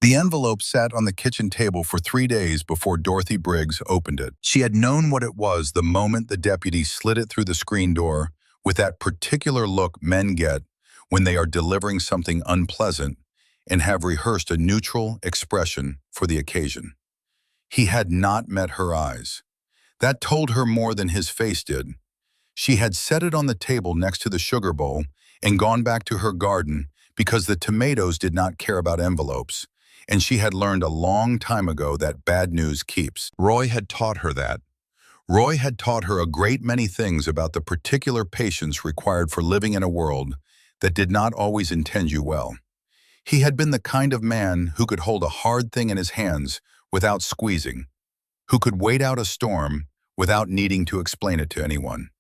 The envelope sat on the kitchen table for 3 days before Dorothy Briggs opened it. She had known what it was the moment the deputy slid it through the screen door with that particular look men get when they are delivering something unpleasant and have rehearsed a neutral expression for the occasion. He had not met her eyes. That told her more than his face did. She had set it on the table next to the sugar bowl and gone back to her garden because the tomatoes did not care about envelopes, and she had learned a long time ago that bad news keeps. Roy had taught her that. Roy had taught her a great many things about the particular patience required for living in a world that did not always intend you well. He had been the kind of man who could hold a hard thing in his hands without squeezing, who could wait out a storm without needing to explain it to anyone.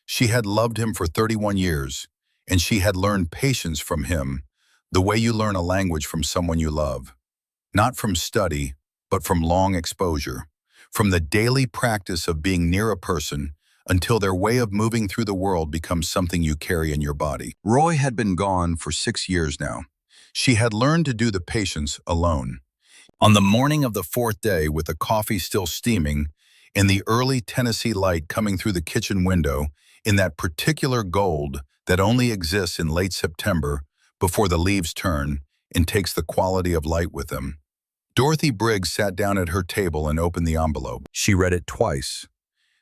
She had loved him for 31 years, and she had learned patience from him, the way you learn a language from someone you love. Not from study, but from long exposure, from the daily practice of being near a person until their way of moving through the world becomes something you carry in your body. Roy had been gone for 6 years now. She had learned to do the patience alone. On the morning of the 4th day, with the coffee still steaming and the early Tennessee light coming through the kitchen window in that particular gold that only exists in late September before the leaves turn and takes the quality of light with them, Dorothy Briggs sat down at her table and opened the envelope. She read it twice.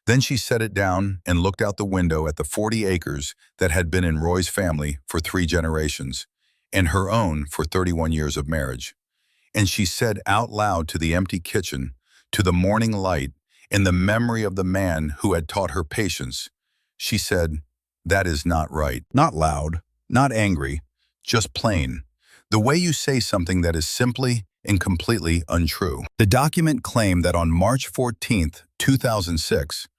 Then she set it down and looked out the window at the 40 acres that had been in Roy's family for 3 generations, and her own for 31 years of marriage. And she said out loud to the empty kitchen, to the morning light, and the memory of the man who had taught her patience, she said, "That is not right." Not loud, not angry, just plain. The way you say something that is simply and completely untrue. The document claimed that on March 14th, 2006,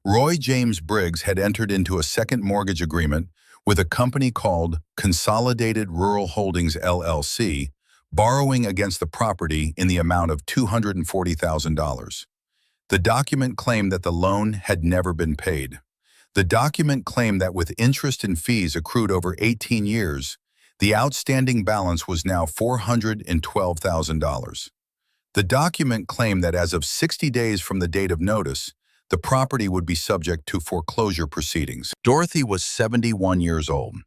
Roy James Briggs had entered into a second mortgage agreement with a company called Consolidated Rural Holdings LLC, borrowing against the property in the amount of $240,000. The document claimed that the loan had never been paid. The document claimed that with interest and fees accrued over 18 years, the outstanding balance was now $412,000. The document claimed that as of 60 days from the date of notice, the property would be subject to foreclosure proceedings. Dorothy was 71 years old.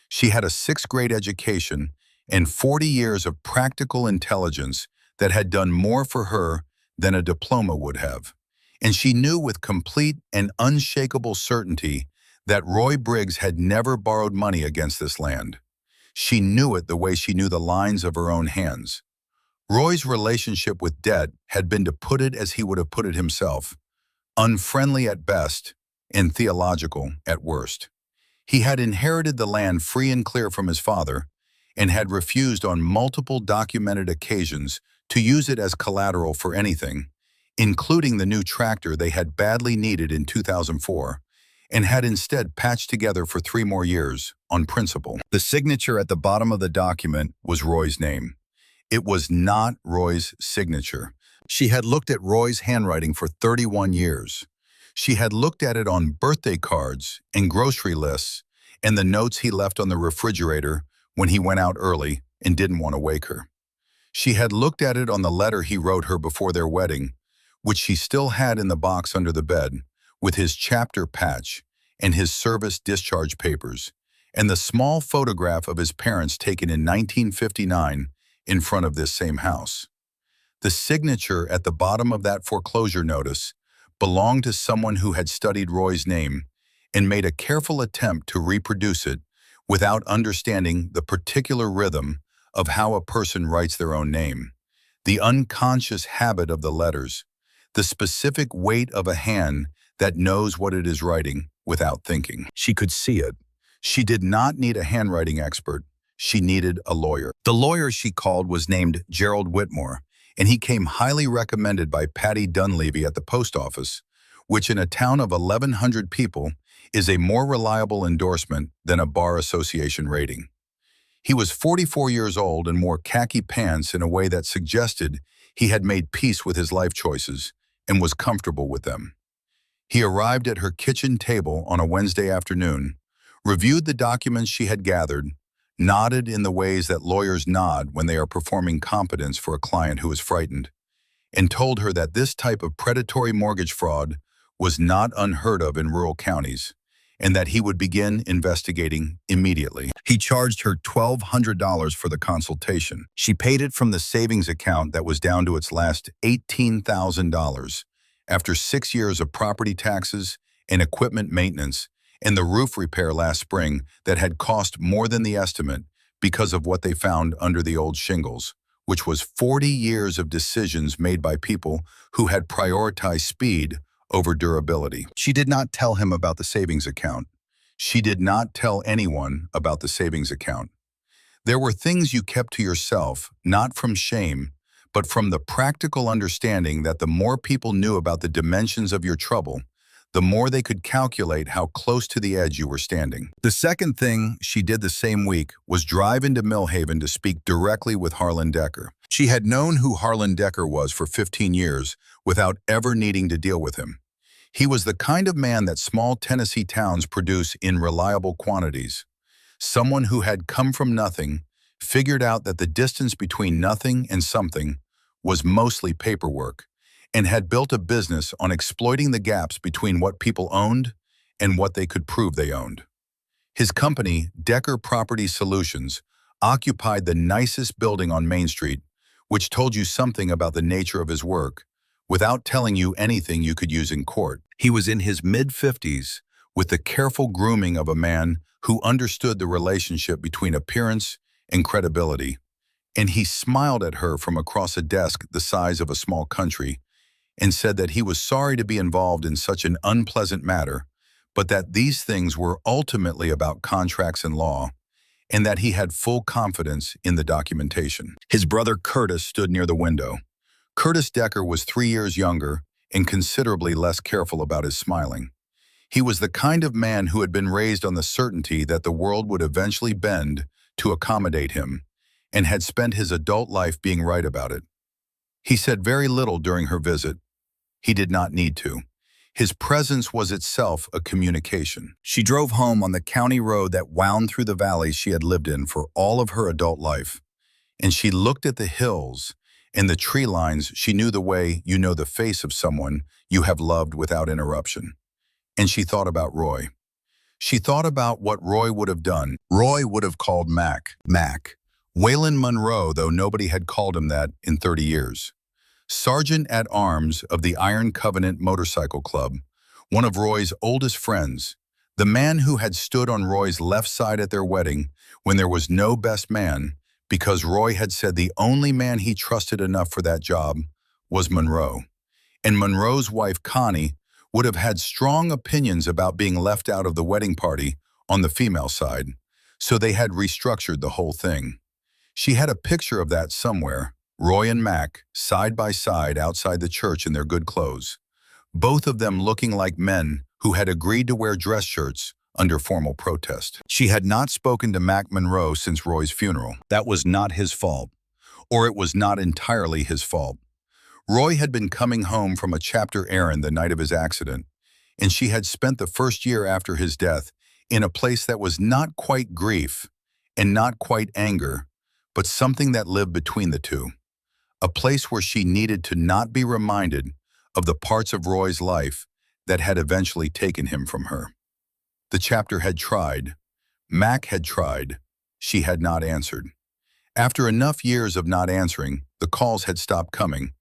She had a 6th grade education and 40 years of practical intelligence that had done more for her than a diploma would have. And she knew with complete and unshakable certainty that Roy Briggs had never borrowed money against this land. She knew it the way she knew the lines of her own hands. Roy's relationship with debt had been, to put it as he would have put it himself, unfriendly at best and theological at worst. He had inherited the land free and clear from his father and had refused on multiple documented occasions to use it as collateral for anything, including the new tractor they had badly needed in 2004, and had instead patched together for 3 more years on principle. The signature at the bottom of the document was Roy's name. It was not Roy's signature. She had looked at Roy's handwriting for 31 years. She had looked at it on birthday cards and grocery lists and the notes he left on the refrigerator when he went out early and didn't want to wake her. She had looked at it on the letter he wrote her before their wedding, which she still had in the box under the bed, with his chapter patch and his service discharge papers, and the small photograph of his parents taken in 1959 in front of this same house. The signature at the bottom of that foreclosure notice belonged to someone who had studied Roy's name and made a careful attempt to reproduce it without understanding the particular rhythm of how a person writes their own name, the unconscious habit of the letters, the specific weight of a hand that knows what it is writing without thinking. She could see it. She did not need a handwriting expert. She needed a lawyer. The lawyer she called was named Gerald Whitmore, and he came highly recommended by Patty Dunleavy at the post office, which in a town of 1,100 people is a more reliable endorsement than a bar association rating. He was 44 years old and wore khaki pants in a way that suggested he had made peace with his life choices and was comfortable with them. He arrived at her kitchen table on a Wednesday afternoon, reviewed the documents she had gathered, nodded in the ways that lawyers nod when they are performing competence for a client who is frightened, and told her that this type of predatory mortgage fraud was not unheard of in rural counties, and that he would begin investigating immediately. He charged her $1,200 for the consultation. She paid it from the savings account that was down to its last $18,000 after 6 years of property taxes and equipment maintenance and the roof repair last spring that had cost more than the estimate because of what they found under the old shingles, which was 40 years of decisions made by people who had prioritized speed over durability. She did not tell him about the savings account. She did not tell anyone about the savings account. There were things you kept to yourself, not from shame, but from the practical understanding that the more people knew about the dimensions of your trouble, the more they could calculate how close to the edge you were standing. The second thing she did the same week was drive into Millhaven to speak directly with Harlan Decker. She had known who Harlan Decker was for 15 years without ever needing to deal with him. He was the kind of man that small Tennessee towns produce in reliable quantities. Someone who had come from nothing, figured out that the distance between nothing and something was mostly paperwork, and had built a business on exploiting the gaps between what people owned and what they could prove they owned. His company, Decker Property Solutions, occupied the nicest building on Main Street, which told you something about the nature of his work, without telling you anything you could use in court. He was in his mid-50s, with the careful grooming of a man who understood the relationship between appearance and credibility, and he smiled at her from across a desk the size of a small country, and said that he was sorry to be involved in such an unpleasant matter, but that these things were ultimately about contracts and law, and that he had full confidence in the documentation. His brother Curtis stood near the window. Curtis Decker was 3 years younger and considerably less careful about his smiling. He was the kind of man who had been raised on the certainty that the world would eventually bend to accommodate him, and had spent his adult life being right about it. He said very little during her visit. He did not need to. His presence was itself a communication. She drove home on the county road that wound through the valley she had lived in for all of her adult life, and she looked at the hills and the tree lines. She knew the way you know the face of someone you have loved without interruption. And she thought about Roy. She thought about what Roy would have done. Roy would have called Mac. Waylon Monroe, though nobody had called him that in 30 years. Sergeant-at-Arms of the Iron Covenant Motorcycle Club, one of Roy's oldest friends, the man who had stood on Roy's left side at their wedding when there was no best man, because Roy had said the only man he trusted enough for that job was Monroe. And Monroe's wife, Connie, would have had strong opinions about being left out of the wedding party on the female side, so they had restructured the whole thing. She had a picture of that somewhere, Roy and Mac, side by side outside the church in their good clothes, both of them looking like men who had agreed to wear dress shirts under formal protest. She had not spoken to Mac Monroe since Roy's funeral. That was not his fault, or it was not entirely his fault. Roy had been coming home from a chapter errand the night of his accident, and she had spent the first year after his death in a place that was not quite grief and not quite anger, but something that lived between the two. A place where she needed to not be reminded of the parts of Roy's life that had eventually taken him from her. The chapter had tried. Mac had tried. She had not answered. After enough years of not answering, the calls had stopped coming,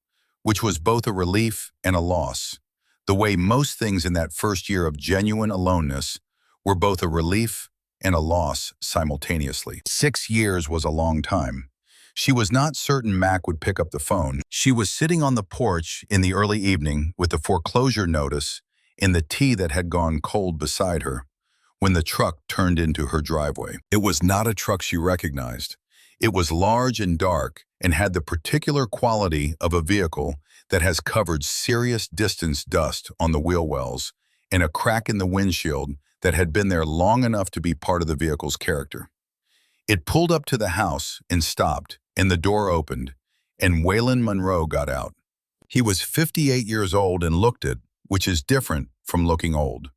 which was both a relief and a loss, the way most things in that first year of genuine aloneness were both a relief and a loss simultaneously. 6 years was a long time. She was not certain Mac would pick up the phone. She was sitting on the porch in the early evening with the foreclosure notice and the tea that had gone cold beside her when the truck turned into her driveway. It was not a truck she recognized. It was large and dark and had the particular quality of a vehicle that has covered serious distance dust on the wheel wells and a crack in the windshield that had been there long enough to be part of the vehicle's character. It pulled up to the house and stopped, and the door opened, and Waylon Monroe got out. He was 58 years old and looked it, which is different from looking old.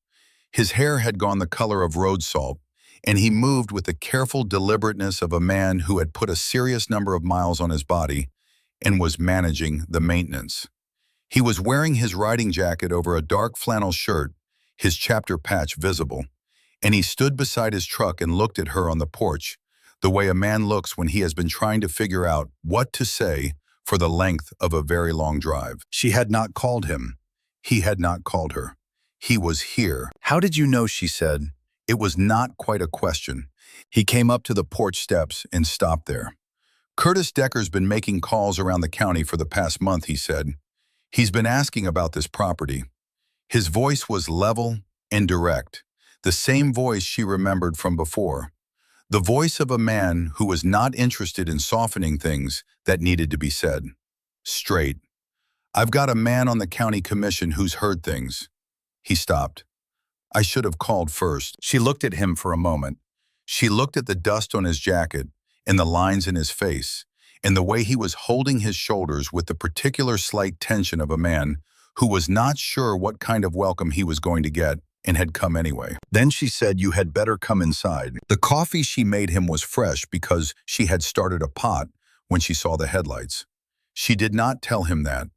His hair had gone the color of road salt, and he moved with the careful deliberateness of a man who had put a serious number of miles on his body and was managing the maintenance. He was wearing his riding jacket over a dark flannel shirt, his chapter patch visible, and he stood beside his truck and looked at her on the porch, the way a man looks when he has been trying to figure out what to say for the length of a very long drive. She had not called him. He had not called her. He was here. "How did you know?" she said. It was not quite a question. He came up to the porch steps and stopped there. "Curtis Decker's been making calls around the county for the past month," he said. "He's been asking about this property." His voice was level and direct, the same voice she remembered from before. The voice of a man who was not interested in softening things that needed to be said. Straight. "I've got a man on the county commission who's heard things." He stopped. "I should have called first." She looked at him for a moment. She looked at the dust on his jacket and the lines in his face, and the way he was holding his shoulders with the particular slight tension of a man who was not sure what kind of welcome he was going to get and had come anyway. Then she said, "You had better come inside." The coffee she made him was fresh because she had started a pot when she saw the headlights. She did not tell him that.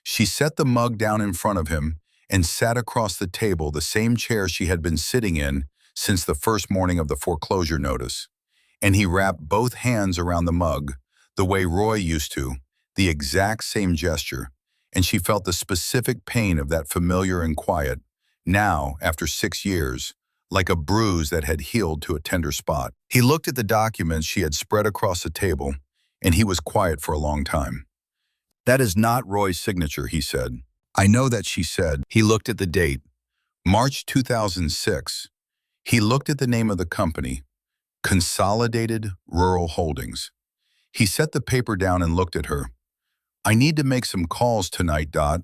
She set the mug down in front of him and sat across the table, the same chair she had been sitting in since the first morning of the foreclosure notice. And he wrapped both hands around the mug, the way Roy used to, the exact same gesture, and she felt the specific pain of that familiar and quiet, now, after 6 years, like a bruise that had healed to a tender spot. He looked at the documents she had spread across the table, and he was quiet for a long time. "That is not Roy's signature," he said. "I know that," she said. He looked at the date, March 2006. He looked at the name of the company, Consolidated Rural Holdings. He set the paper down and looked at her. "I need to make some calls tonight, Dot.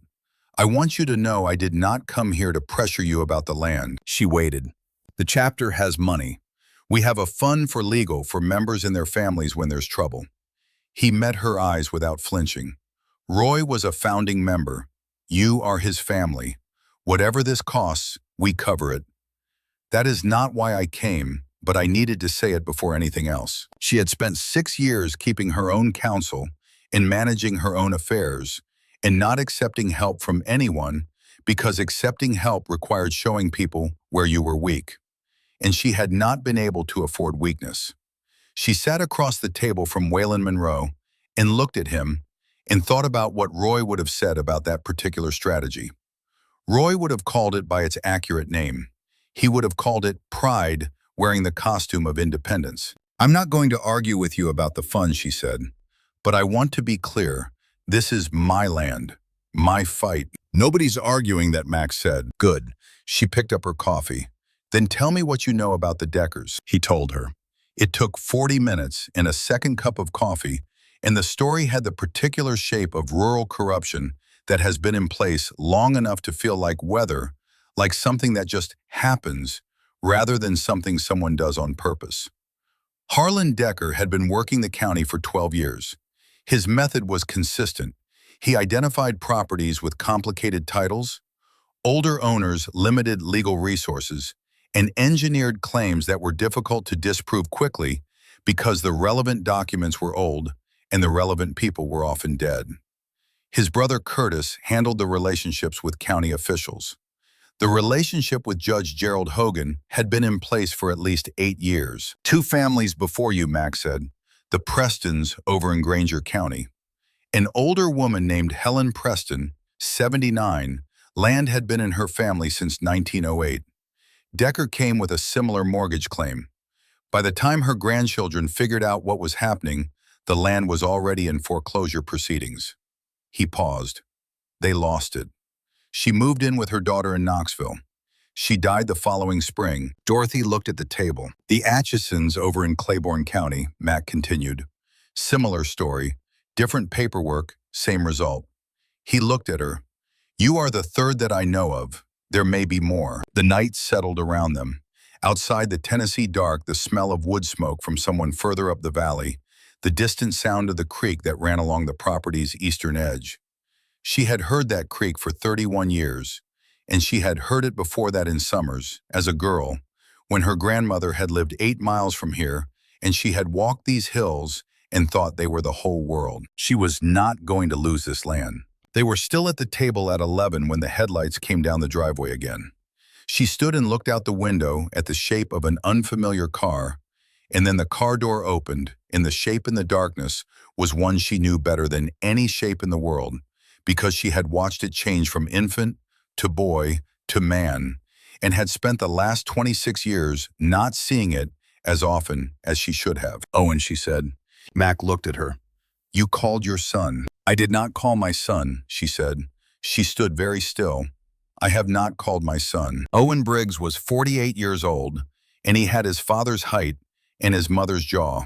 I want you to know I did not come here to pressure you about the land." She waited. "The chapter has money. We have a fund for legal for members and their families when there's trouble." He met her eyes without flinching. "Roy was a founding member. You are his family. Whatever this costs, we cover it. That is not why I came, but I needed to say it before anything else." She had spent 6 years keeping her own counsel and managing her own affairs, and not accepting help from anyone because accepting help required showing people where you were weak. And she had not been able to afford weakness. She sat across the table from Waylon Monroe and looked at him and thought about what Roy would have said about that particular strategy. Roy would have called it by its accurate name. He would have called it pride wearing the costume of independence. "I'm not going to argue with you about the fund," she said, "but I want to be clear. This is my land, my fight." "Nobody's arguing that," Max said. "Good." She picked up her coffee. "Then tell me what you know about the Deckers," he told her. It took 40 minutes and a second cup of coffee, and the story had the particular shape of rural corruption that has been in place long enough to feel like weather, like something that just happens, rather than something someone does on purpose. Harlan Decker had been working the county for 12 years. His method was consistent. He identified properties with complicated titles, older owners, limited legal resources, and engineered claims that were difficult to disprove quickly because the relevant documents were old and the relevant people were often dead. His brother Curtis handled the relationships with county officials. The relationship with Judge Gerald Hogan had been in place for at least 8 years. "2 families before you," Max said. "The Prestons over in Granger County." An older woman named Helen Preston, 79, land had been in her family since 1908. Decker came with a similar mortgage claim. By the time her grandchildren figured out what was happening, the land was already in foreclosure proceedings. He paused. They lost it. She moved in with her daughter in Knoxville. She died the following spring. Dorothy looked at the table. "The Atchisons over in Claiborne County," Matt continued. "Similar story, different paperwork, same result." He looked at her. "You are the third that I know of. There may be more." The night settled around them. Outside the Tennessee dark, the smell of wood smoke from someone further up the valley, the distant sound of the creek that ran along the property's eastern edge. She had heard that creek for 31 years, and she had heard it before that in summers, as a girl, when her grandmother had lived 8 miles from here and she had walked these hills and thought they were the whole world. She was not going to lose this land. They were still at the table at 11 when the headlights came down the driveway again. She stood and looked out the window at the shape of an unfamiliar car, and then the car door opened, and the shape in the darkness was one she knew better than any shape in the world, because she had watched it change from infant to boy to man, and had spent the last 26 years not seeing it as often as she should have. "Owen," she said. Mac looked at her. "You called your son." "I did not call my son," she said. She stood very still. "I have not called my son." Owen Briggs was 48 years old, and he had his father's height and his mother's jaw,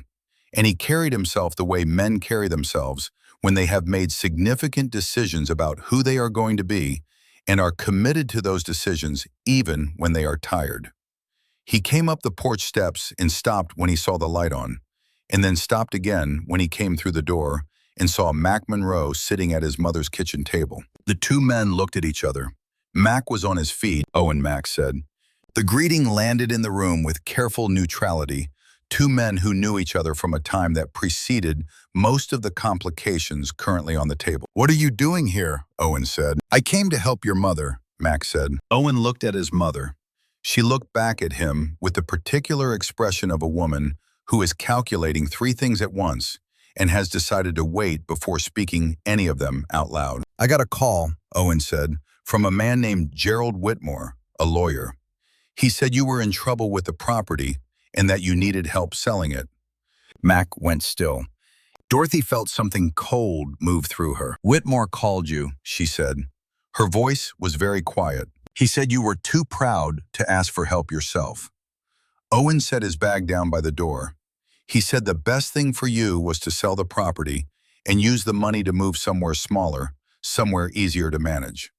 and he carried himself the way men carry themselves when they have made significant decisions about who they are going to be and are committed to those decisions even when they are tired. He came up the porch steps and stopped when he saw the light on, and then stopped again when he came through the door and saw Mac Monroe sitting at his mother's kitchen table. The two men looked at each other. Mac was on his feet, Owen Mac said. The greeting landed in the room with careful neutrality, two men who knew each other from a time that preceded most of the complications currently on the table. "What are you doing here?" Owen said. "I came to help your mother," Mac said. Owen looked at his mother. She looked back at him with the particular expression of a woman who is calculating 3 things at once and has decided to wait before speaking any of them out loud. "I got a call," Owen said, "from a man named Gerald Whitmore, a lawyer. He said you were in trouble with the property and that you needed help selling it." Mac went still. Dorothy felt something cold move through her. "Whitmore called you," she said. Her voice was very quiet. "He said you were too proud to ask for help yourself." Owen set his bag down by the door. "He said the best thing for you was to sell the property and use the money to move somewhere smaller, somewhere easier to manage."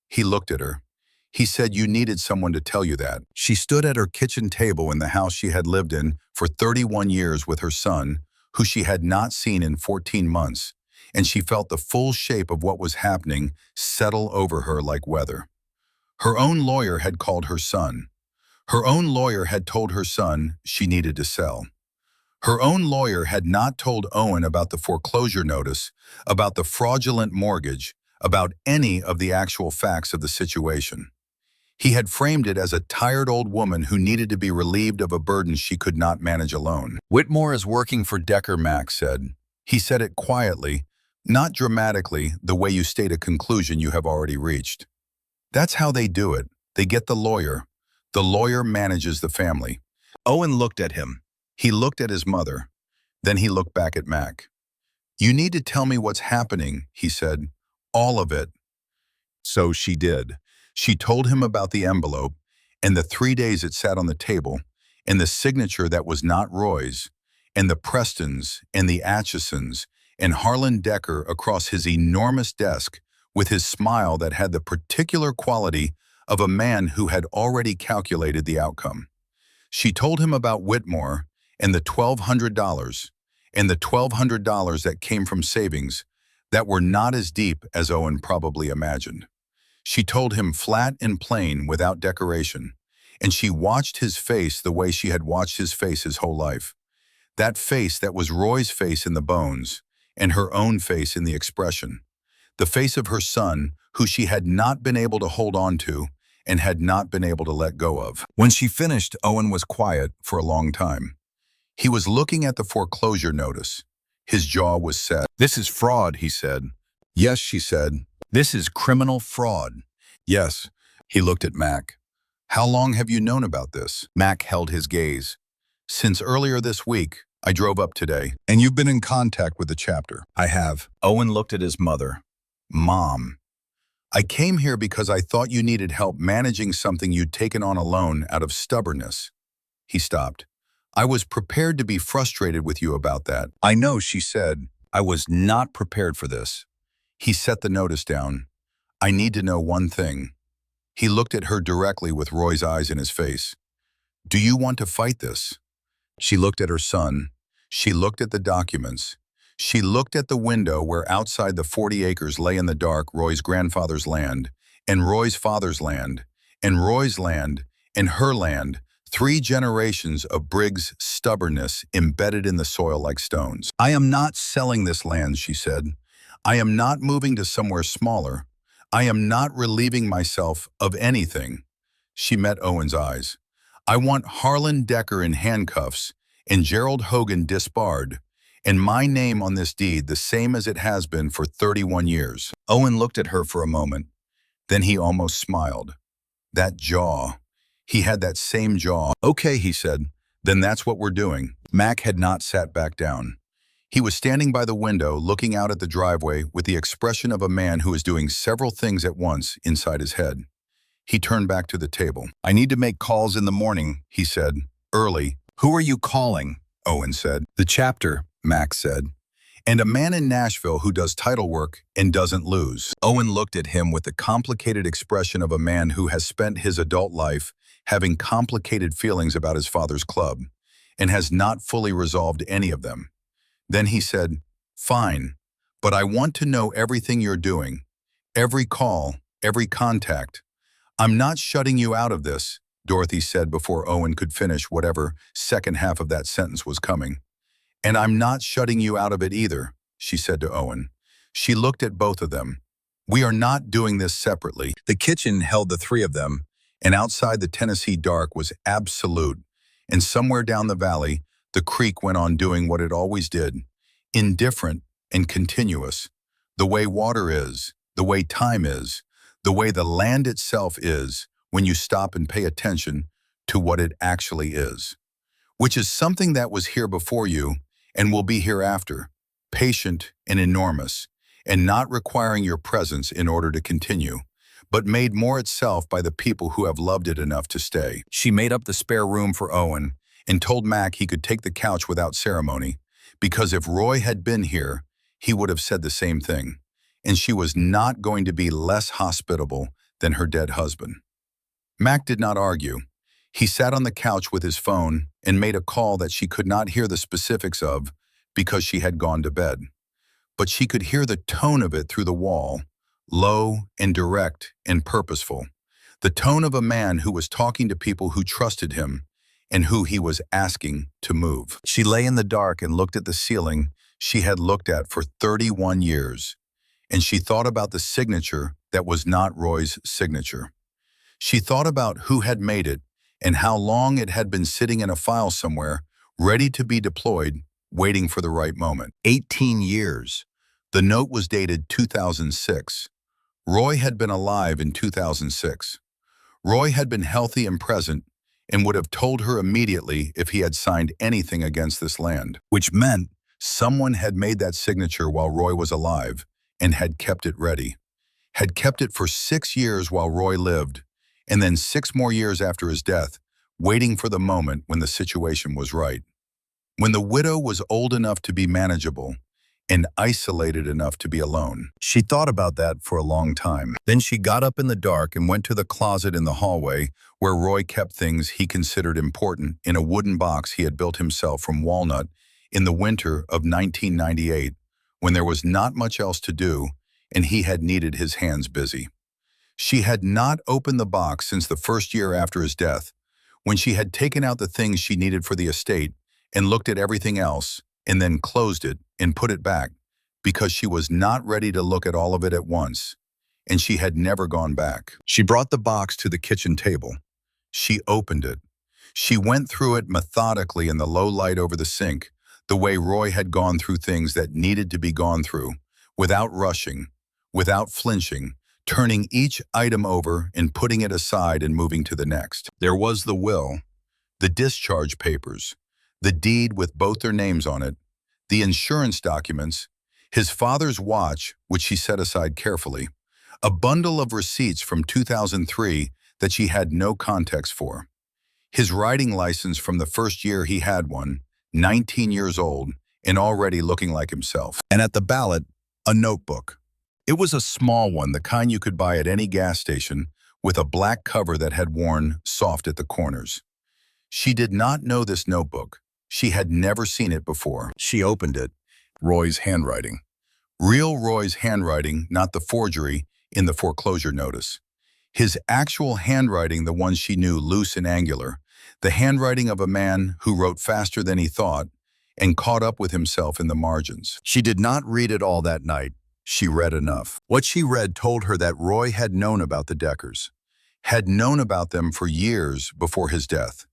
He looked at her. "He said you needed someone to tell you that." She stood at her kitchen table in the house she had lived in for 31 years with her son, who she had not seen in 14 months, and she felt the full shape of what was happening settle over her like weather. Her own lawyer had called her son. Her own lawyer had told her son she needed to sell. Her own lawyer had not told Owen about the foreclosure notice, about the fraudulent mortgage, about any of the actual facts of the situation. He had framed it as a tired old woman who needed to be relieved of a burden she could not manage alone. "Whitmore is working for Decker," Mac said. He said it quietly, not dramatically, the way you state a conclusion you have already reached. That's how they do it. They get the lawyer. The lawyer manages the family. Owen looked at him. He looked at his mother. Then he looked back at Mac. "You need to tell me what's happening," he said. "All of it." So she did. She told him about the envelope and the 3 days it sat on the table and the signature that was not Roy's and the Prestons and the Atchisons and Harlan Decker across his enormous desk with his smile that had the particular quality of a man who had already calculated the outcome. She told him about Whitmore and the $1,200 and the $1,200 that came from savings that were not as deep as Owen probably imagined. She told him flat and plain without decoration, and she watched his face the way she had watched his face his whole life. That face that was Roy's face in the bones, and her own face in the expression. The face of her son, who she had not been able to hold on to and had not been able to let go of. When she finished, Owen was quiet for a long time. He was looking at the foreclosure notice. His jaw was set. "This is fraud," he said. "Yes," she said. "This is criminal fraud." "Yes." He looked at Mac. "How long have you known about this?" Mac held his gaze. "Since earlier this week. I drove up today." "And you've been in contact with the chapter?" "I have." Owen looked at his mother. "Mom, I came here because I thought you needed help managing something you'd taken on alone out of stubbornness." He stopped. "I was prepared to be frustrated with you about that." "I know," she said. "I was not prepared for this." He set the notice down. "I need to know one thing." He looked at her directly with Roy's eyes in his face. "Do you want to fight this?" She looked at her son. She looked at the documents. She looked at the window where outside the 40 acres lay in the dark Roy's grandfather's land, and Roy's father's land, and Roy's land, and her land, 3 generations of Briggs' stubbornness embedded in the soil like stones. "I am not selling this land," she said. "I am not moving to somewhere smaller. I am not relieving myself of anything." She met Owen's eyes. "I want Harlan Decker in handcuffs and Gerald Hogan disbarred, and my name on this deed the same as it has been for 31 years. Owen looked at her for a moment. Then he almost smiled. That jaw. He had that same jaw. "Okay," he said. "Then that's what we're doing." Mac had not sat back down. He was standing by the window, looking out at the driveway with the expression of a man who is doing several things at once inside his head. He turned back to the table. "I need to make calls in the morning," he said. "Early." "Who are you calling?" Owen said. "The chapter," Max said. "And a man in Nashville who does title work and doesn't lose." Owen looked at him with the complicated expression of a man who has spent his adult life having complicated feelings about his father's club and has not fully resolved any of them. Then he said, "Fine, but I want to know everything you're doing. Every call, every contact. I'm not shutting you out of this," Dorothy said before Owen could finish whatever second half of that sentence was coming. "And I'm not shutting you out of it either," she said to Owen. She looked at both of them. "We are not doing this separately." The kitchen held the three of them, and outside the Tennessee dark was absolute, and somewhere down the valley, the creek went on doing what it always did, indifferent and continuous, the way water is, the way time is, the way the land itself is when you stop and pay attention to what it actually is, which is something that was here before you and will be hereafter, patient and enormous, and not requiring your presence in order to continue, but made more itself by the people who have loved it enough to stay. She made up the spare room for Owen and told Mac he could take the couch without ceremony, because if Roy had been here, he would have said the same thing, and she was not going to be less hospitable than her dead husband. Mac did not argue. He sat on the couch with his phone and made a call that she could not hear the specifics of because she had gone to bed. But she could hear the tone of it through the wall, low and direct and purposeful, the tone of a man who was talking to people who trusted him and who he was asking to move. She lay in the dark and looked at the ceiling she had looked at for 31 years, and she thought about the signature that was not Roy's signature. She thought about who had made it and how long it had been sitting in a file somewhere, ready to be deployed, waiting for the right moment. 18 years. The note was dated 2006. Roy had been alive in 2006. Roy had been healthy and present and would have told her immediately if he had signed anything against this land, which meant someone had made that signature while Roy was alive and had kept it ready, had kept it for 6 years while Roy lived, and then 6 more years after his death, waiting for the moment when the situation was right. When the widow was old enough to be manageable and isolated enough to be alone. She thought about that for a long time. Then she got up in the dark and went to the closet in the hallway where Roy kept things he considered important in a wooden box he had built himself from walnut in the winter of 1998, when there was not much else to do and he had needed his hands busy. She had not opened the box since the first year after his death, when she had taken out the things she needed for the estate and looked at everything else and then closed it and put it back because she was not ready to look at all of it at once, and she had never gone back. She brought the box to the kitchen table. She opened it. She went through it methodically in the low light over the sink, the way Roy had gone through things that needed to be gone through, without rushing, without flinching, turning each item over and putting it aside and moving to the next. There was the will, the discharge papers, the deed with both their names on it, the insurance documents, his father's watch, which she set aside carefully, a bundle of receipts from 2003 that she had no context for, his riding license from the first year he had one, 19 years old and already looking like himself, and at the ballot, a notebook. It was a small one, the kind you could buy at any gas station, with a black cover that had worn soft at the corners. She did not know this notebook. She had never seen it before. She opened it. Roy's handwriting. Real Roy's handwriting, not the forgery in the foreclosure notice. His actual handwriting, the one she knew, loose and angular, the handwriting of a man who wrote faster than he thought and caught up with himself in the margins. She did not read it all that night. She read enough. What she read told her that Roy had known about the Deckers, had known about them for years before his death,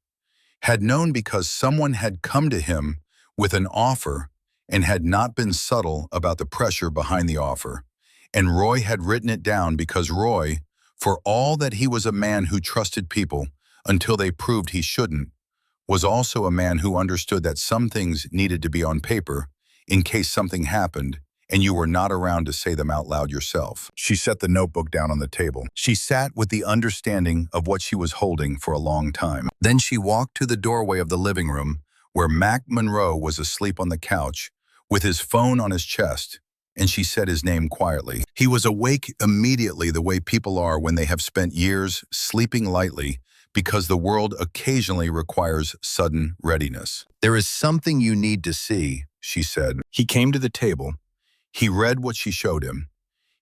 had known because someone had come to him with an offer and had not been subtle about the pressure behind the offer. And Roy had written it down because Roy, for all that he was a man who trusted people until they proved he shouldn't, was also a man who understood that some things needed to be on paper in case something happened and you were not around to say them out loud yourself. She set the notebook down on the table. She sat with the understanding of what she was holding for a long time. Then she walked to the doorway of the living room where Mac Monroe was asleep on the couch with his phone on his chest, and she said his name quietly. He was awake immediately, the way people are when they have spent years sleeping lightly because the world occasionally requires sudden readiness. "There is something you need to see," she said. He came to the table. He read what she showed him.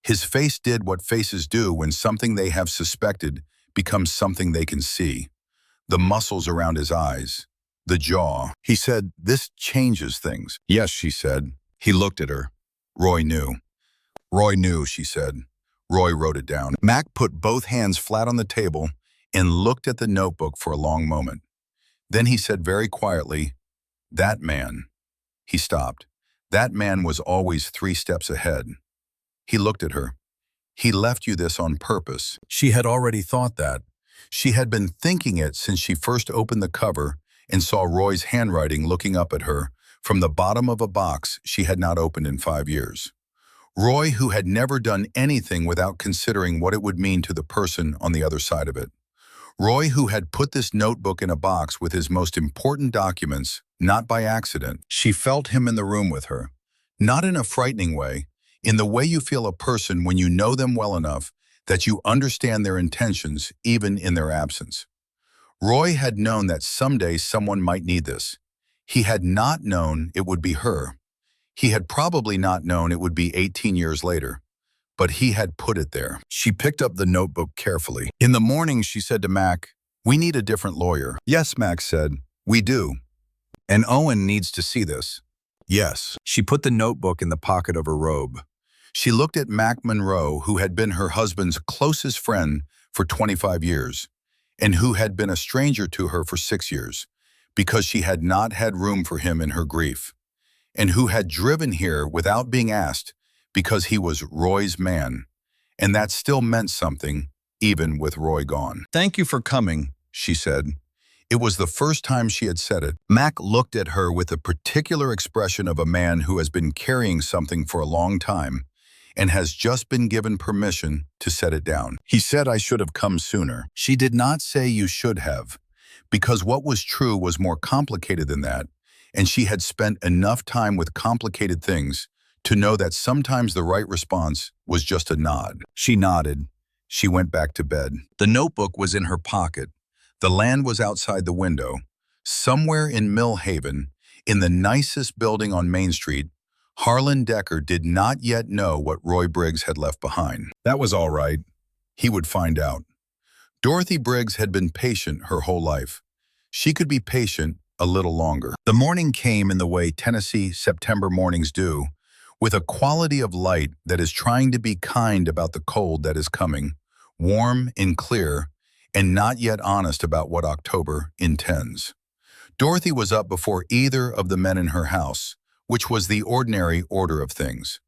His face did what faces do when something they have suspected becomes something they can see. The muscles around his eyes, the jaw. He said, "This changes things." "Yes," she said. He looked at her. Roy knew. "Roy knew," she said. Roy wrote it down. Mac put both hands flat on the table and looked at the notebook for a long moment. Then he said very quietly, "That man." He stopped. "That man was always 3 steps ahead." He looked at her. "He left you this on purpose." She had already thought that. She had been thinking it since she first opened the cover and saw Roy's handwriting looking up at her from the bottom of a box she had not opened in 5 years. Roy, who had never done anything without considering what it would mean to the person on the other side of it. Roy, who had put this notebook in a box with his most important documents, not by accident. She felt him in the room with her, not in a frightening way, in the way you feel a person when you know them well enough that you understand their intentions even in their absence. Roy had known that someday someone might need this. He had not known it would be her. He had probably not known it would be 18 years later. But he had put it there. She picked up the notebook carefully. In the morning, she said to Mac, "We need a different lawyer." "Yes," Mac said, "we do. And Owen needs to see this." "Yes." She put the notebook in the pocket of her robe. She looked at Mac Monroe, who had been her husband's closest friend for 25 years, and who had been a stranger to her for 6 years, because she had not had room for him in her grief, and who had driven here without being asked because he was Roy's man, and that still meant something, even with Roy gone. "Thank you for coming," she said. It was the first time she had said it. Mac looked at her with a particular expression of a man who has been carrying something for a long time and has just been given permission to set it down. He said, "I should have come sooner." She did not say "you should have," because what was true was more complicated than that, and she had spent enough time with complicated things to know that sometimes the right response was just a nod. She nodded. She went back to bed. The notebook was in her pocket. The land was outside the window. Somewhere in Mill Haven, in the nicest building on Main Street, Harlan Decker did not yet know what Roy Briggs had left behind. That was all right. He would find out. Dorothy Briggs had been patient her whole life. She could be patient a little longer. The morning came in the way Tennessee September mornings do, with a quality of light that is trying to be kind about the cold that is coming, warm and clear, and not yet honest about what October intends. Dorothy was up before either of the men in her house, which was the ordinary order of things.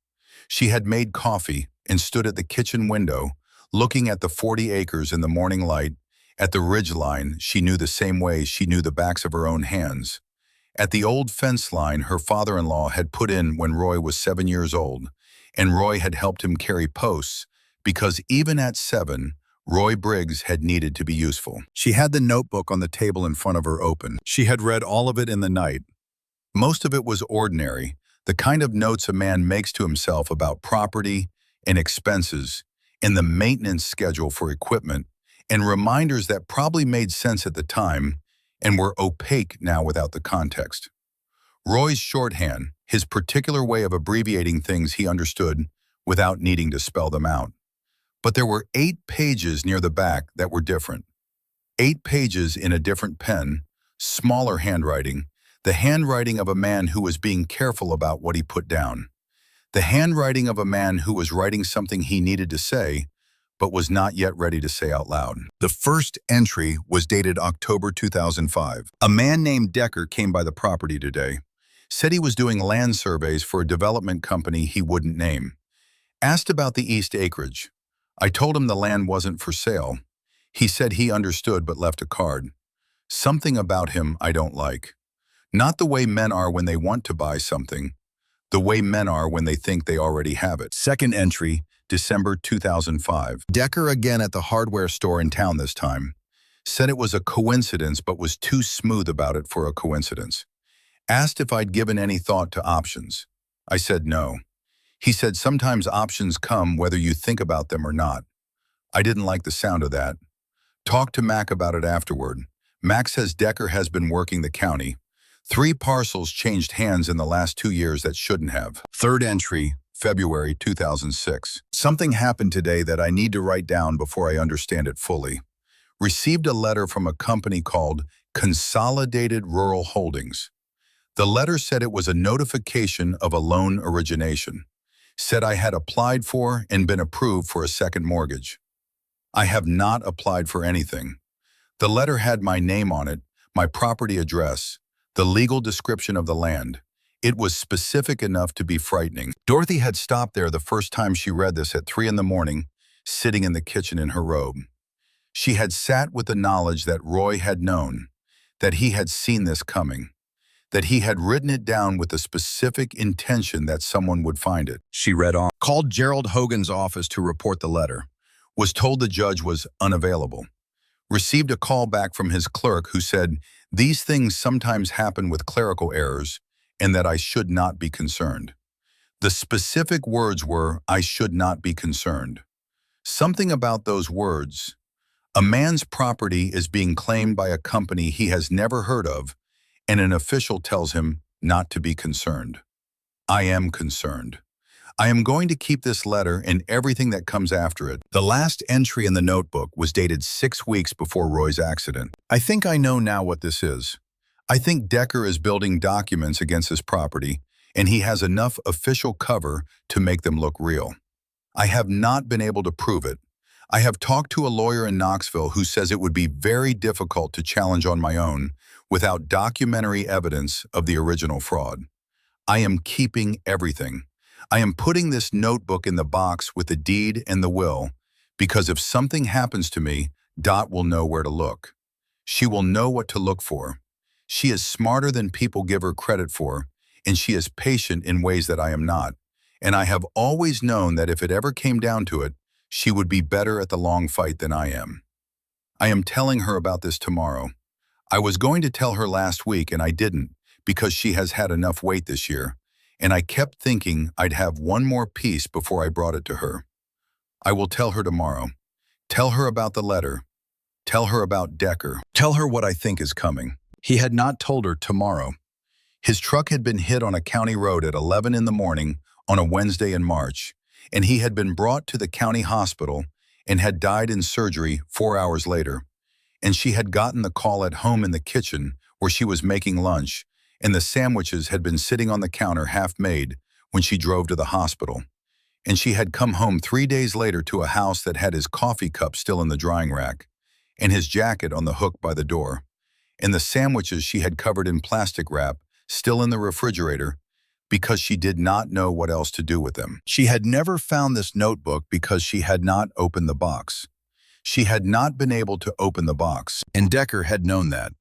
She had made coffee and stood at the kitchen window, looking at the 40 acres in the morning light, at the ridgeline she knew the same way she knew the backs of her own hands, at the old fence line her father-in-law had put in when Roy was 7 years old, and Roy had helped him carry posts, because even at 7, Roy Briggs had needed to be useful. She had the notebook on the table in front of her open. She had read all of it in the night. Most of it was ordinary, the kind of notes a man makes to himself about property and expenses, and the maintenance schedule for equipment, and reminders that probably made sense at the time and were opaque now without the context. Roy's shorthand, his particular way of abbreviating things he understood without needing to spell them out. But there were 8 pages near the back that were different. 8 pages in a different pen, smaller handwriting, the handwriting of a man who was being careful about what he put down. The handwriting of a man who was writing something he needed to say, but was not yet ready to say out loud. The first entry was dated October 2005. A man named Decker came by the property today. Said he was doing land surveys for a development company he wouldn't name. Asked about the east acreage. I told him the land wasn't for sale. He said he understood but left a card. Something about him I don't like. Not the way men are when they want to buy something. The way men are when they think they already have it. Second entry, December 2005. Decker again at the hardware store in town this time. Said it was a coincidence but was too smooth about it for a coincidence. Asked if I'd given any thought to options. I said no. He said sometimes options come whether you think about them or not. I didn't like the sound of that. Talked to Mac about it afterward. Mac says Decker has been working the county. 3 parcels changed hands in the last 2 years that shouldn't have. Third entry, February 2006. Something happened today that I need to write down before I understand it fully. Received a letter from a company called Consolidated Rural Holdings. The letter said it was a notification of a loan origination. Said I had applied for and been approved for a second mortgage. I have not applied for anything. The letter had my name on it, my property address, the legal description of the land. It was specific enough to be frightening. Dorothy had stopped there the first time she read this at 3 in the morning, sitting in the kitchen in her robe. She had sat with the knowledge that Roy had known, that he had seen this coming, that he had written it down with a specific intention that someone would find it. She read on. Called Gerald Hogan's office to report the letter. Was told the judge was unavailable. Received a call back from his clerk who said, these things sometimes happen with clerical errors and that I should not be concerned. The specific words were, I should not be concerned. Something about those words. A man's property is being claimed by a company he has never heard of, and an official tells him not to be concerned. I am concerned. I am going to keep this letter and everything that comes after it. The last entry in the notebook was dated 6 weeks before Roy's accident. I think I know now what this is. I think Decker is building documents against his property, and he has enough official cover to make them look real. I have not been able to prove it. I have talked to a lawyer in Knoxville who says it would be very difficult to challenge on my own without documentary evidence of the original fraud. I am keeping everything. I am putting this notebook in the box with the deed and the will, because if something happens to me, Dot will know where to look. She will know what to look for. She is smarter than people give her credit for, and she is patient in ways that I am not. And I have always known that if it ever came down to it, she would be better at the long fight than I am. I am telling her about this tomorrow. I was going to tell her last week and I didn't, because she has had enough weight this year, and I kept thinking I'd have one more piece before I brought it to her. I will tell her tomorrow. Tell her about the letter. Tell her about Decker. Tell her what I think is coming. He had not told her tomorrow. His truck had been hit on a county road at 11 in the morning on a Wednesday in March, and he had been brought to the county hospital and had died in surgery 4 hours later. And she had gotten the call at home in the kitchen where she was making lunch, and the sandwiches had been sitting on the counter half-made when she drove to the hospital. And she had come home 3 days later to a house that had his coffee cup still in the drying rack, and his jacket on the hook by the door, and the sandwiches she had covered in plastic wrap still in the refrigerator because she did not know what else to do with them. She had never found this notebook because she had not opened the box. She had not been able to open the box, and Decker had known that.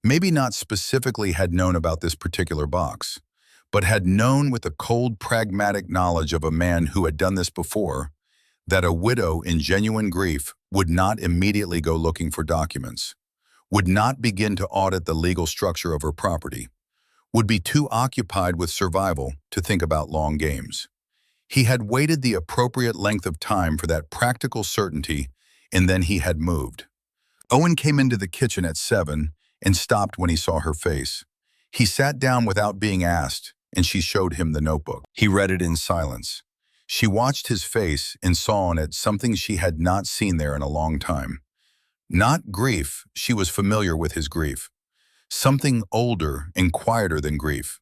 Maybe not specifically had known about this particular box, but had known with the cold, pragmatic knowledge of a man who had done this before, that a widow in genuine grief would not immediately go looking for documents, would not begin to audit the legal structure of her property, would be too occupied with survival to think about long games. He had waited the appropriate length of time for that practical certainty, and then he had moved. Owen came into the kitchen at 7 and stopped when he saw her face. He sat down without being asked, and she showed him the notebook. He read it in silence. She watched his face and saw on it something she had not seen there in a long time. Not grief, she was familiar with his grief. Something older and quieter than grief.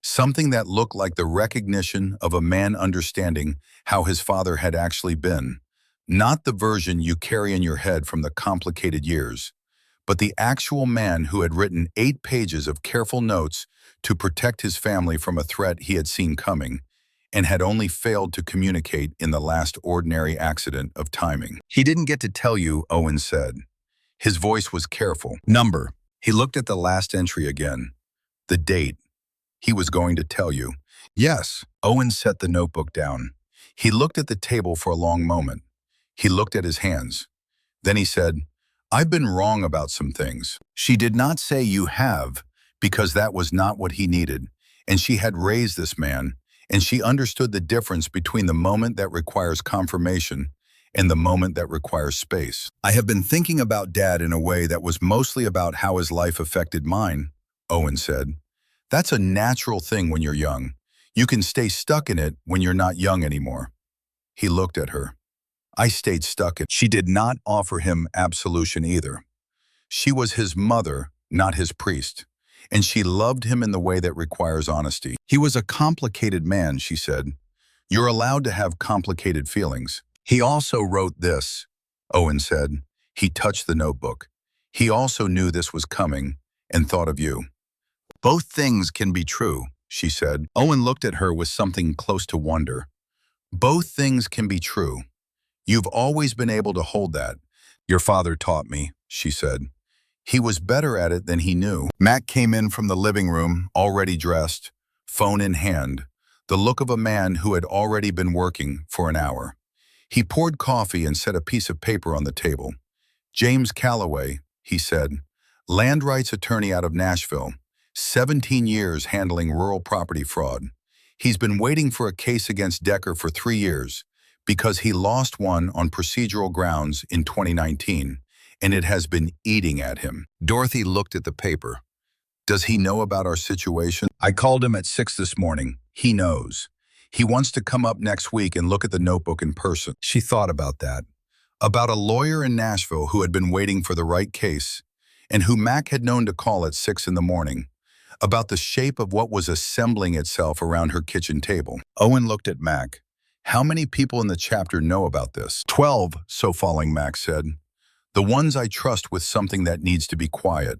Something that looked like the recognition of a man understanding how his father had actually been. Not the version you carry in your head from the complicated years, but the actual man who had written 8 pages of careful notes to protect his family from a threat he had seen coming, and had only failed to communicate in the last ordinary accident of timing. He didn't get to tell you, Owen said. His voice was careful. Number. He looked at the last entry again. The date. He was going to tell you. Yes. Owen set the notebook down. He looked at the table for a long moment. He looked at his hands. Then he said, I've been wrong about some things. She did not say you have, because that was not what he needed. And she had raised this man, and she understood the difference between the moment that requires confirmation and the moment that requires space. I have been thinking about Dad in a way that was mostly about how his life affected mine, Owen said. That's a natural thing when you're young. You can stay stuck in it when you're not young anymore. He looked at her. I stayed stuck in it. She did not offer him absolution either. She was his mother, not his priest, and she loved him in the way that requires honesty. He was a complicated man, she said. You're allowed to have complicated feelings. He also wrote this, Owen said. He touched the notebook. He also knew this was coming and thought of you. Both things can be true, she said. Owen looked at her with something close to wonder. Both things can be true. You've always been able to hold that. Your father taught me, she said. He was better at it than he knew. Mac came in from the living room, already dressed, phone in hand, the look of a man who had already been working for an hour. He poured coffee and set a piece of paper on the table. James Calloway, he said, land rights attorney out of Nashville, 17 years handling rural property fraud. He's been waiting for a case against Decker for 3 years because he lost one on procedural grounds in 2019, and it has been eating at him. Dorothy looked at the paper. Does he know about our situation? I called him at 6 this morning. He knows. He wants to come up next week and look at the notebook in person. She thought about that. About a lawyer in Nashville who had been waiting for the right case and who Mac had known to call at 6 in the morning. About the shape of what was assembling itself around her kitchen table. Owen looked at Mac. How many people in the chapter know about this? 12, so falling, Mac said. The ones I trust with something that needs to be quiet.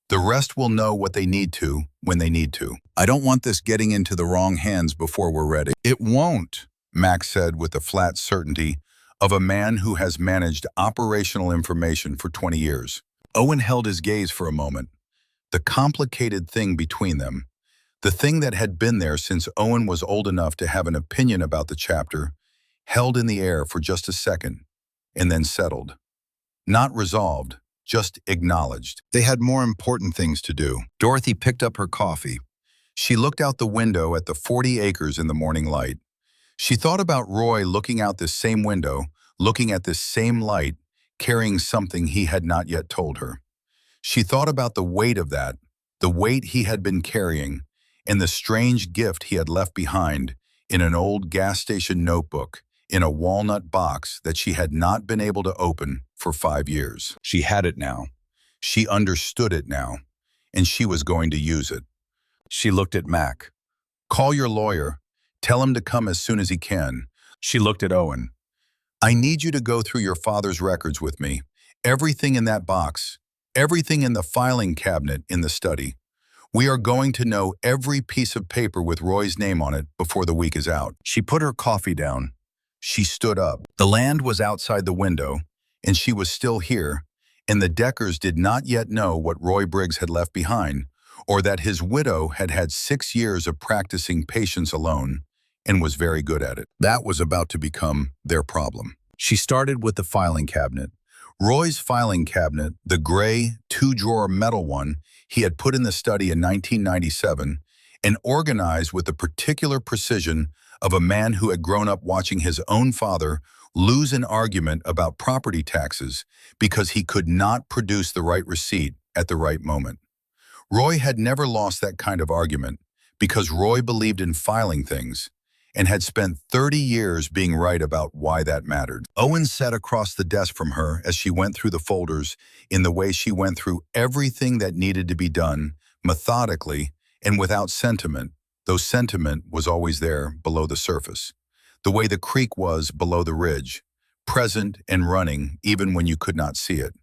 The rest will know what they need to when they need to. I don't want this getting into the wrong hands before we're ready. It won't, Mac said with the flat certainty of a man who has managed operational information for 20 years. Owen held his gaze for a moment. The complicated thing between them, the thing that had been there since Owen was old enough to have an opinion about the chapter, held in the air for just a second and then settled. Not resolved, just acknowledged. They had more important things to do. Dorothy picked up her coffee. She looked out the window at the 40 acres in the morning light. She thought about Roy looking out this same window, looking at this same light, carrying something he had not yet told her. She thought about the weight of that, the weight he had been carrying, and the strange gift he had left behind in an old gas station notebook, in a walnut box that she had not been able to open for 5 years. She had it now. She understood it now, and she was going to use it. She looked at Mac. Call your lawyer. Tell him to come as soon as he can. She looked at Owen. I need you to go through your father's records with me. Everything in that box. Everything in the filing cabinet in the study. We are going to know every piece of paper with Roy's name on it before the week is out. She put her coffee down. She stood up. The land was outside the window, and she was still here, and the Deckers did not yet know what Roy Briggs had left behind, or that his widow had had 6 years of practicing patience alone and was very good at it. That was about to become their problem. She started with the filing cabinet. Roy's filing cabinet, the gray 2-drawer metal one he had put in the study in 1997 and organized with the particular precision of a man who had grown up watching his own father lose an argument about property taxes because he could not produce the right receipt at the right moment. Roy had never lost that kind of argument because Roy believed in filing things, and had spent 30 years being right about why that mattered. Owen sat across the desk from her as she went through the folders in the way she went through everything that needed to be done, methodically and without sentiment, though sentiment was always there below the surface. The way the creek was below the ridge, present and running even when you could not see it.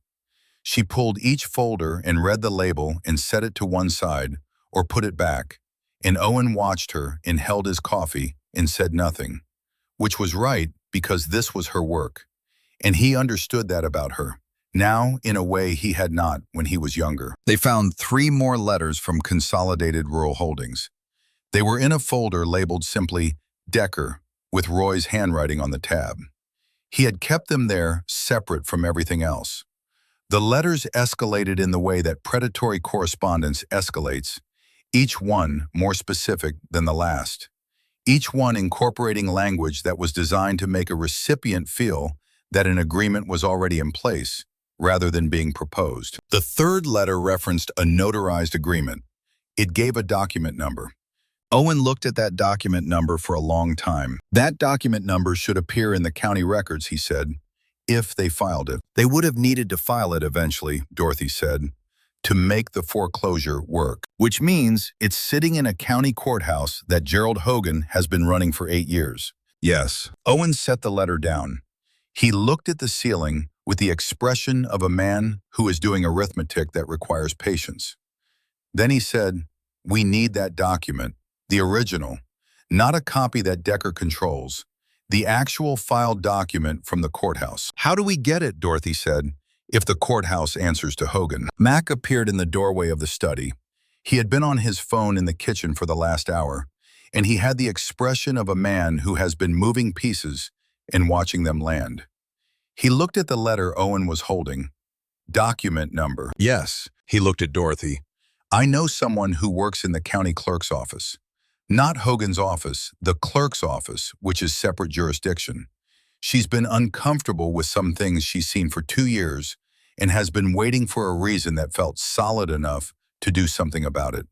She pulled each folder and read the label and set it to one side or put it back, and Owen watched her and held his coffee and said nothing, which was right because this was her work, and he understood that about her, now in a way he had not when he was younger. They found 3 more letters from Consolidated Rural Holdings. They were in a folder labeled simply Decker with Roy's handwriting on the tab. He had kept them there separate from everything else. The letters escalated in the way that predatory correspondence escalates, each one more specific than the last, each one incorporating language that was designed to make a recipient feel that an agreement was already in place, rather than being proposed. The 3rd letter referenced a notarized agreement. It gave a document number. Owen looked at that document number for a long time. That document number should appear in the county records, he said, if they filed it. They would have needed to file it eventually, Dorothy said, to make the foreclosure work, which means it's sitting in a county courthouse that Gerald Hogan has been running for 8 years. Yes. Owen set the letter down. He looked at the ceiling with the expression of a man who is doing arithmetic that requires patience. Then he said, "We need that document, the original, not a copy that Decker controls, the actual filed document from the courthouse." "How do we get it?" Dorothy said. "If the courthouse answers to Hogan." Mac appeared in the doorway of the study. He had been on his phone in the kitchen for the last hour, and he had the expression of a man who has been moving pieces and watching them land. He looked at the letter Owen was holding. Document number. "Yes." He looked at Dorothy. "I know someone who works in the county clerk's office. Not Hogan's office, the clerk's office, which is separate jurisdiction. She's been uncomfortable with some things she's seen for 2 years and has been waiting for a reason that felt solid enough to do something about it."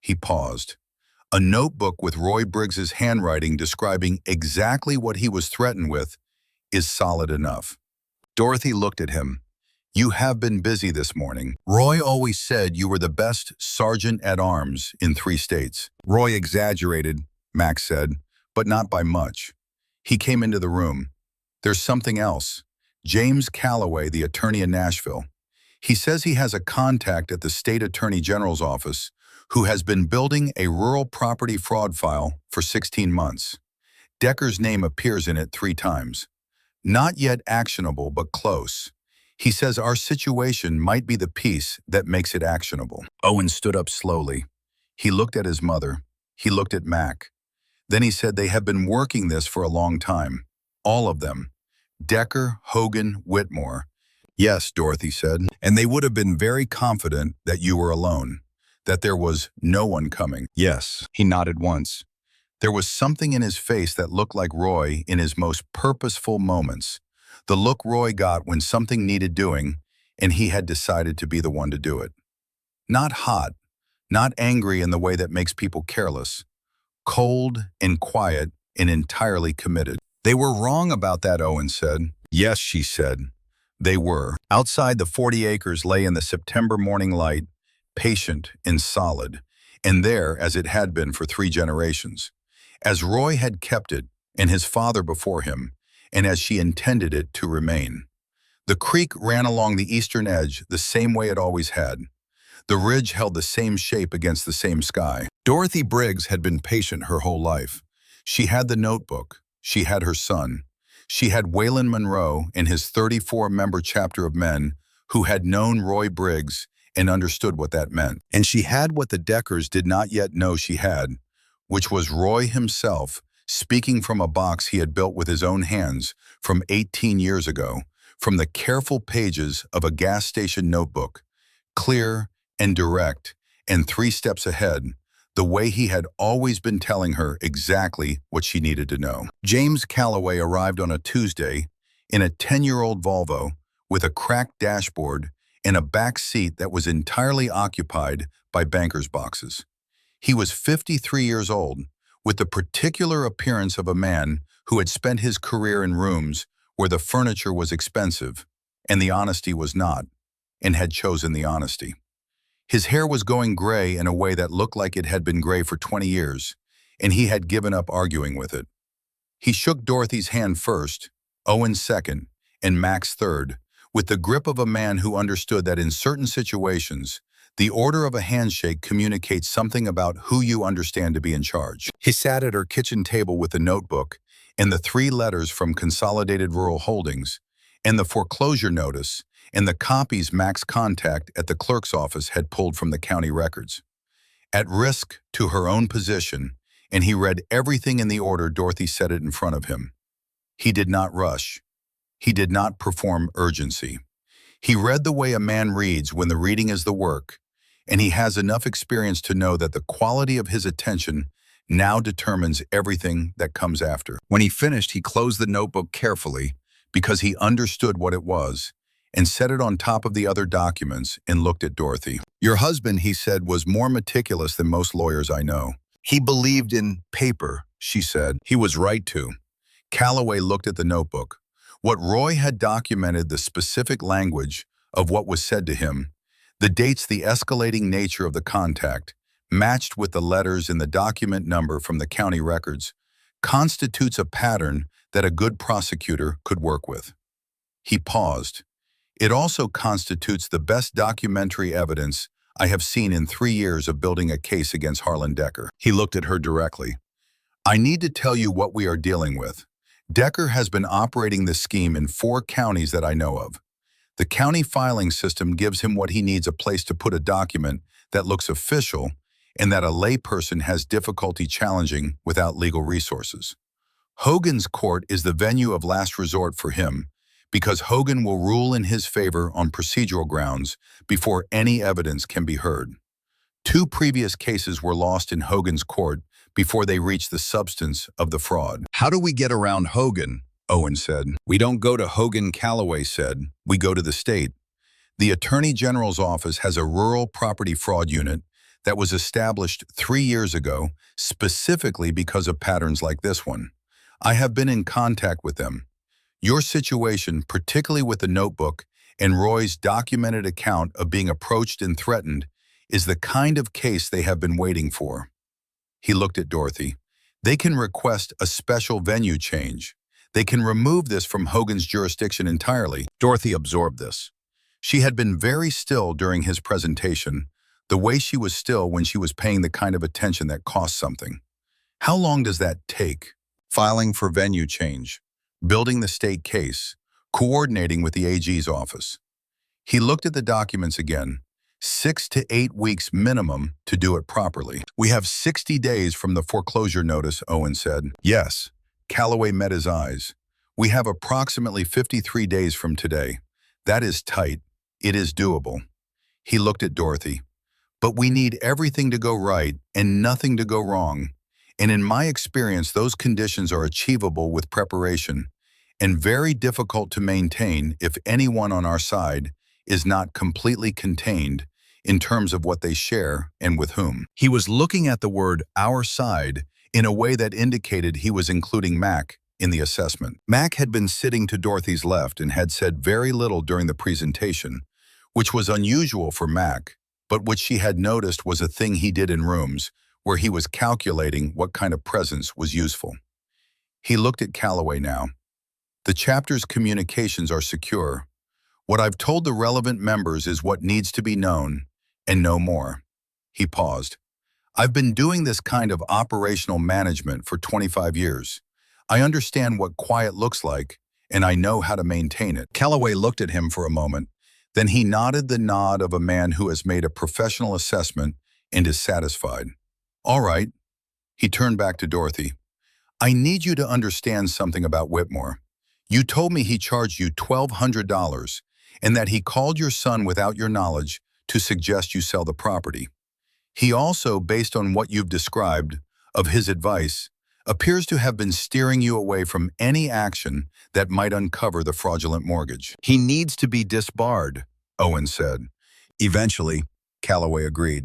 He paused. A notebook with Roy Briggs's handwriting describing exactly what he was threatened with is solid enough. Dorothy looked at him. "You have been busy this morning. Roy always said you were the best sergeant-at-arms in 3 states. Roy exaggerated," Max said, "but not by much." He came into the room. "There's something else. James Calloway, the attorney in Nashville. He says he has a contact at the state attorney general's office who has been building a rural property fraud file for 16 months. Decker's name appears in it 3 times. Not yet actionable, but close. He says our situation might be the piece that makes it actionable." Owen stood up slowly. He looked at his mother. He looked at Mac. Then he said they have been working this for a long time. All of them. Decker, Hogan, Whitmore. "Yes," Dorothy said. "And they would have been very confident that you were alone, that there was no one coming." "Yes." He nodded once. There was something in his face that looked like Roy in his most purposeful moments. The look Roy got when something needed doing, and he had decided to be the one to do it. Not hot, not angry in the way that makes people careless. Cold and quiet and entirely committed. "They were wrong about that," Owen said. "Yes," she said. They were. Outside, the 40 acres lay in the September morning light, patient and solid, and there as it had been for 3 generations. As Roy had kept it, and his father before him, and as she intended it to remain. The creek ran along the eastern edge the same way it always had. The ridge held the same shape against the same sky. Dorothy Briggs had been patient her whole life. She had the notebook. She had her son. She had Waylon Monroe and his 34-member chapter of men who had known Roy Briggs and understood what that meant. And she had what the Deckers did not yet know she had, which was Roy himself speaking from a box he had built with his own hands from 18 years ago, from the careful pages of a gas station notebook, clear and direct and 3 steps ahead, the way he had always been telling her exactly what she needed to know. James Calloway arrived on a Tuesday in a 10-year-old Volvo with a cracked dashboard and a back seat that was entirely occupied by banker's boxes. He was 53 years old, with the particular appearance of a man who had spent his career in rooms where the furniture was expensive and the honesty was not, and had chosen the honesty. His hair was going gray in a way that looked like it had been gray for 20 years, and he had given up arguing with it. He shook Dorothy's hand first, Owen second, and Max third, with the grip of a man who understood that in certain situations, the order of a handshake communicates something about who you understand to be in charge. He sat at her kitchen table with the notebook and the 3 letters from Consolidated Rural Holdings, and the foreclosure notice, and the copies Mac's contact at the clerk's office had pulled from the county records. At risk to her own position, and he read everything in the order Dorothy set it in front of him. He did not rush. He did not perform urgency. He read the way a man reads when the reading is the work, and he has enough experience to know that the quality of his attention now determines everything that comes after. When he finished, he closed the notebook carefully because he understood what it was, and set it on top of the other documents and looked at Dorothy. Your husband, he said, was more meticulous than most lawyers I know. He believed in paper, she said. He was right to. Calloway looked at the notebook. What Roy had documented the specific language of what was said to him, the dates, the escalating nature of the contact, matched with the letters in the document number from the county records, constitutes a pattern that a good prosecutor could work with. He paused. It also constitutes the best documentary evidence I have seen in 3 years of building a case against Harlan Decker. He looked at her directly. I need to tell you what we are dealing with. Decker has been operating this scheme in 4 counties that I know of. The county filing system gives him what he needs: a place to put a document that looks official and that a layperson has difficulty challenging without legal resources. Hogan's court is the venue of last resort for him, because Hogan will rule in his favor on procedural grounds before any evidence can be heard. 2 previous cases were lost in Hogan's court before they reached the substance of the fraud. How do we get around Hogan? Owen said. We don't go to Hogan, Calloway said. We go to the state. The Attorney General's office has a rural property fraud unit that was established 3 years ago specifically because of patterns like this one. I have been in contact with them. Your situation, particularly with the notebook and Roy's documented account of being approached and threatened, is the kind of case they have been waiting for. He looked at Dorothy. They can request a special venue change. They can remove this from Hogan's jurisdiction entirely. Dorothy absorbed this. She had been very still during his presentation, the way she was still when she was paying the kind of attention that cost something. How long does that take? Filing for venue change, building the state case, coordinating with the AG's office. He looked at the documents again. 6 to 8 weeks minimum to do it properly. We have 60 days from the foreclosure notice, Owen said. Yes. Calloway met his eyes. We have approximately 53 days from today. That is tight. It is doable. He looked at Dorothy. But we need everything to go right and nothing to go wrong. And in my experience, those conditions are achievable with preparation and very difficult to maintain if anyone on our side is not completely contained in terms of what they share and with whom. He was looking at the word "our side" in a way that indicated he was including Mac in the assessment. Mac had been sitting to Dorothy's left and had said very little during the presentation, which was unusual for Mac, but which she had noticed was a thing he did in rooms where he was calculating what kind of presence was useful. He looked at Calloway now. The chapter's communications are secure. What I've told the relevant members is what needs to be known, and no more. He paused. I've been doing this kind of operational management for 25 years. I understand what quiet looks like, and I know how to maintain it. Calloway looked at him for a moment. Then he nodded the nod of a man who has made a professional assessment and is satisfied. All right. He turned back to Dorothy. I need you to understand something about Whitmore. You told me he charged you $1,200 and that he called your son without your knowledge to suggest you sell the property. He also, based on what you've described of his advice, appears to have been steering you away from any action that might uncover the fraudulent mortgage. He needs to be disbarred, Owen said. Eventually, Calloway agreed.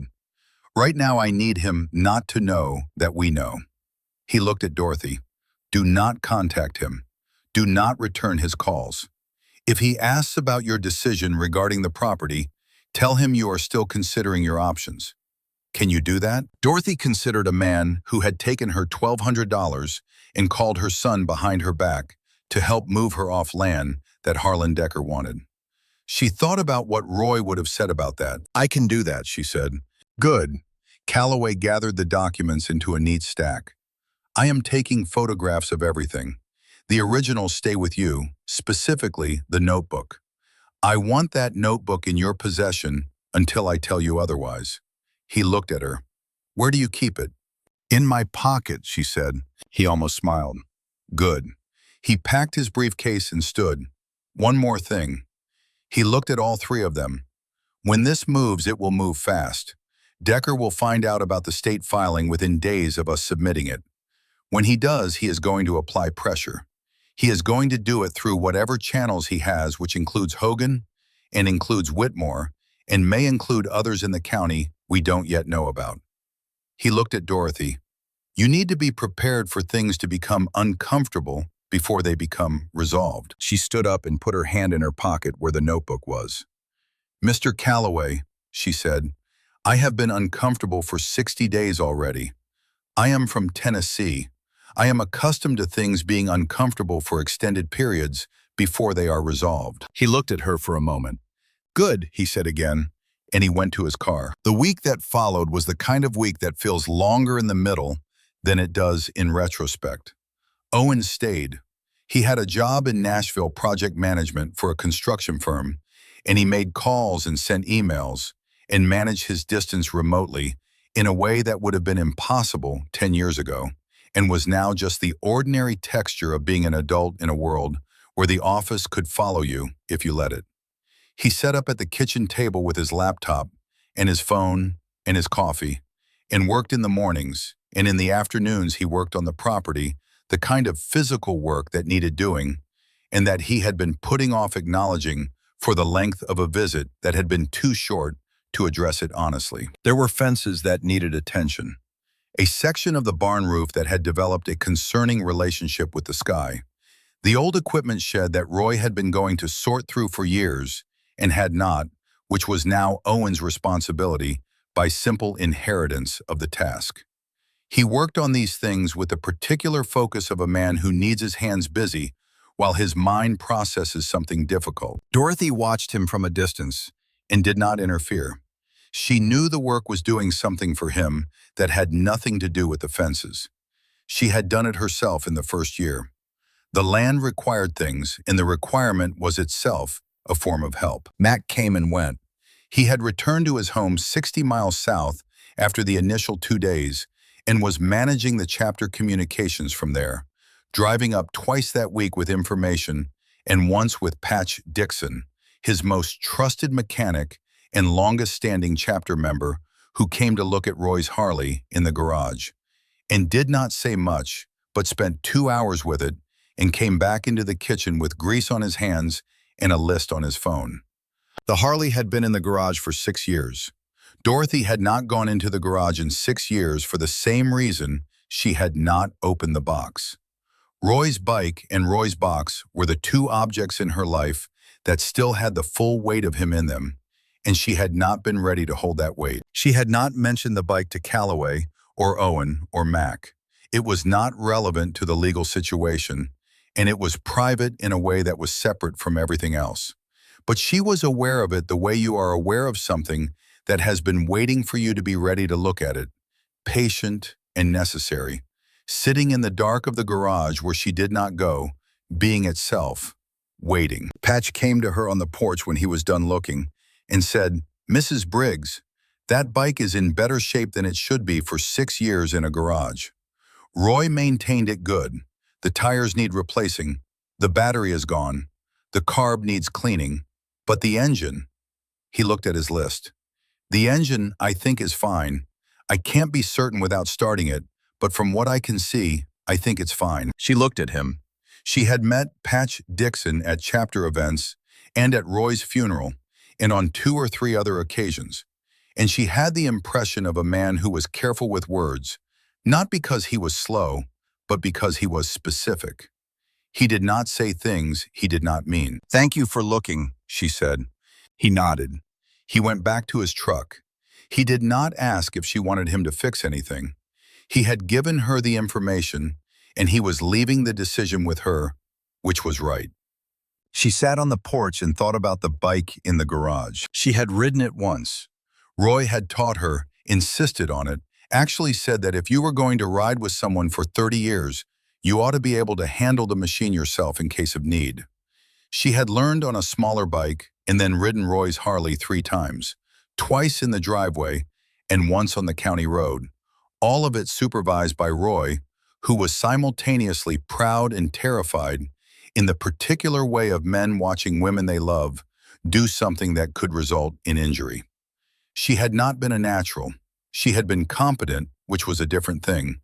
Right now I need him not to know that we know. He looked at Dorothy. Do not contact him. Do not return his calls. If he asks about your decision regarding the property, tell him you are still considering your options. Can you do that? Dorothy considered a man who had taken her $1,200 and called her son behind her back to help move her off land that Harlan Decker wanted. She thought about what Roy would have said about that. I can do that, she said. Good. Calloway gathered the documents into a neat stack. I am taking photographs of everything. The originals stay with you, specifically the notebook. I want that notebook in your possession until I tell you otherwise. He looked at her. Where do you keep it? In my pocket, she said. He almost smiled. Good. He packed his briefcase and stood. One more thing. He looked at all three of them. When this moves, it will move fast. Decker will find out about the state filing within days of us submitting it. When he does, he is going to apply pressure. He is going to do it through whatever channels he has, which includes Hogan and includes Whitmore and may include others in the county we don't yet know about. He looked at Dorothy. You need to be prepared for things to become uncomfortable before they become resolved. She stood up and put her hand in her pocket where the notebook was. Mr. Calloway, she said, I have been uncomfortable for 60 days already. I am from Tennessee. I am accustomed to things being uncomfortable for extended periods before they are resolved. He looked at her for a moment. Good, he said again, and he went to his car. The week that followed was the kind of week that feels longer in the middle than it does in retrospect. Owen stayed. He had a job in Nashville project management for a construction firm, and he made calls and sent emails and managed his distance remotely in a way that would have been impossible 10 years ago and was now just the ordinary texture of being an adult in a world where the office could follow you if you let it. He sat up at the kitchen table with his laptop and his phone and his coffee and worked in the mornings, and in the afternoons he worked on the property, the kind of physical work that needed doing and that he had been putting off acknowledging for the length of a visit that had been too short to address it honestly. There were fences that needed attention, a section of the barn roof that had developed a concerning relationship with the sky, the old equipment shed that Roy had been going to sort through for years and had not, which was now Owen's responsibility by simple inheritance of the task. He worked on these things with the particular focus of a man who needs his hands busy while his mind processes something difficult. Dorothy watched him from a distance and did not interfere. She knew the work was doing something for him that had nothing to do with the fences. She had done it herself in the first year. The land required things, and the requirement was itself a form of help. Mac came and went. He had returned to his home 60 miles south after the initial 2 days and was managing the chapter communications from there, driving up twice that week with information and once with Patch Dixon, his most trusted mechanic and longest-standing chapter member who came to look at Roy's Harley in the garage, and did not say much, but spent 2 hours with it and came back into the kitchen with grease on his hands and a list on his phone. The Harley had been in the garage for 6 years. Dorothy had not gone into the garage in 6 years for the same reason she had not opened the box. Roy's bike and Roy's box were the two objects in her life that still had the full weight of him in them, and she had not been ready to hold that weight. She had not mentioned the bike to Calloway or Owen or Mac. It was not relevant to the legal situation, and it was private in a way that was separate from everything else. But she was aware of it the way you are aware of something that has been waiting for you to be ready to look at it, patient and necessary, sitting in the dark of the garage where she did not go, being itself, waiting. Patch came to her on the porch when he was done looking and said, Mrs. Briggs, that bike is in better shape than it should be for 6 years in a garage. Roy maintained it good. The tires need replacing. The battery is gone. The carb needs cleaning. But the engine, he looked at his list. The engine, I think, is fine. I can't be certain without starting it, but from what I can see, I think it's fine. She looked at him. She had met Patch Dixon at chapter events and at Roy's funeral, and on 2 or 3 other occasions, and she had the impression of a man who was careful with words, not because he was slow, but because he was specific. He did not say things he did not mean. "Thank you for looking," she said. He nodded. He went back to his truck. He did not ask if she wanted him to fix anything. He had given her the information, and he was leaving the decision with her, which was right. She sat on the porch and thought about the bike in the garage. She had ridden it once. Roy had taught her, insisted on it, actually said that if you were going to ride with someone for 30 years, you ought to be able to handle the machine yourself in case of need. She had learned on a smaller bike and then ridden Roy's Harley 3 times, twice in the driveway and once on the county road, all of it supervised by Roy, who was simultaneously proud and terrified in the particular way of men watching women they love do something that could result in injury. She had not been a natural. She had been competent, which was a different thing.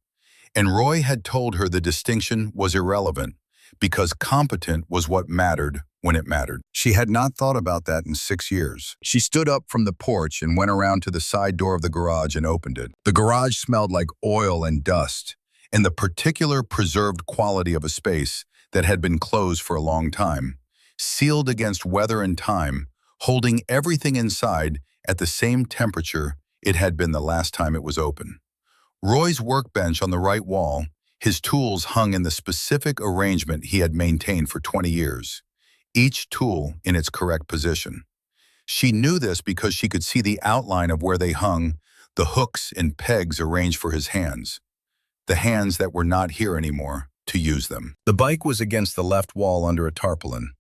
And Roy had told her the distinction was irrelevant because competent was what mattered when it mattered. She had not thought about that in 6 years. She stood up from the porch and went around to the side door of the garage and opened it. The garage smelled like oil and dust, and the particular preserved quality of a space that had been closed for a long time, sealed against weather and time, holding everything inside at the same temperature it had been the last time it was open. Roy's workbench on the right wall, his tools hung in the specific arrangement he had maintained for 20 years, each tool in its correct position. She knew this because she could see the outline of where they hung, the hooks and pegs arranged for his hands, the hands that were not here anymore to use them. The bike was against the left wall under a tarpaulin.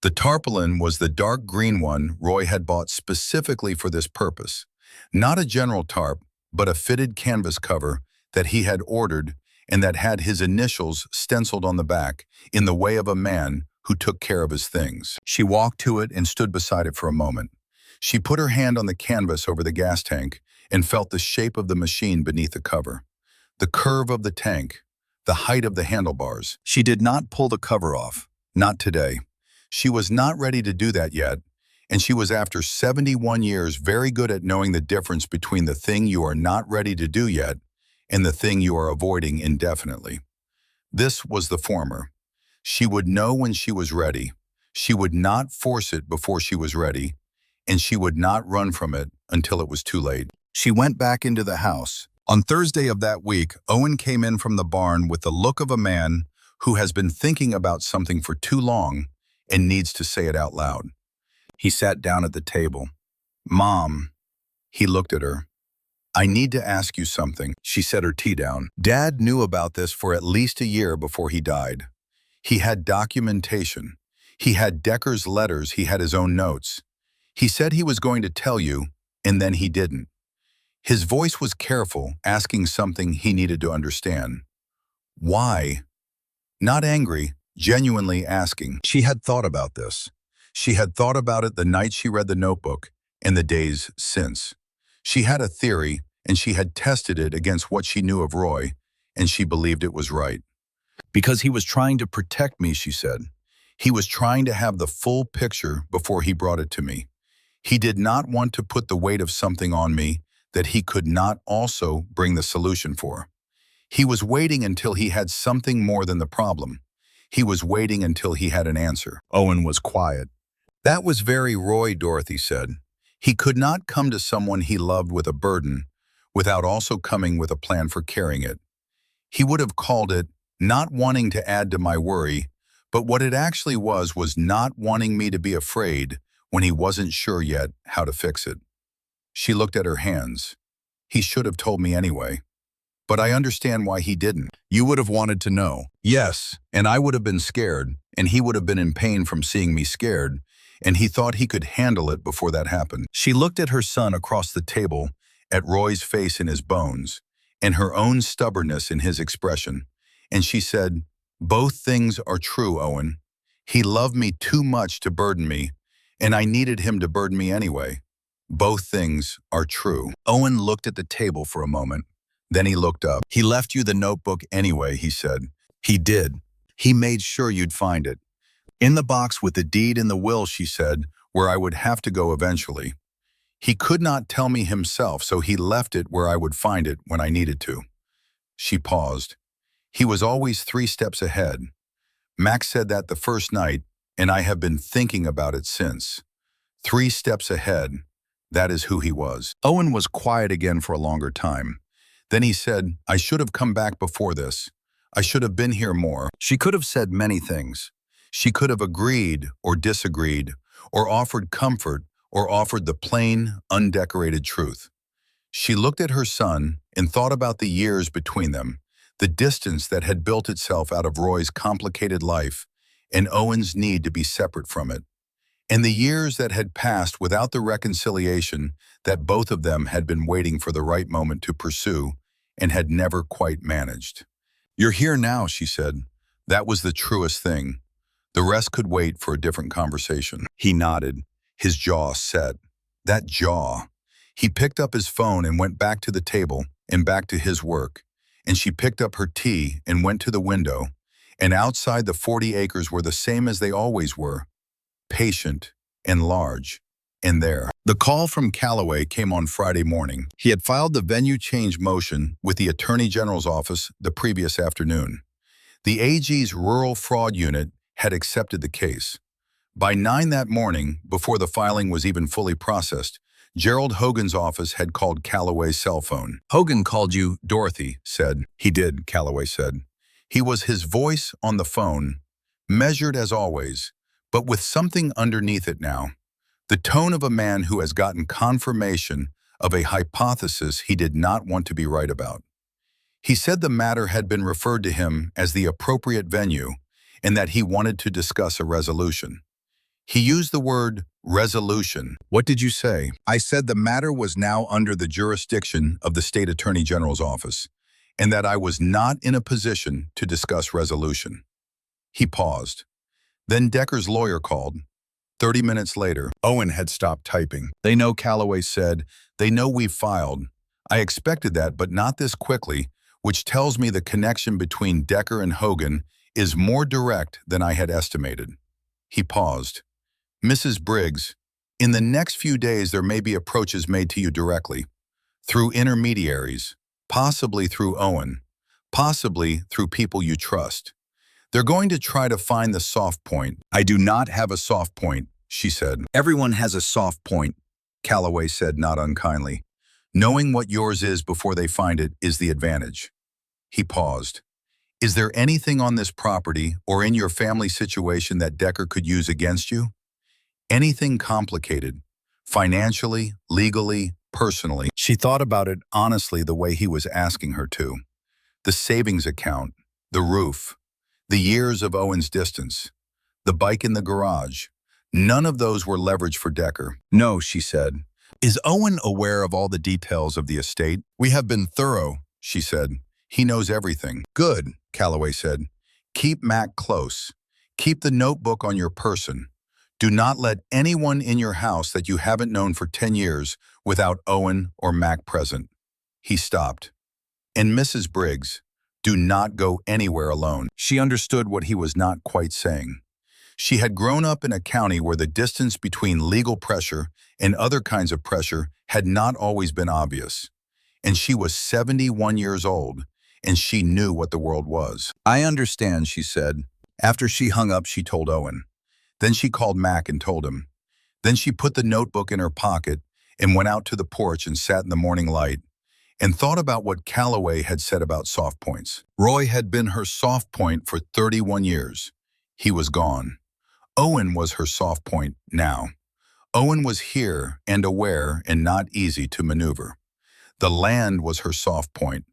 The tarpaulin was the dark green one Roy had bought specifically for this purpose, not a general tarp, but a fitted canvas cover that he had ordered and that had his initials stenciled on the back in the way of a man who took care of his things. She walked to it and stood beside it for a moment. She put her hand on the canvas over the gas tank and felt the shape of the machine beneath the cover, the curve of the tank, the height of the handlebars. She did not pull the cover off, not today. She was not ready to do that yet, and she was after 71 years very good at knowing the difference between the thing you are not ready to do yet and the thing you are avoiding indefinitely. This was the former. She would know when she was ready. She would not force it before she was ready, and she would not run from it until it was too late. She went back into the house. On Thursday of that week, Owen came in from the barn with the look of a man who has been thinking about something for too long and needs to say it out loud. He sat down at the table. "Mom," he looked at her. "I need to ask you something." She set her tea down. Dad knew about this for at least a year before he died. He had documentation. He had Decker's letters. He had his own notes. He said he was going to tell you, and then he didn't. His voice was careful, asking something he needed to understand. Why? Not angry, genuinely asking. She had thought about this. She had thought about it the night she read the notebook and the days since. She had a theory, and she had tested it against what she knew of Roy, and she believed it was right. "Because he was trying to protect me," she said. "He was trying to have the full picture before he brought it to me. He did not want to put the weight of something on me that he could not also bring the solution for. He was waiting until he had something more than the problem. He was waiting until he had an answer." Owen was quiet. "That was very Roy," Dorothy said. "He could not come to someone he loved with a burden without also coming with a plan for carrying it. He would have called it not wanting to add to my worry, but what it actually was not wanting me to be afraid when he wasn't sure yet how to fix it." She looked at her hands. "He should have told me anyway. But I understand why he didn't. You would have wanted to know." "Yes, and I would have been scared, and he would have been in pain from seeing me scared, and he thought he could handle it before that happened." She looked at her son across the table, at Roy's face in his bones, and her own stubbornness in his expression, and she said, "Both things are true, Owen. He loved me too much to burden me, and I needed him to burden me anyway. Both things are true." Owen looked at the table for a moment. Then he looked up. "He left you the notebook anyway," he said. "He did. He made sure you'd find it. In the box with the deed and the will," she said, "where I would have to go eventually. He could not tell me himself, so he left it where I would find it when I needed to." She paused. He was always 3 steps ahead. Max said that the first night, and I have been thinking about it since. 3 steps ahead, that is who he was. Owen was quiet again for a longer time. Then he said, I should have come back before this. I should have been here more. She could have said many things. She could have agreed or disagreed, or offered comfort, or offered the plain, undecorated truth. She looked at her son and thought about the years between them, the distance that had built itself out of Roy's complicated life and Owen's need to be separate from it, and the years that had passed without the reconciliation that both of them had been waiting for the right moment to pursue and had never quite managed. You're here now, she said. That was the truest thing. The rest could wait for a different conversation. He nodded, his jaw set. That jaw. He picked up his phone and went back to the table and back to his work. And she picked up her tea and went to the window. And outside, the 40 acres were the same as they always were. Patient and large and there. The call from Callaway came on Friday morning. He had filed the venue change motion with the Attorney General's office the previous afternoon. The AG's Rural Fraud Unit had accepted the case. By 9 that morning, before the filing was even fully processed, Gerald Hogan's office had called Callaway's cell phone. Hogan called you, Dorothy said. He did, Callaway said. He was his voice on the phone, measured as always, but with something underneath it now. The tone of a man who has gotten confirmation of a hypothesis he did not want to be right about. He said the matter had been referred to him as the appropriate venue and that he wanted to discuss a resolution. He used the word resolution. What did you say? I said the matter was now under the jurisdiction of the State Attorney General's office and that I was not in a position to discuss resolution. He paused. Then Decker's lawyer called. 30 minutes later, Owen had stopped typing. They know, Callaway said. They know we've filed. I expected that, but not this quickly, which tells me the connection between Decker and Hogan is more direct than I had estimated. He paused. Mrs. Briggs, in the next few days there may be approaches made to you directly, through intermediaries, possibly through Owen, possibly through people you trust. They're going to try to find the soft point. I do not have a soft point, she said. Everyone has a soft point, Callaway said not unkindly. Knowing what yours is before they find it is the advantage. He paused. Is there anything on this property or in your family situation that Decker could use against you? Anything complicated, financially, legally, personally? She thought about it honestly the way he was asking her to. The savings account, the roof, the years of Owen's distance, the bike in the garage. None of those were leverage for Decker. No, she said. Is Owen aware of all the details of the estate? We have been thorough, she said. He knows everything. Good, Callaway said. Keep Mac close. Keep the notebook on your person. Do not let anyone in your house that you haven't known for 10 years without Owen or Mac present. He stopped. And Mrs. Briggs, do not go anywhere alone. She understood what he was not quite saying. She had grown up in a county where the distance between legal pressure and other kinds of pressure had not always been obvious. And she was 71 years old, and she knew what the world was. I understand, she said. After she hung up, she told Owen. Then she called Mac and told him. Then she put the notebook in her pocket and went out to the porch and sat in the morning light and thought about what Callaway had said about soft points. Roy had been her soft point for 31 years. He was gone. Owen was her soft point now. Owen was here and aware and not easy to maneuver. The land was her soft point.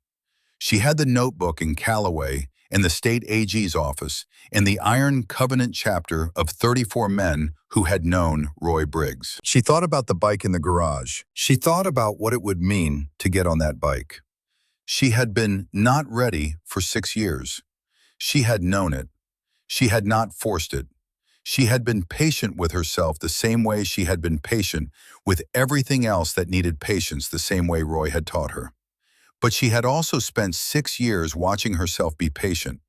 She had the notebook in Callaway and the state AG's office and the Iron Covenant chapter of 34 men who had known Roy Briggs. She thought about the bike in the garage. She thought about what it would mean to get on that bike. She had been not ready for 6 years. She had known it. She had not forced it. She had been patient with herself the same way she had been patient with everything else that needed patience the same way Roy had taught her. But she had also spent 6 years watching herself be patient,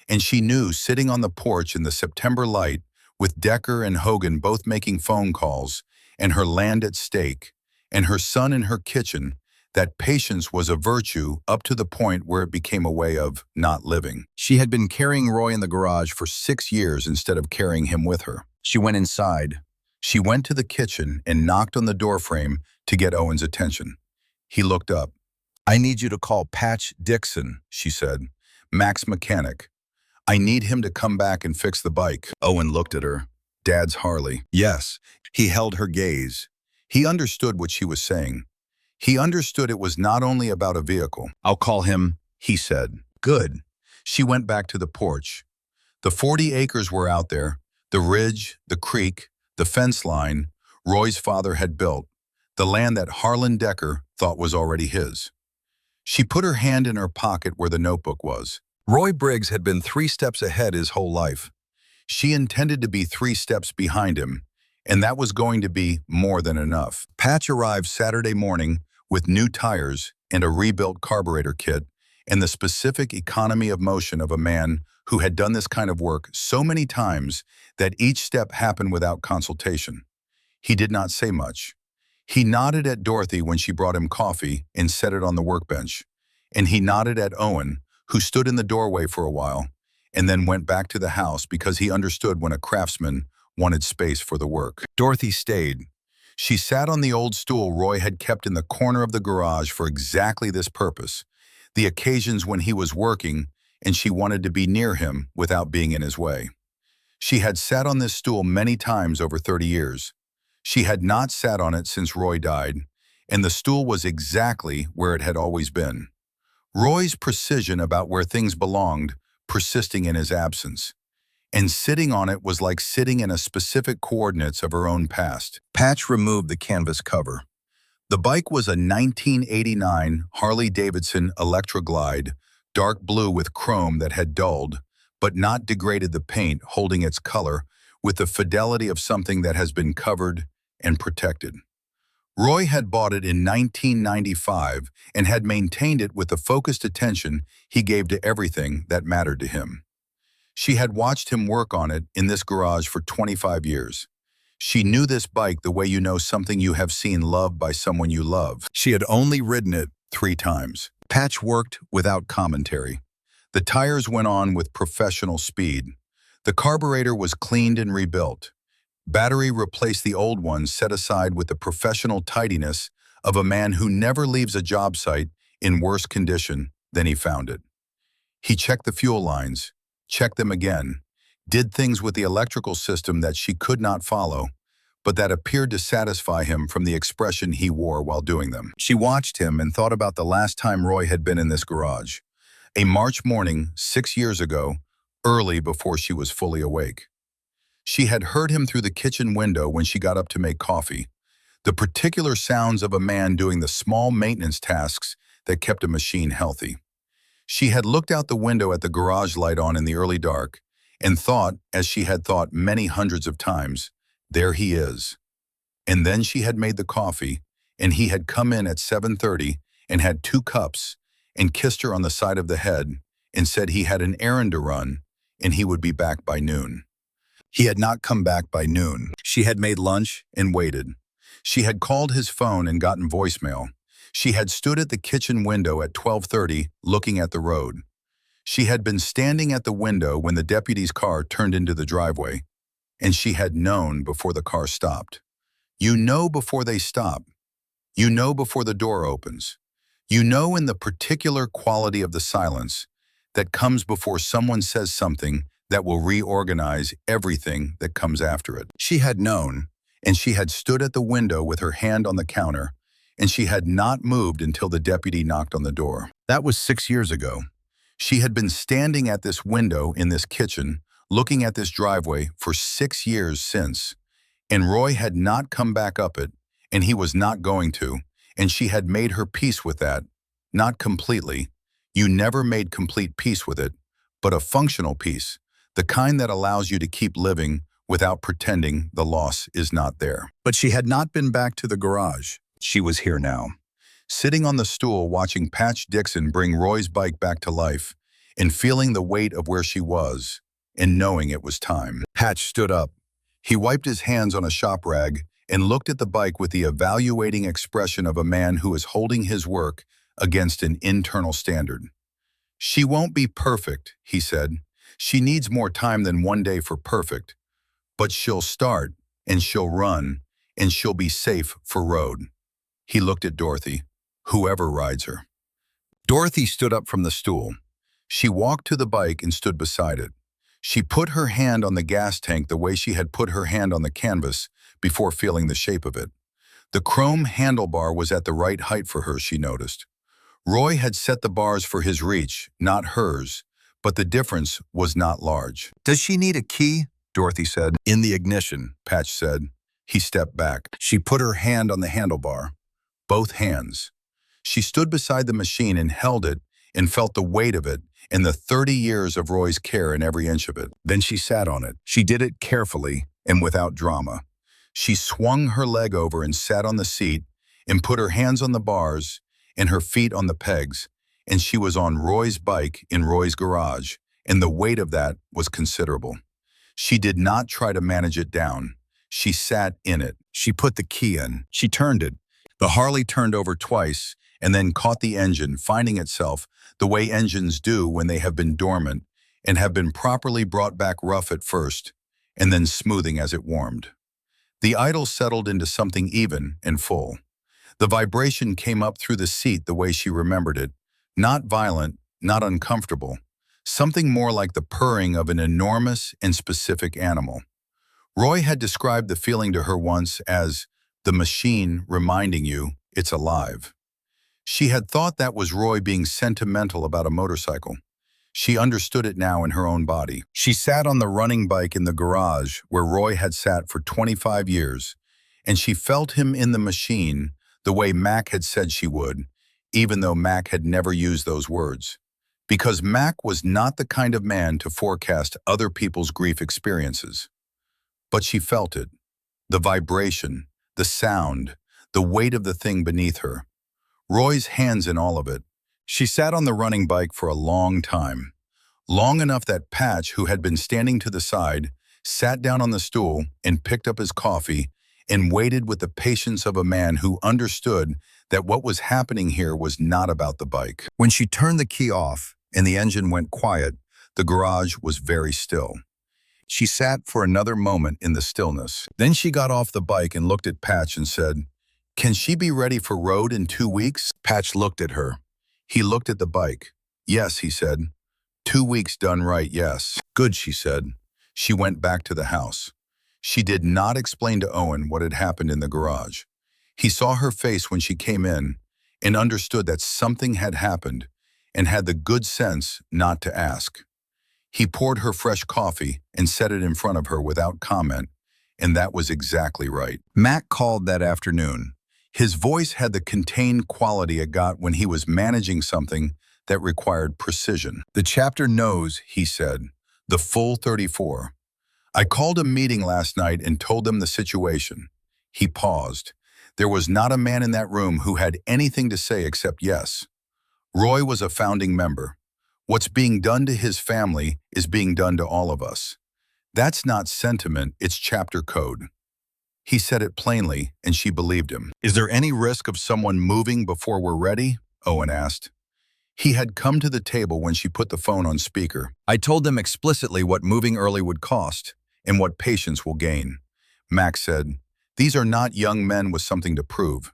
and she knew sitting on the porch in the September light with Decker and Hogan both making phone calls and her land at stake and her son in her kitchen that patience was a virtue up to the point where it became a way of not living. She had been carrying Roy in the garage for 6 years instead of carrying him with her. She went inside. She went to the kitchen and knocked on the doorframe to get Owen's attention. He looked up. "I need you to call Patch Dixon," she said. "Mac's mechanic. I need him to come back and fix the bike." Owen looked at her. "Dad's Harley." "Yes." He held her gaze. He understood what she was saying. He understood it was not only about a vehicle. "I'll call him," he said. "Good." She went back to the porch. The 40 acres were out there, the ridge, the creek, the fence line Roy's father had built, the land that Harlan Decker thought was already his. She put her hand in her pocket where the notebook was. Roy Briggs had been 3 steps ahead his whole life. She intended to be 3 steps behind him, and that was going to be more than enough. Patch arrived Saturday morning with new tires and a rebuilt carburetor kit and the specific economy of motion of a man who had done this kind of work so many times that each step happened without consultation. He did not say much. He nodded at Dorothy when she brought him coffee and set it on the workbench, and he nodded at Owen, who stood in the doorway for a while, and then went back to the house because he understood when a craftsman wanted space for the work. Dorothy stayed. She sat on the old stool Roy had kept in the corner of the garage for exactly this purpose, the occasions when he was working and she wanted to be near him without being in his way. She had sat on this stool many times over 30 years. She had not sat on it since Roy died, and the stool was exactly where it had always been. Roy's precision about where things belonged persisting in his absence, and sitting on it was like sitting in a specific coordinates of her own past. Patch removed the canvas cover. The bike was a 1989 Harley-Davidson Electra Glide, dark blue with chrome that had dulled, but not degraded the paint, holding its color with the fidelity of something that has been covered and protected. Roy had bought it in 1995 and had maintained it with the focused attention he gave to everything that mattered to him. She had watched him work on it in this garage for 25 years. She knew this bike the way you know something you have seen loved by someone you love. She had only ridden it 3 times. Patch worked without commentary. The tires went on with professional speed. The carburetor was cleaned and rebuilt. Battery replaced the old one set aside with the professional tidiness of a man who never leaves a job site in worse condition than he found it. He checked the fuel lines, checked them again, did things with the electrical system that she could not follow, but that appeared to satisfy him from the expression he wore while doing them. She watched him and thought about the last time Roy had been in this garage. A March morning 6 years ago, early before she was fully awake. She had heard him through the kitchen window when she got up to make coffee, the particular sounds of a man doing the small maintenance tasks that kept a machine healthy. She had looked out the window at the garage light on in the early dark and thought, as she had thought many hundreds of times, there he is. And then she had made the coffee, and he had come in at 7:30 and had 2 cups and kissed her on the side of the head and said he had an errand to run and he would be back by noon. He had not come back by noon. She had made lunch and waited. She had called his phone and gotten voicemail. She had stood at the kitchen window at 12:30 looking at the road. She had been standing at the window when the deputy's car turned into the driveway, and she had known before the car stopped. You know before they stop. You know before the door opens. You know in the particular quality of the silence that comes before someone says something that will reorganize everything that comes after it. She had known, and she had stood at the window with her hand on the counter, and she had not moved until the deputy knocked on the door. That was 6 years ago. She had been standing at this window in this kitchen, looking at this driveway for 6 years since, and Roy had not come back up it, and he was not going to, and she had made her peace with that. Not completely. You never made complete peace with it, but a functional peace, the kind that allows you to keep living without pretending the loss is not there. But she had not been back to the garage. She was here now, sitting on the stool watching Patch Dixon bring Roy's bike back to life and feeling the weight of where she was and knowing it was time. Patch stood up. He wiped his hands on a shop rag and looked at the bike with the evaluating expression of a man who is holding his work against an internal standard. "She won't be perfect," he said. "She needs more time than one day for perfect. But she'll start, and she'll run, and she'll be safe for road." He looked at Dorothy. "Whoever rides her." Dorothy stood up from the stool. She walked to the bike and stood beside it. She put her hand on the gas tank the way she had put her hand on the canvas before feeling the shape of it. The chrome handlebar was at the right height for her, she noticed. Roy had set the bars for his reach, not hers, but the difference was not large. "Does she need a key?" Dorothy said. "In the ignition," Patch said. He stepped back. She put her hand on the handlebar. Both hands. She stood beside the machine and held it and felt the weight of it and the 30 years of Roy's care in every inch of it. Then she sat on it. She did it carefully and without drama. She swung her leg over and sat on the seat and put her hands on the bars and her feet on the pegs, and she was on Roy's bike in Roy's garage, and the weight of that was considerable. She did not try to manage it down. She sat in it. She put the key in. She turned it. The Harley turned over twice and then caught the engine, finding itself the way engines do when they have been dormant and have been properly brought back rough at first and then smoothing as it warmed. The idle settled into something even and full. The vibration came up through the seat the way she remembered it, not violent, not uncomfortable, something more like the purring of an enormous and specific animal. Roy had described the feeling to her once as the machine reminding you it's alive. She had thought that was Roy being sentimental about a motorcycle. She understood it now in her own body. She sat on the running bike in the garage where Roy had sat for 25 years, and she felt him in the machine the way Mac had said she would, even though Mac had never used those words. Because Mac was not the kind of man to forecast other people's grief experiences. But she felt it, the vibration, the sound, the weight of the thing beneath her. Roy's hands in all of it. She sat on the running bike for a long time. Long enough that Patch, who had been standing to the side, sat down on the stool and picked up his coffee and waited with the patience of a man who understood that what was happening here was not about the bike. When she turned the key off and the engine went quiet, the garage was very still. She sat for another moment in the stillness. Then she got off the bike and looked at Patch and said, "Can she be ready for road in 2 weeks?" Patch looked at her. He looked at the bike. "Yes," he said. 2 weeks done right, yes." "Good," she said. She went back to the house. She did not explain to Owen what had happened in the garage. He saw her face when she came in and understood that something had happened and had the good sense not to ask. He poured her fresh coffee and set it in front of her without comment, and that was exactly right. Mac called that afternoon. His voice had the contained quality it got when he was managing something that required precision. "The chapter knows," he said, "the full 34. I called a meeting last night and told them the situation." He paused. There was not a man in that room who had anything to say except yes. Roy was a founding member. What's being done to his family is being done to all of us. That's not sentiment, it's chapter code. He said it plainly, and she believed him. "Is there any risk of someone moving before we're ready?" Owen asked. He had come to the table when she put the phone on speaker. "I told them explicitly what moving early would cost and what patience will gain." Max said, "These are not young men with something to prove.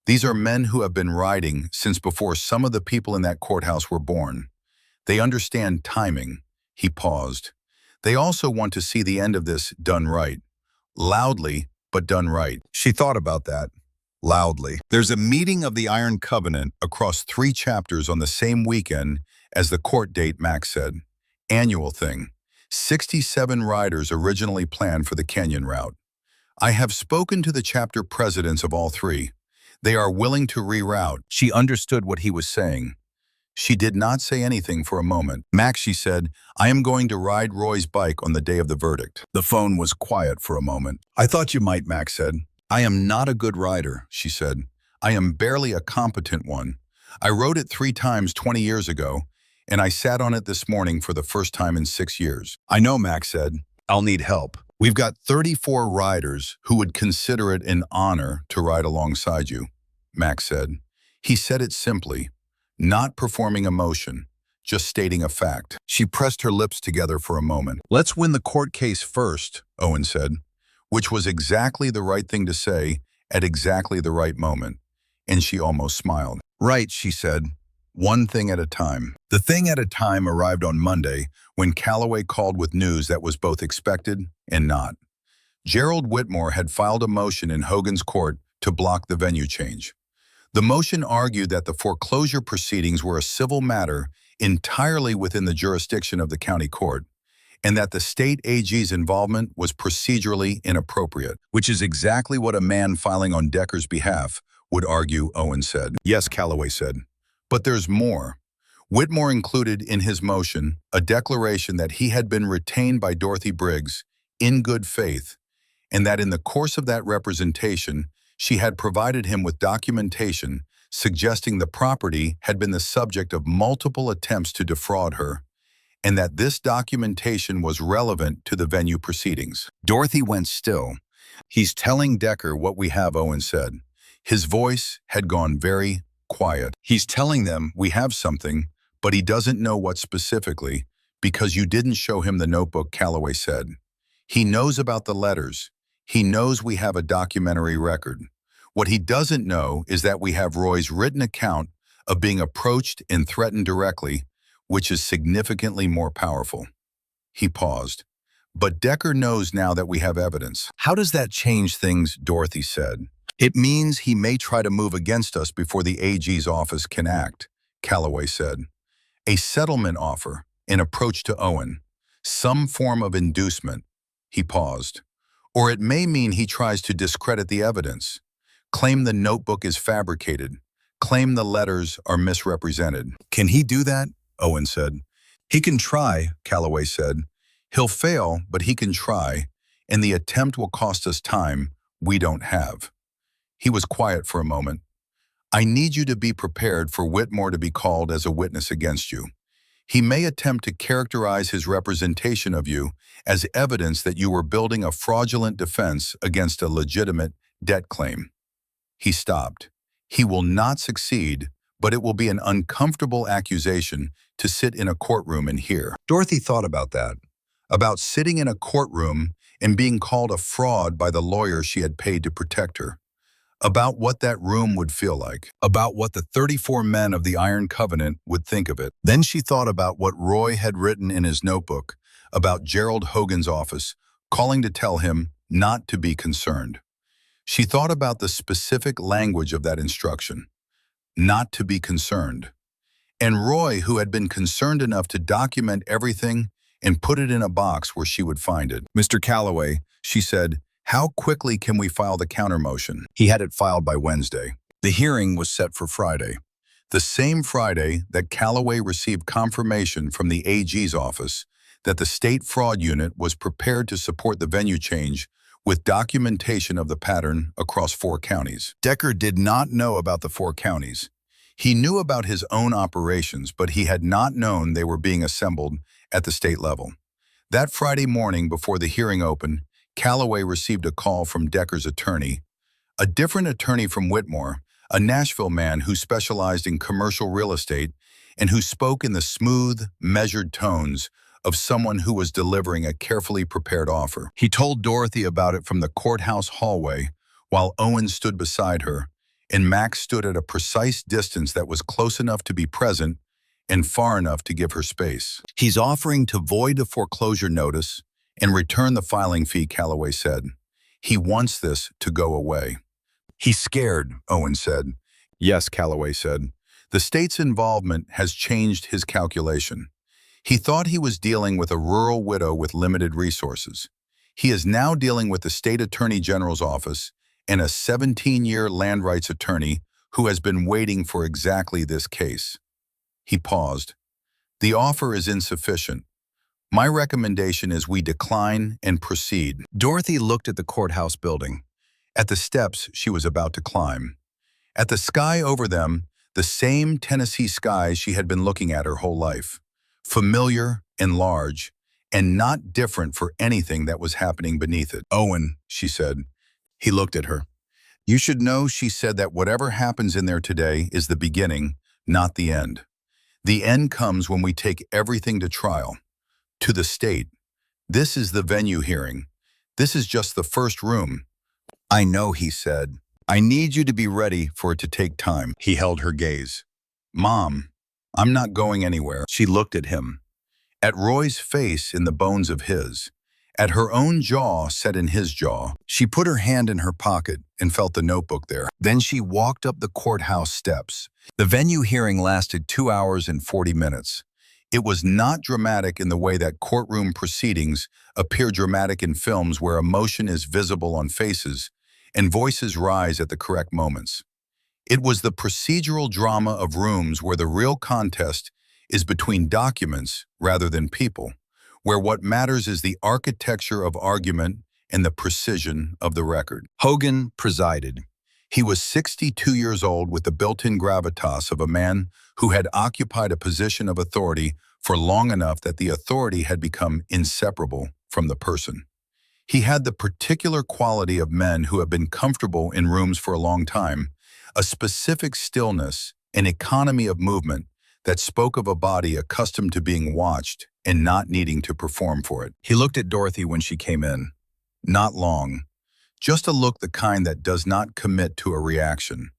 These are men who have been riding since before some of the people in that courthouse were born. They understand timing." He paused. "They also want to see the end of this done right. Loudly, but done right." She thought about that. Loudly. "There's a meeting of the Iron Covenant across 3 chapters on the same weekend as the court date," Max said. "Annual thing. 67 riders originally planned for the Canyon route. I have spoken to the chapter presidents of all 3. They are willing to reroute." She understood what he was saying. She did not say anything for a moment. "Max," she said, "I am going to ride Roy's bike on the day of the verdict." The phone was quiet for a moment. "I thought you might," Max said. "I am not a good rider," she said. "I am barely a competent one. I rode it 3 times 20 years ago, and I sat on it this morning for the first time in 6 years." "I know," Max said. "I'll need help." "We've got 34 riders who would consider it an honor to ride alongside you," Max said. He said it simply, not performing emotion, just stating a fact. She pressed her lips together for a moment. "Let's win the court case first," Owen said, which was exactly the right thing to say at exactly the right moment, and she almost smiled. "Right," she said, "one thing at a time." The thing at a time arrived on Monday when Calloway called with news that was both expected and not. Gerald Whitmore had filed a motion in Hogan's court to block the venue change. The motion argued that the foreclosure proceedings were a civil matter entirely within the jurisdiction of the county court, and that the state AG's involvement was procedurally inappropriate, which is exactly what a man filing on Decker's behalf would argue, Owen said. "Yes," Calloway said, "but there's more." Whitmore included in his motion a declaration that he had been retained by Dorothy Briggs in good faith, and that in the course of that representation, she had provided him with documentation suggesting the property had been the subject of multiple attempts to defraud her, and that this documentation was relevant to the venue proceedings. Dorothy went still. "He's telling Decker what we have," Owen said. His voice had gone very quiet. "He's telling them we have something, but he doesn't know what specifically, because you didn't show him the notebook," Calloway said. "He knows about the letters. He knows we have a documentary record. What he doesn't know is that we have Roy's written account of being approached and threatened directly, which is significantly more powerful." He paused. "But Decker knows now that we have evidence." "How does that change things?" Dorothy said. "It means he may try to move against us before the AG's office can act," Calloway said. "A settlement offer, an approach to Owen, some form of inducement." He paused. "Or it may mean he tries to discredit the evidence, claim the notebook is fabricated, claim the letters are misrepresented." "Can he do that?" Owen said. "He can try," Calloway said. "He'll fail, but he can try, and the attempt will cost us time we don't have." He was quiet for a moment. "I need you to be prepared for Whitmore to be called as a witness against you. He may attempt to characterize his representation of you as evidence that you were building a fraudulent defense against a legitimate debt claim." He stopped. "He will not succeed, but it will be an uncomfortable accusation to sit in a courtroom and hear." Dorothy thought about that, about sitting in a courtroom and being called a fraud by the lawyer she had paid to protect her, about what that room would feel like, about what the 34 men of the Iron Covenant would think of it. Then she thought about what Roy had written in his notebook about Gerald Hogan's office, calling to tell him not to be concerned. She thought about the specific language of that instruction, not to be concerned. And Roy, who had been concerned enough to document everything and put it in a box where she would find it. "Mr. Calloway," she said, "how quickly can we file the countermotion?" He had it filed by Wednesday. The hearing was set for Friday. The same Friday that Calloway received confirmation from the AG's office that the state fraud unit was prepared to support the venue change with documentation of the pattern across 4 counties. Decker did not know about the 4 counties. He knew about his own operations, but he had not known they were being assembled at the state level. That Friday morning before the hearing opened, Calloway received a call from Decker's attorney, a different attorney from Whitmore, a Nashville man who specialized in commercial real estate and who spoke in the smooth, measured tones of someone who was delivering a carefully prepared offer. He told Dorothy about it from the courthouse hallway while Owen stood beside her, and Max stood at a precise distance that was close enough to be present and far enough to give her space. "He's offering to void the foreclosure notice and return the filing fee," Calloway said. "He wants this to go away." "He's scared," Owen said. "Yes," Calloway said. "The state's involvement has changed his calculation. He thought he was dealing with a rural widow with limited resources. He is now dealing with the state attorney general's office and a 17-year land rights attorney who has been waiting for exactly this case." He paused. "The offer is insufficient. My recommendation is we decline and proceed." Dorothy looked at the courthouse building, at the steps she was about to climb, at the sky over them, the same Tennessee sky she had been looking at her whole life, familiar and large, and not different for anything that was happening beneath it. Owen, she said. He looked at her. You should know, she said, that whatever happens in there today is the beginning, not the end. The end comes when we take everything to trial, to the state. This is the venue hearing. This is just the first room. I know, he said. I need you to be ready for it to take time. He held her gaze. Mom, I'm not going anywhere. She looked at him. At Roy's face in the bones of his. At her own jaw set in his jaw. She put her hand in her pocket and felt the notebook there. Then she walked up the courthouse steps. The venue hearing lasted 2 hours and 40 minutes. It was not dramatic in the way that courtroom proceedings appear dramatic in films where emotion is visible on faces and voices rise at the correct moments. It was the procedural drama of rooms where the real contest is between documents rather than people, where what matters is the architecture of argument and the precision of the record. Hogan presided. He was 62 years old with the built-in gravitas of a man who had occupied a position of authority for long enough that the authority had become inseparable from the person. He had the particular quality of men who have been comfortable in rooms for a long time, a specific stillness, an economy of movement that spoke of a body accustomed to being watched and not needing to perform for it. He looked at Dorothy when she came in. Not long. Just a look, the kind that does not commit to a reaction.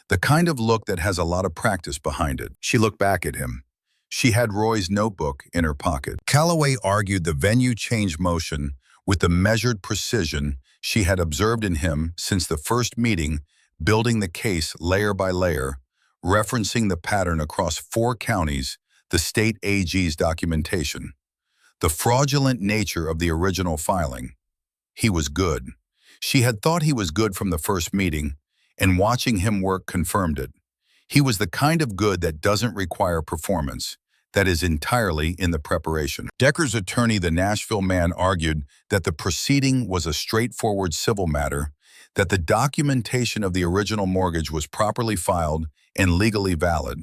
The kind of look that has a lot of practice behind it. She looked back at him. She had Roy's notebook in her pocket. Calloway argued the venue change motion with the measured precision she had observed in him since the first meeting, building the case layer by layer, referencing the pattern across 4 counties, the state AG's documentation. The fraudulent nature of the original filing. He was good. She had thought he was good from the first meeting, and watching him work confirmed it. He was the kind of good that doesn't require performance, that is entirely in the preparation. Decker's attorney, the Nashville man, argued that the proceeding was a straightforward civil matter, that the documentation of the original mortgage was properly filed and legally valid,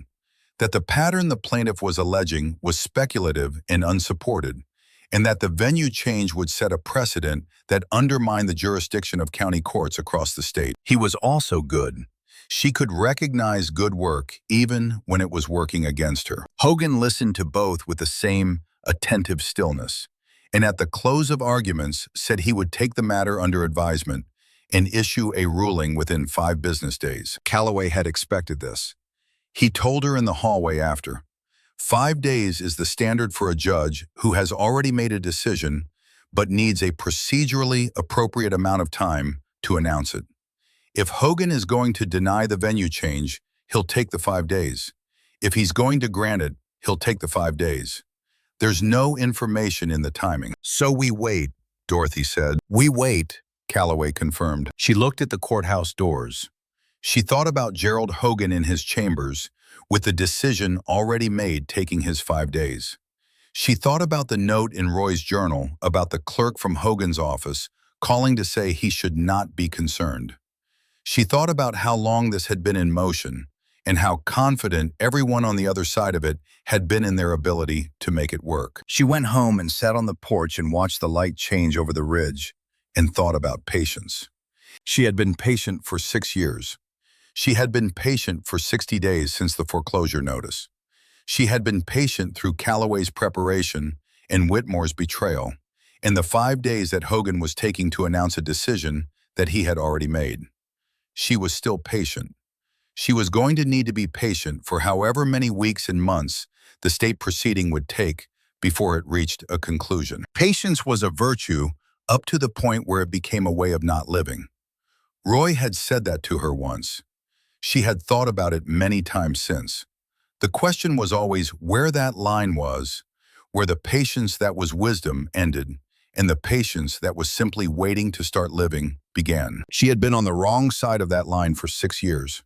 that the pattern the plaintiff was alleging was speculative and unsupported, and that the venue change would set a precedent that undermined the jurisdiction of county courts across the state. He was also good. She could recognize good work even when it was working against her. Hogan listened to both with the same attentive stillness, and at the close of arguments said he would take the matter under advisement and issue a ruling within 5 business days. Calloway had expected this. He told her in the hallway after. 5 days is the standard for a judge who has already made a decision but needs a procedurally appropriate amount of time to announce it. If Hogan is going to deny the venue change, he'll take the 5 days. If he's going to grant it, he'll take the 5 days. There's no information in the timing. So we wait, Dorothy said. We wait, Calloway confirmed. She looked at the courthouse doors. She thought about Gerald Hogan in his chambers, with the decision already made taking his 5 days. She thought about the note in Roy's journal about the clerk from Hogan's office calling to say he should not be concerned. She thought about how long this had been in motion and how confident everyone on the other side of it had been in their ability to make it work. She went home and sat on the porch and watched the light change over the ridge and thought about patience. She had been patient for 6 years. She had been patient for 60 days since the foreclosure notice. She had been patient through Calloway's preparation and Whitmore's betrayal, and the 5 days that Hogan was taking to announce a decision that he had already made. She was still patient. She was going to need to be patient for however many weeks and months the state proceeding would take before it reached a conclusion. Patience was a virtue up to the point where it became a way of not living. Roy had said that to her once. She had thought about it many times since. The question was always where that line was, where the patience that was wisdom ended and the patience that was simply waiting to start living began. She had been on the wrong side of that line for 6 years.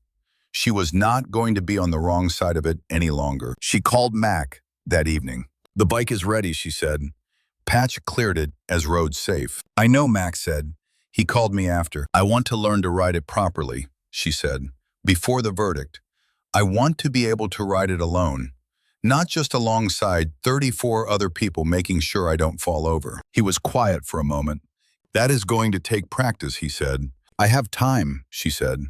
She was not going to be on the wrong side of it any longer. She called Mac that evening. The bike is ready, she said. Patch cleared it as road safe. I know, Mac said. He called me after. I want to learn to ride it properly, she said. Before the verdict. I want to be able to ride it alone, not just alongside 34 other people making sure I don't fall over. He was quiet for a moment. That is going to take practice, he said. I have time, she said.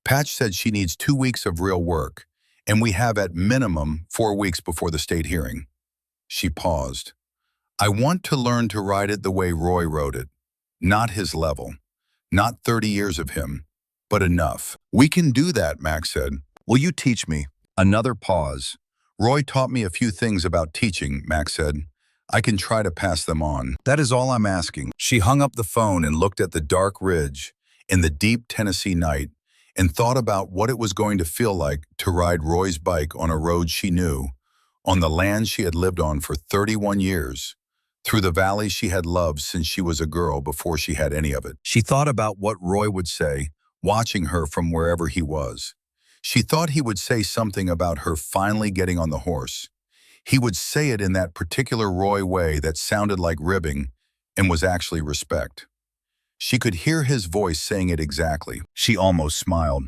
Patch said she needs 2 weeks of real work, and we have at minimum 4 weeks before the state hearing. She paused. I want to learn to write it the way Roy wrote it. Not his level. Not 30 years of him, but enough. We can do that, Max said. Will you teach me? Another pause. Roy taught me a few things about teaching, Max said. I can try to pass them on. That is all I'm asking. She hung up the phone and looked at the dark ridge in the deep Tennessee night and thought about what it was going to feel like to ride Roy's bike on a road she knew, on the land she had lived on for 31 years, through the valley she had loved since she was a girl before she had any of it. She thought about what Roy would say, watching her from wherever he was. She thought he would say something about her finally getting on the horse. He would say it in that particular Roy way that sounded like ribbing and was actually respect. She could hear his voice saying it exactly. She almost smiled.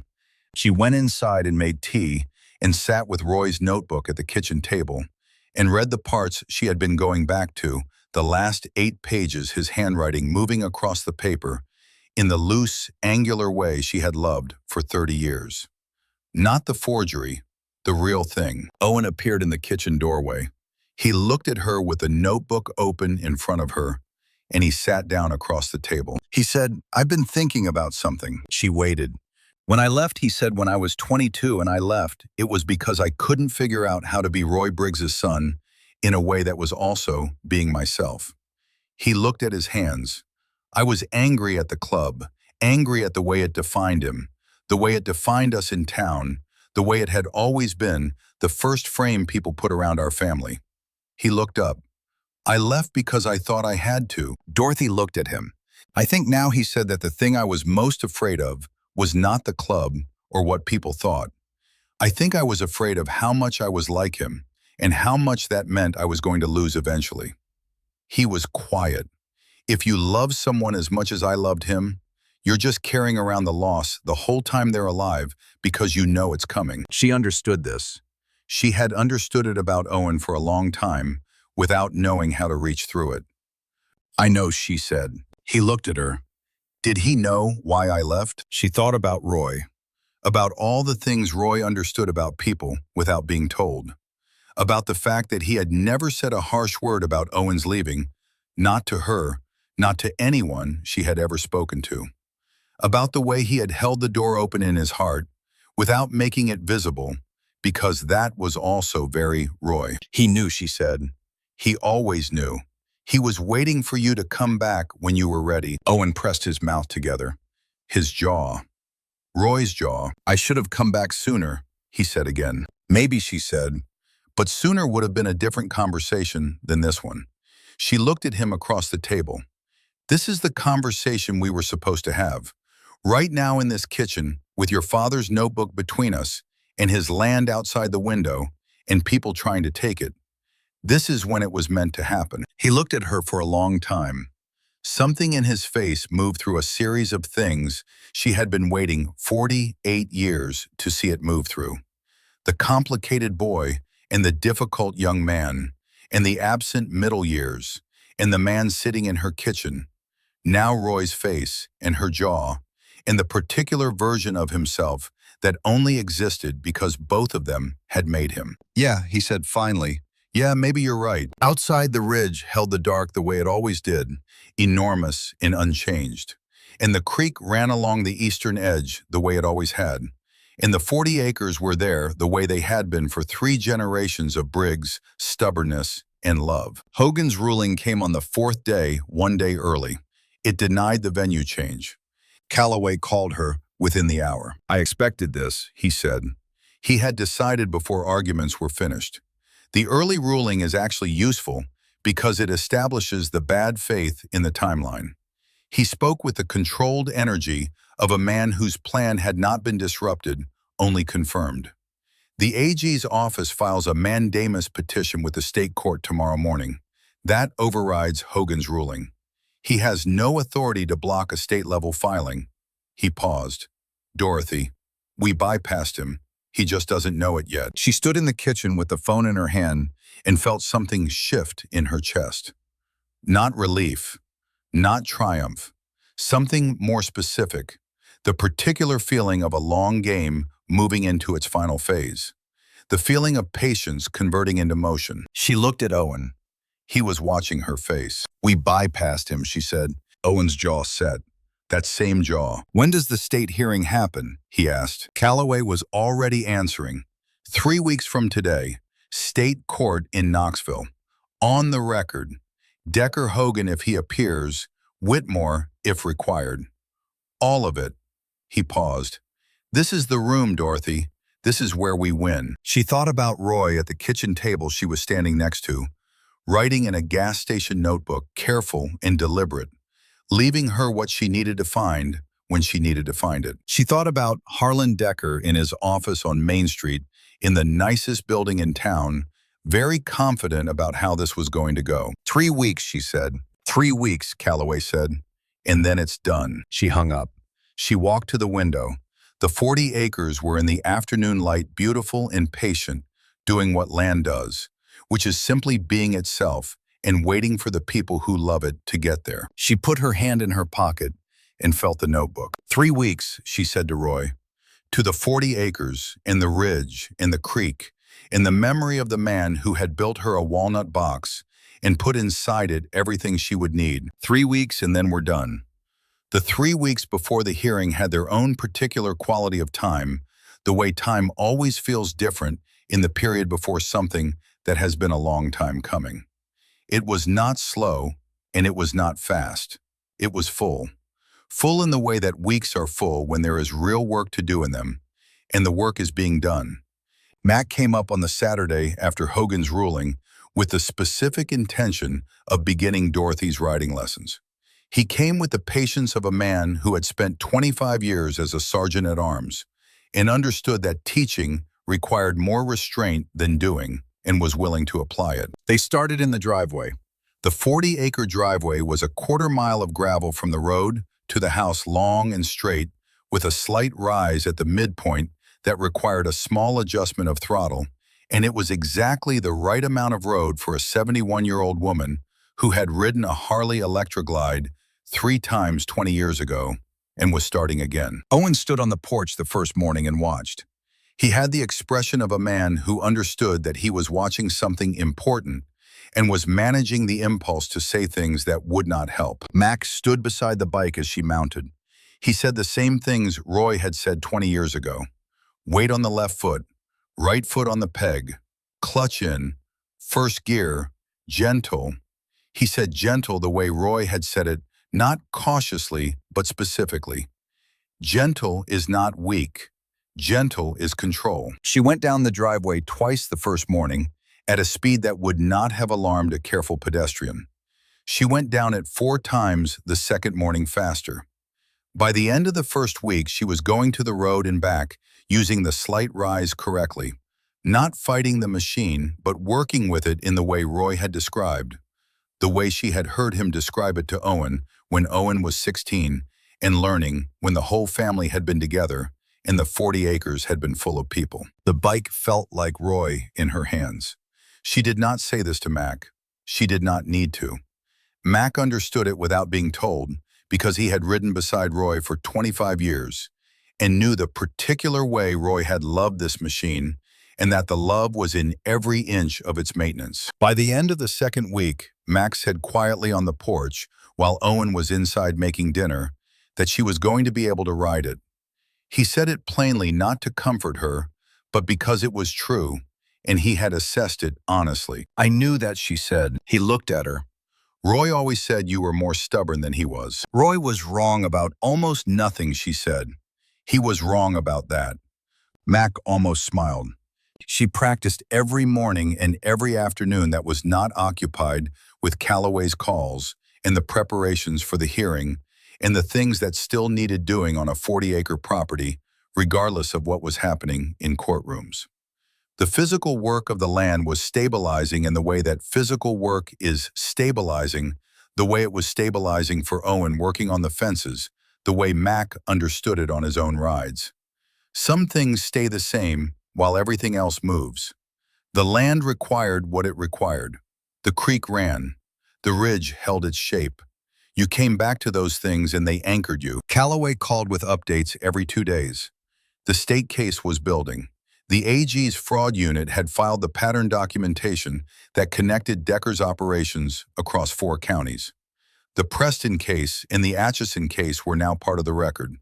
She went inside and made tea and sat with Roy's notebook at the kitchen table and read the parts she had been going back to, the last 8 pages, his handwriting moving across the paper in the loose, angular way she had loved for 30 years. Not the forgery, the real thing. Owen appeared in the kitchen doorway. He looked at her with the notebook open in front of her, and he sat down across the table. He said, I've been thinking about something. She waited. When I left, he said, when I was 22 and I left, it was because I couldn't figure out how to be Roy Briggs's son in a way that was also being myself. He looked at his hands. I was angry at the club, angry at the way it defined him, the way it defined us in town, the way it had always been the first frame people put around our family. He looked up. I left because I thought I had to. Dorothy looked at him. I think now he said that the thing I was most afraid of was not the club or what people thought. I think I was afraid of how much I was like him and how much that meant I was going to lose eventually. He was quiet. If you love someone as much as I loved him, you're just carrying around the loss the whole time they're alive because you know it's coming. She understood this. She had understood it about Owen for a long time without knowing how to reach through it. I know, she said. He looked at her. Did he know why I left? She thought about Roy, about all the things Roy understood about people without being told, about the fact that he had never said a harsh word about Owen's leaving, not to her, not to anyone she had ever spoken to, about the way he had held the door open in his heart without making it visible, because that was also very Roy. He knew, she said. He always knew. He was waiting for you to come back when you were ready. Owen pressed his mouth together. His jaw. Roy's jaw. I should have come back sooner, he said again. Maybe, she said, but sooner would have been a different conversation than this one. She looked at him across the table. This is the conversation we were supposed to have. Right now in this kitchen, with your father's notebook between us and his land outside the window and people trying to take it. This is when it was meant to happen. He looked at her for a long time. Something in his face moved through a series of things she had been waiting 48 years to see it move through. The complicated boy and the difficult young man, and the absent middle years, and the man sitting in her kitchen. Now Roy's face and her jaw, and the particular version of himself that only existed because both of them had made him. Yeah, he said finally. Yeah, maybe you're right. Outside the ridge held the dark the way it always did, enormous and unchanged. And the creek ran along the eastern edge the way it always had. And the 40 acres were there the way they had been for 3 generations of Briggs, stubbornness, and love. Hogan's ruling came on the 4th day, 1 day early. It denied the venue change. Calloway called her within the hour. I expected this, he said. He had decided before arguments were finished. The early ruling is actually useful because it establishes the bad faith in the timeline. He spoke with the controlled energy of a man whose plan had not been disrupted, only confirmed. The AG's office files a mandamus petition with the state court tomorrow morning. That overrides Hogan's ruling. He has no authority to block a state-level filing. He paused. Dorothy, we bypassed him. He just doesn't know it yet. She stood in the kitchen with the phone in her hand and felt something shift in her chest. Not relief, not triumph, something more specific, the particular feeling of a long game moving into its final phase. The feeling of patience converting into motion. She looked at Owen. He was watching her face. "We bypassed him," she said. Owen's jaw set. That same jaw. "When does the state hearing happen?" he asked. Calloway was already answering. 3 weeks from today, state court in Knoxville. On the record. Decker Hogan if he appears, Whitmore if required. All of it. He paused. "This is the room, Dorothy. This is where we win." She thought about Roy at the kitchen table she was standing next to, writing in a gas station notebook, careful and deliberate, leaving her what she needed to find when she needed to find it. She thought about Harlan Decker in his office on Main Street, in the nicest building in town, very confident about how this was going to go. 3 weeks, she said. 3 weeks, Calloway said. And then it's done. She hung up. She walked to the window. The 40 acres were in the afternoon light, beautiful and patient, doing what land does, which is simply being itself and waiting for the people who love it to get there. She put her hand in her pocket and felt the notebook. 3 weeks, she said to Roy. To the 40 acres, and the ridge, and the creek, in the memory of the man who had built her a walnut box and put inside it everything she would need. 3 weeks and then we're done. The 3 weeks before the hearing had their own particular quality of time, the way time always feels different in the period before something that has been a long time coming. It was not slow, and it was not fast. It was full. Full in the way that weeks are full when there is real work to do in them, and the work is being done. Mac came up on the Saturday after Hogan's ruling with the specific intention of beginning Dorothy's riding lessons. He came with the patience of a man who had spent 25 years as a sergeant-at-arms and understood that teaching required more restraint than doing and was willing to apply it. They started in the driveway. The 40-acre driveway was a quarter-mile of gravel from the road to the house, long and straight, with a slight rise at the midpoint that required a small adjustment of throttle, and it was exactly the right amount of road for a 71-year-old woman who had ridden a Harley Electroglide 3 times 20 years ago and was starting again. Owen stood on the porch the first morning and watched. He had the expression of a man who understood that he was watching something important and was managing the impulse to say things that would not help. Max stood beside the bike as she mounted. He said the same things Roy had said 20 years ago. Weight on the left foot, right foot on the peg, clutch in, first gear, gentle. He said gentle the way Roy had said it, not cautiously, but specifically. Gentle is not weak. Gentle is control. She went down the driveway twice the first morning at a speed that would not have alarmed a careful pedestrian. She went down it 4 times the second morning faster. By the end of the first week, she was going to the road and back, using the slight rise correctly, not fighting the machine, but working with it in the way Roy had described, the way she had heard him describe it to Owen when Owen was 16, and learning when the whole family had been together and the 40 acres had been full of people. The bike felt like Roy in her hands. She did not say this to Mac. She did not need to. Mac understood it without being told because he had ridden beside Roy for 25 years and knew the particular way Roy had loved this machine and that the love was in every inch of its maintenance. By the end of the second week, Mac said quietly on the porch while Owen was inside making dinner that she was going to be able to ride it. He said it plainly not to comfort her, but because it was true, and he had assessed it honestly. "I knew that," she said. He looked at her. "Roy always said you were more stubborn than he was." Roy was wrong about almost nothing, she said. He was wrong about that. Mac almost smiled. She practiced every morning and every afternoon that was not occupied with Calloway's calls and the preparations for the hearing and the things that still needed doing on a 40-acre property, regardless of what was happening in courtrooms. The physical work of the land was stabilizing in the way that physical work is stabilizing, the way it was stabilizing for Owen working on the fences, the way Mac understood it on his own rides. Some things stay the same while everything else moves. The land required what it required. The creek ran. The ridge held its shape. You came back to those things and they anchored you. Callaway called with updates every 2 days. The state case was building. The AG's fraud unit had filed the pattern documentation that connected Decker's operations across 4 counties. The Preston case and the Atchison case were now part of the record.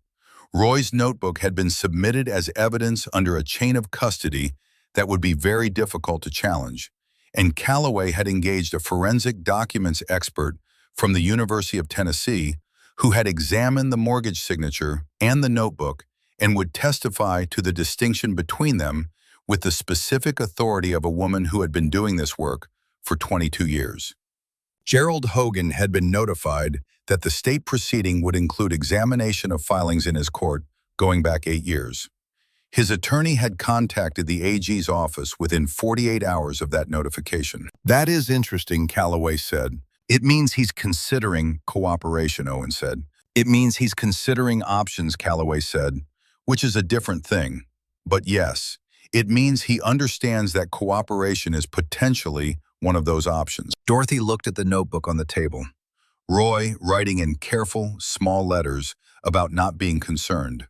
Roy's notebook had been submitted as evidence under a chain of custody that would be very difficult to challenge, and Callaway had engaged a forensic documents expert from the University of Tennessee who had examined the mortgage signature and the notebook and would testify to the distinction between them with the specific authority of a woman who had been doing this work for 22 years. Gerald Hogan had been notified that the state proceeding would include examination of filings in his court going back 8 years. His attorney had contacted the AG's office within 48 hours of that notification. "That is interesting," Callaway said. "It means he's considering cooperation," Owen said. "It means he's considering options," Callaway said, "which is a different thing. But yes, it means he understands that cooperation is potentially one of those options." Dorothy looked at the notebook on the table. Roy writing in careful, small letters about not being concerned.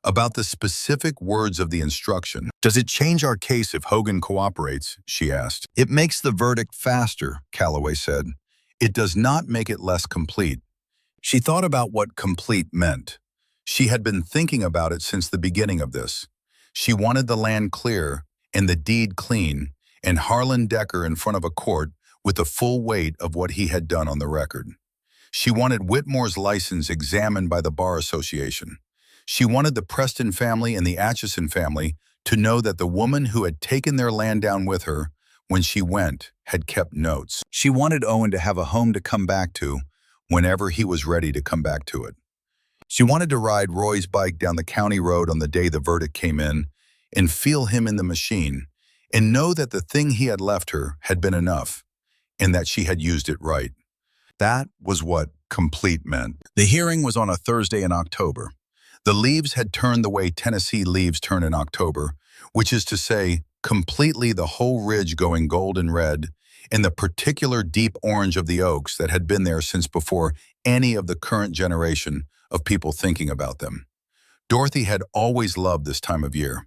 About the specific words of the instruction. "Does it change our case if Hogan cooperates?" she asked. "It makes the verdict faster," Callaway said. "It does not make it less complete." She thought about what complete meant. She had been thinking about it since the beginning of this. She wanted the land clear and the deed clean, and Harlan Decker in front of a court with the full weight of what he had done on the record. She wanted Whitmore's license examined by the Bar Association. She wanted the Preston family and the Atchison family to know that the woman who had taken their land down with her when she went had kept notes. She wanted Owen to have a home to come back to whenever he was ready to come back to it. She wanted to ride Roy's bike down the county road on the day the verdict came in and feel him in the machine and know that the thing he had left her had been enough and that she had used it right. That was what complete meant. The hearing was on a Thursday in October. The leaves had turned the way Tennessee leaves turn in October, which is to say, completely the whole ridge going gold and red, and the particular deep orange of the oaks that had been there since before any of the current generation of people thinking about them. Dorothy had always loved this time of year.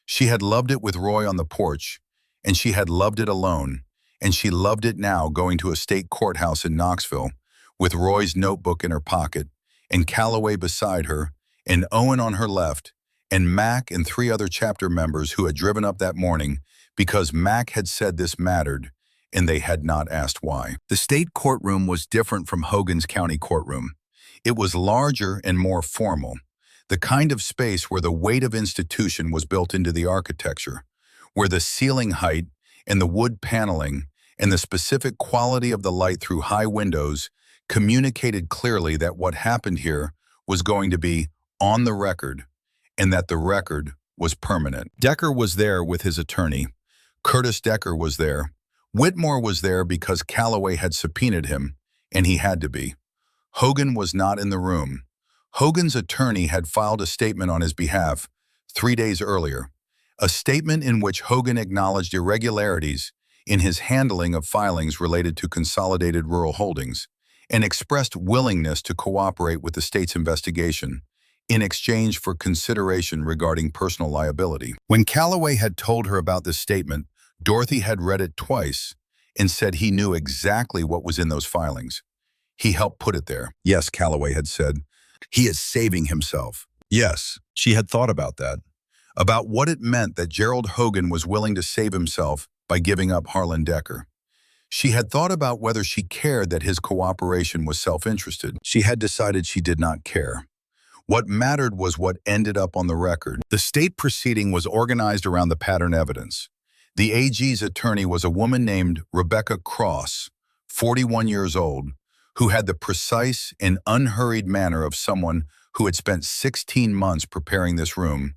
She had loved it with Roy on the porch, and she had loved it alone, and she loved it now going to a state courthouse in Knoxville with Roy's notebook in her pocket, and Callaway beside her, and Owen on her left, and Mac and 3 other chapter members who had driven up that morning because Mac had said this mattered, and they had not asked why. The state courtroom was different from Hogan's county courtroom. It was larger and more formal, the kind of space where the weight of institution was built into the architecture, where the ceiling height and the wood paneling and the specific quality of the light through high windows communicated clearly that what happened here was going to be on the record, and that the record was permanent. Decker was there with his attorney. Curtis Decker was there. Whitmore was there because Callaway had subpoenaed him, and he had to be. Hogan was not in the room. Hogan's attorney had filed a statement on his behalf 3 days earlier, a statement in which Hogan acknowledged irregularities in his handling of filings related to Consolidated Rural Holdings and expressed willingness to cooperate with the state's investigation in exchange for consideration regarding personal liability. When Callaway had told her about this statement, Dorothy had read it twice and said he knew exactly what was in those filings. He helped put it there. "Yes," Callaway had said. "He is saving himself." Yes, she had thought about that. About what it meant that Gerald Hogan was willing to save himself by giving up Harlan Decker. She had thought about whether she cared that his cooperation was self-interested. She had decided she did not care. What mattered was what ended up on the record. The state proceeding was organized around the pattern evidence. The AG's attorney was a woman named Rebecca Cross, 41 years old, who had the precise and unhurried manner of someone who had spent 16 months preparing this room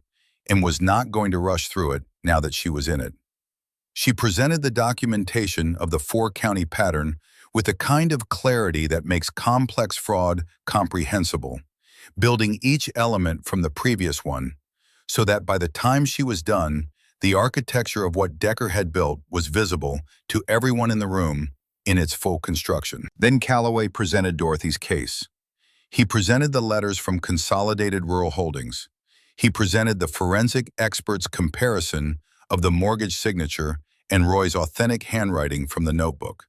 and was not going to rush through it now that she was in it. She presented the documentation of the 4-county pattern with the kind of clarity that makes complex fraud comprehensible, building each element from the previous one, so that by the time she was done, The architecture of what Decker had built was visible to everyone in the room in its full construction. Then Calloway presented Dorothy's case. He presented the letters from Consolidated Rural Holdings. He presented the forensic expert's comparison of the mortgage signature and Roy's authentic handwriting from the notebook.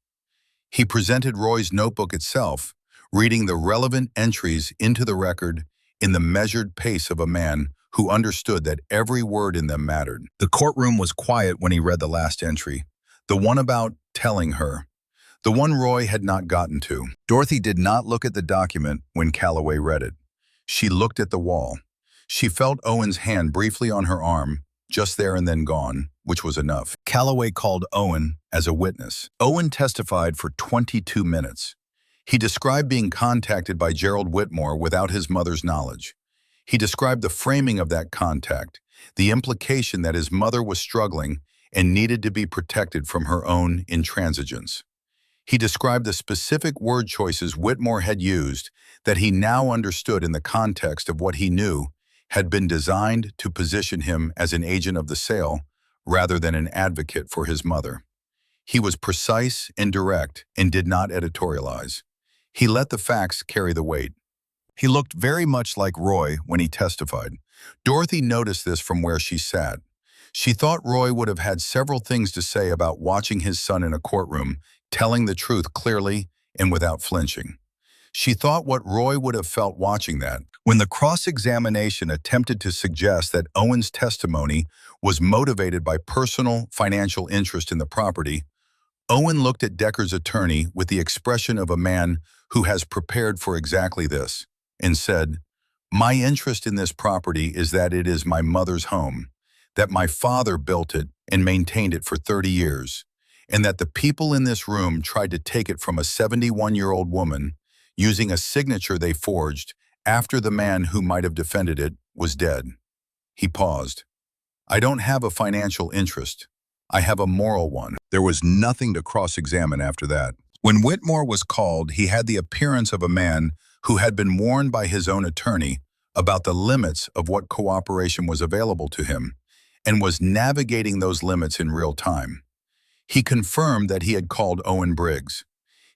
He presented Roy's notebook itself, reading the relevant entries into the record in the measured pace of a man who understood that every word in them mattered. The courtroom was quiet when he read the last entry, the one about telling her, the one Roy had not gotten to. Dorothy did not look at the document when Calloway read it. She looked at the wall. She felt Owen's hand briefly on her arm, just there and then gone, which was enough. Calloway called Owen as a witness. Owen testified for 22 minutes. He described being contacted by Gerald Whitmore without his mother's knowledge. He described the framing of that contact, the implication that his mother was struggling and needed to be protected from her own intransigence. He described the specific word choices Whitmore had used that he now understood in the context of what he knew had been designed to position him as an agent of the sale rather than an advocate for his mother. He was precise and direct and did not editorialize. He let the facts carry the weight. He looked very much like Roy when he testified. Dorothy noticed this from where she sat. She thought Roy would have had several things to say about watching his son in a courtroom, telling the truth clearly and without flinching. She thought what Roy would have felt watching that. When the cross-examination attempted to suggest that Owen's testimony was motivated by personal financial interest in the property, Owen looked at Decker's attorney with the expression of a man who has prepared for exactly this, and said, "My interest in this property is that it is my mother's home, that my father built it and maintained it for 30 years, and that the people in this room tried to take it from a 71-year-old woman using a signature they forged after the man who might have defended it was dead." He paused. "I don't have a financial interest. I have a moral one." There was nothing to cross-examine after that. When Whitmore was called, he had the appearance of a man who had been warned by his own attorney about the limits of what cooperation was available to him, and was navigating those limits in real time. He confirmed that he had called Owen Briggs.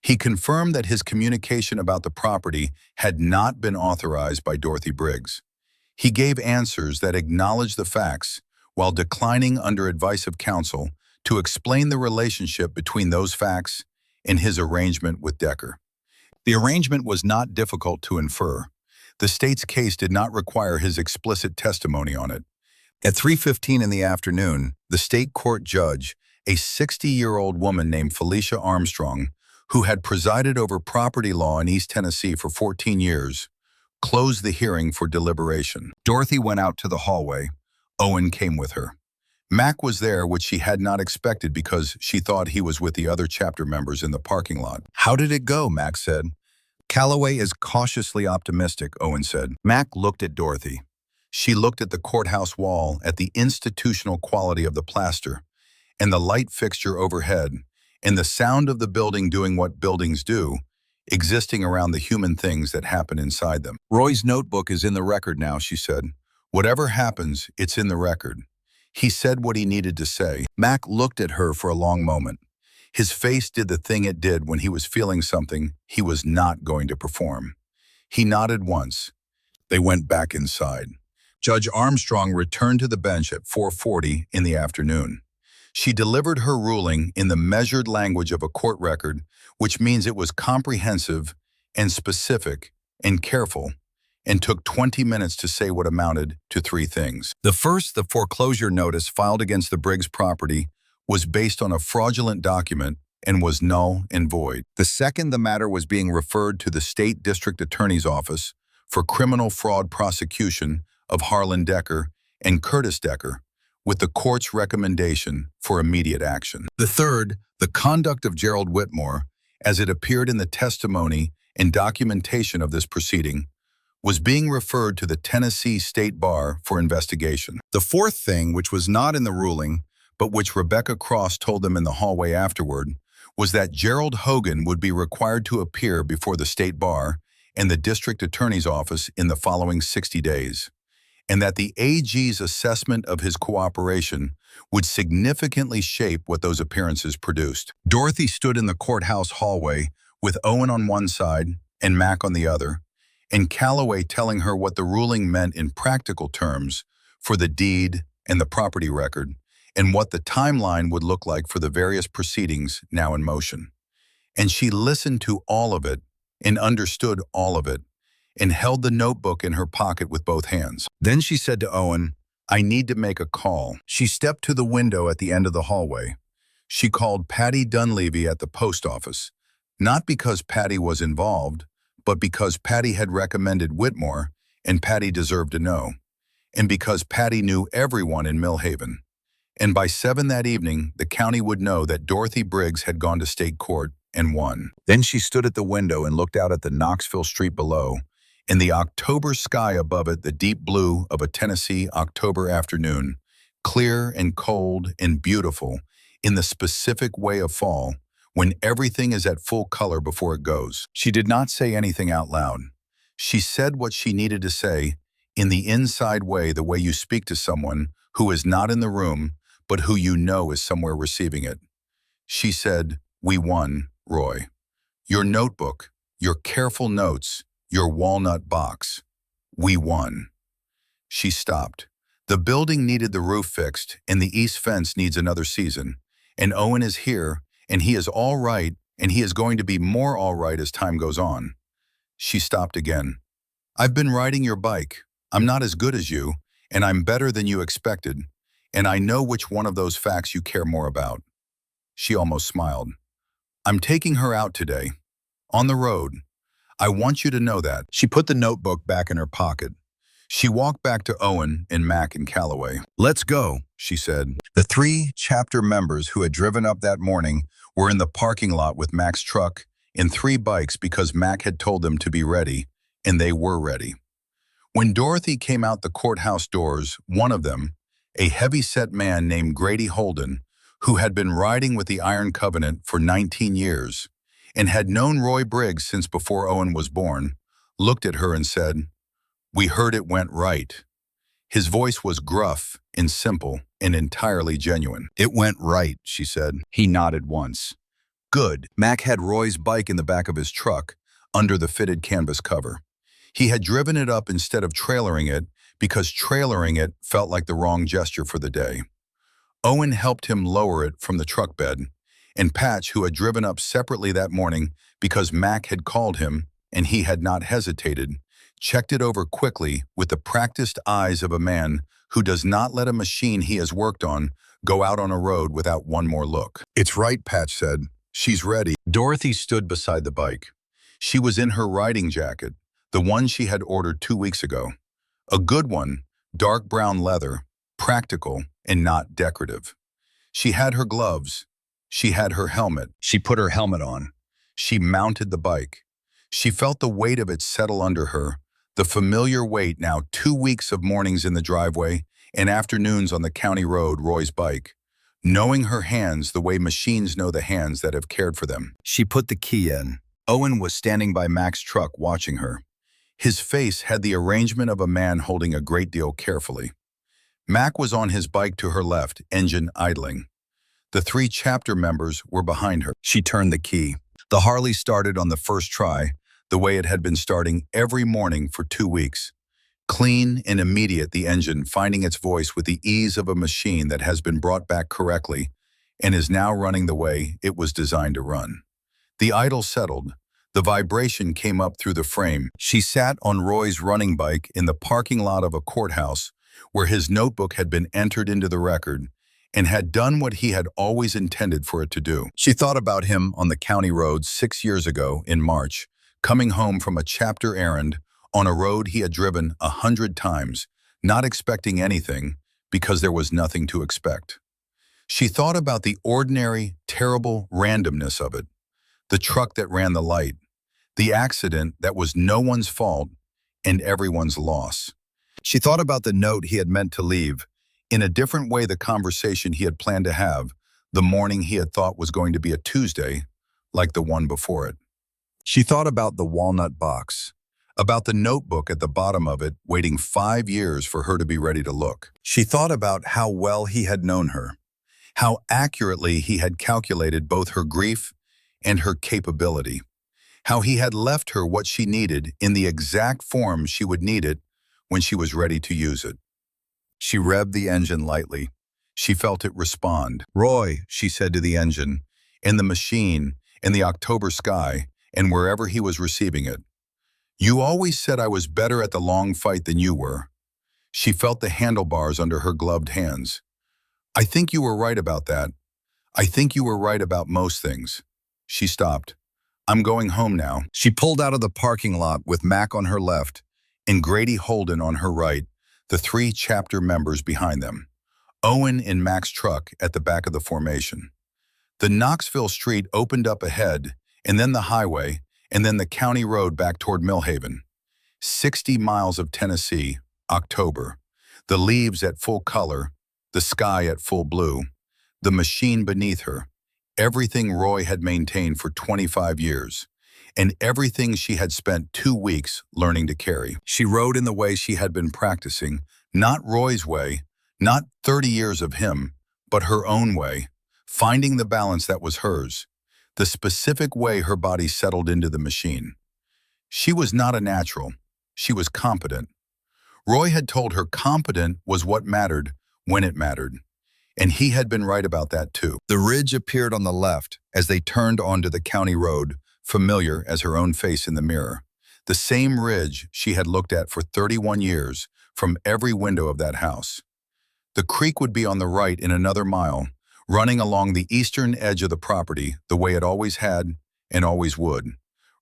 He confirmed that his communication about the property had not been authorized by Dorothy Briggs. He gave answers that acknowledged the facts while declining under advice of counsel to explain the relationship between those facts and his arrangement with Decker. The arrangement was not difficult to infer. The state's case did not require his explicit testimony on it. At 3:15 in the afternoon, the state court judge, a 60-year-old woman named Felicia Armstrong, who had presided over property law in East Tennessee for 14 years, closed the hearing for deliberation. Dorothy went out to the hallway. Owen came with her. Mac was there, which she had not expected because she thought he was with the other chapter members in the parking lot. "How did it go?" Mac said. "Calloway is cautiously optimistic," Owen said. Mac looked at Dorothy. She looked at the courthouse wall, at the institutional quality of the plaster, and the light fixture overhead, and the sound of the building doing what buildings do, existing around the human things that happen inside them. "Roy's notebook is in the record now," she said. "Whatever happens, it's in the record." He said what he needed to say. Mac looked at her for a long moment. His face did the thing it did when he was feeling something he was not going to perform. He nodded once. They went back inside. Judge Armstrong returned to the bench at 4:40 in the afternoon. She delivered her ruling in the measured language of a court record, which means it was comprehensive and specific and careful, and took 20 minutes to say what amounted to three things. The first, the foreclosure notice filed against the Briggs property, was based on a fraudulent document and was null and void. The second, the matter was being referred to the State District Attorney's Office for criminal fraud prosecution of Harlan Decker and Curtis Decker, with the court's recommendation for immediate action. The third, the conduct of Gerald Whitmore, as it appeared in the testimony and documentation of this proceeding, was being referred to the Tennessee State Bar for investigation. The fourth thing, which was not in the ruling, but which Rebecca Cross told them in the hallway afterward, was that Gerald Hogan would be required to appear before the State Bar and the District Attorney's Office in the following 60 days. and that the AG's assessment of his cooperation would significantly shape what those appearances produced. Dorothy stood in the courthouse hallway with Owen on one side and Mac on the other, and Calloway telling her what the ruling meant in practical terms for the deed and the property record, and what the timeline would look like for the various proceedings now in motion. And she listened to all of it and understood all of it, and held the notebook in her pocket with both hands. Then she said to Owen, "I need to make a call." She stepped to the window at the end of the hallway. She called Patty Dunleavy at the post office, not because Patty was involved, but because Patty had recommended Whitmore, and Patty deserved to know, and because Patty knew everyone in Millhaven. And by 7 that evening, the county would know that Dorothy Briggs had gone to state court and won. Then she stood at the window and looked out at the Knoxville street below, in the October sky above it, the deep blue of a Tennessee October afternoon, clear and cold and beautiful in the specific way of fall, when everything is at full color before it goes. She did not say anything out loud. She said what she needed to say in the inside way, the way you speak to someone who is not in the room, but who you know is somewhere receiving it. She said, "We won, Roy. Your notebook, your careful notes, your walnut box. We won." She stopped. The building needed the roof fixed, and the east fence needs another season. And Owen is here, and he is all right, and he is going to be more all right as time goes on. She stopped again. "I've been riding your bike. I'm not as good as you, and I'm better than you expected, and I know which one of those facts you care more about." She almost smiled. "I'm taking her out today. On the road. I want you to know that." She put the notebook back in her pocket. She walked back to Owen and Mac and Calloway. "Let's go," she said. The 3 chapter members who had driven up that morning were in the parking lot with Mac's truck and 3 bikes because Mac had told them to be ready, and they were ready. When Dorothy came out the courthouse doors, one of them, a heavy-set man named Grady Holden, who had been riding with the Iron Covenant for 19 years, and had known Roy Briggs since before Owen was born, looked at her and said, "We heard it went right." His voice was gruff and simple and entirely genuine. "It went right," she said. He nodded once. "Good." Mac had Roy's bike in the back of his truck, under the fitted canvas cover. He had driven it up instead of trailering it because trailering it felt like the wrong gesture for the day. Owen helped him lower it from the truck bed, and Patch, who had driven up separately that morning because Mac had called him and he had not hesitated, checked it over quickly with the practiced eyes of a man who does not let a machine he has worked on go out on a road without one more look. "It's right," Patch said. "She's ready." Dorothy stood beside the bike. She was in her riding jacket, the one she had ordered 2 weeks ago. A good one, dark brown leather, practical and not decorative. She had her gloves. She had her helmet. She put her helmet on. She mounted the bike. She felt the weight of it settle under her, the familiar weight now 2 weeks of mornings in the driveway and afternoons on the county road, Roy's bike, knowing her hands the way machines know the hands that have cared for them. She put the key in. Owen was standing by Mac's truck watching her. His face had the arrangement of a man holding a great deal carefully. Mac was on his bike to her left, engine idling. The 3 chapter members were behind her. She turned the key. The Harley started on the first try, the way it had been starting every morning for 2 weeks. Clean and immediate, the engine finding its voice with the ease of a machine that has been brought back correctly and is now running the way it was designed to run. The idle settled. The vibration came up through the frame. She sat on Roy's running bike in the parking lot of a courthouse where his notebook had been entered into the record and had done what he had always intended for it to do. She thought about him on the county road 6 years ago in March, coming home from a chapter errand on a road he had driven 100 times, not expecting anything because there was nothing to expect. She thought about the ordinary, terrible randomness of it, the truck that ran the light, the accident that was no one's fault and everyone's loss. She thought about the note he had meant to leave, in a different way the conversation he had planned to have, the morning he had thought was going to be a Tuesday, like the one before it. She thought about the walnut box, about the notebook at the bottom of it, waiting 5 years for her to be ready to look. She thought about how well he had known her, how accurately he had calculated both her grief and her capability, how he had left her what she needed in the exact form she would need it when she was ready to use it. She revved the engine lightly. She felt it respond. "Roy," she said to the engine, in the machine, in the October sky, and wherever he was receiving it. "You always said I was better at the long fight than you were." She felt the handlebars under her gloved hands. "I think you were right about that. I think you were right about most things." She stopped. "I'm going home now." She pulled out of the parking lot with Mac on her left and Grady Holden on her right, the three chapter members behind them. Owen in Mac's truck at the back of the formation. The Knoxville street opened up ahead, and then the highway, and then the county road back toward Millhaven. 60 miles of Tennessee, October. The leaves at full color, the sky at full blue, the machine beneath her, everything Roy had maintained for 25 years, and everything she had spent 2 weeks learning to carry. She rode in the way she had been practicing, not Roy's way, not 30 years of him, but her own way, finding the balance that was hers, the specific way her body settled into the machine. She was not a natural. She was competent. Roy had told her competent was what mattered when it mattered, and he had been right about that too. The ridge appeared on the left as they turned onto the county road, familiar as her own face in the mirror. The same ridge she had looked at for 31 years from every window of that house. The creek would be on the right in another mile, running along the eastern edge of the property the way it always had and always would,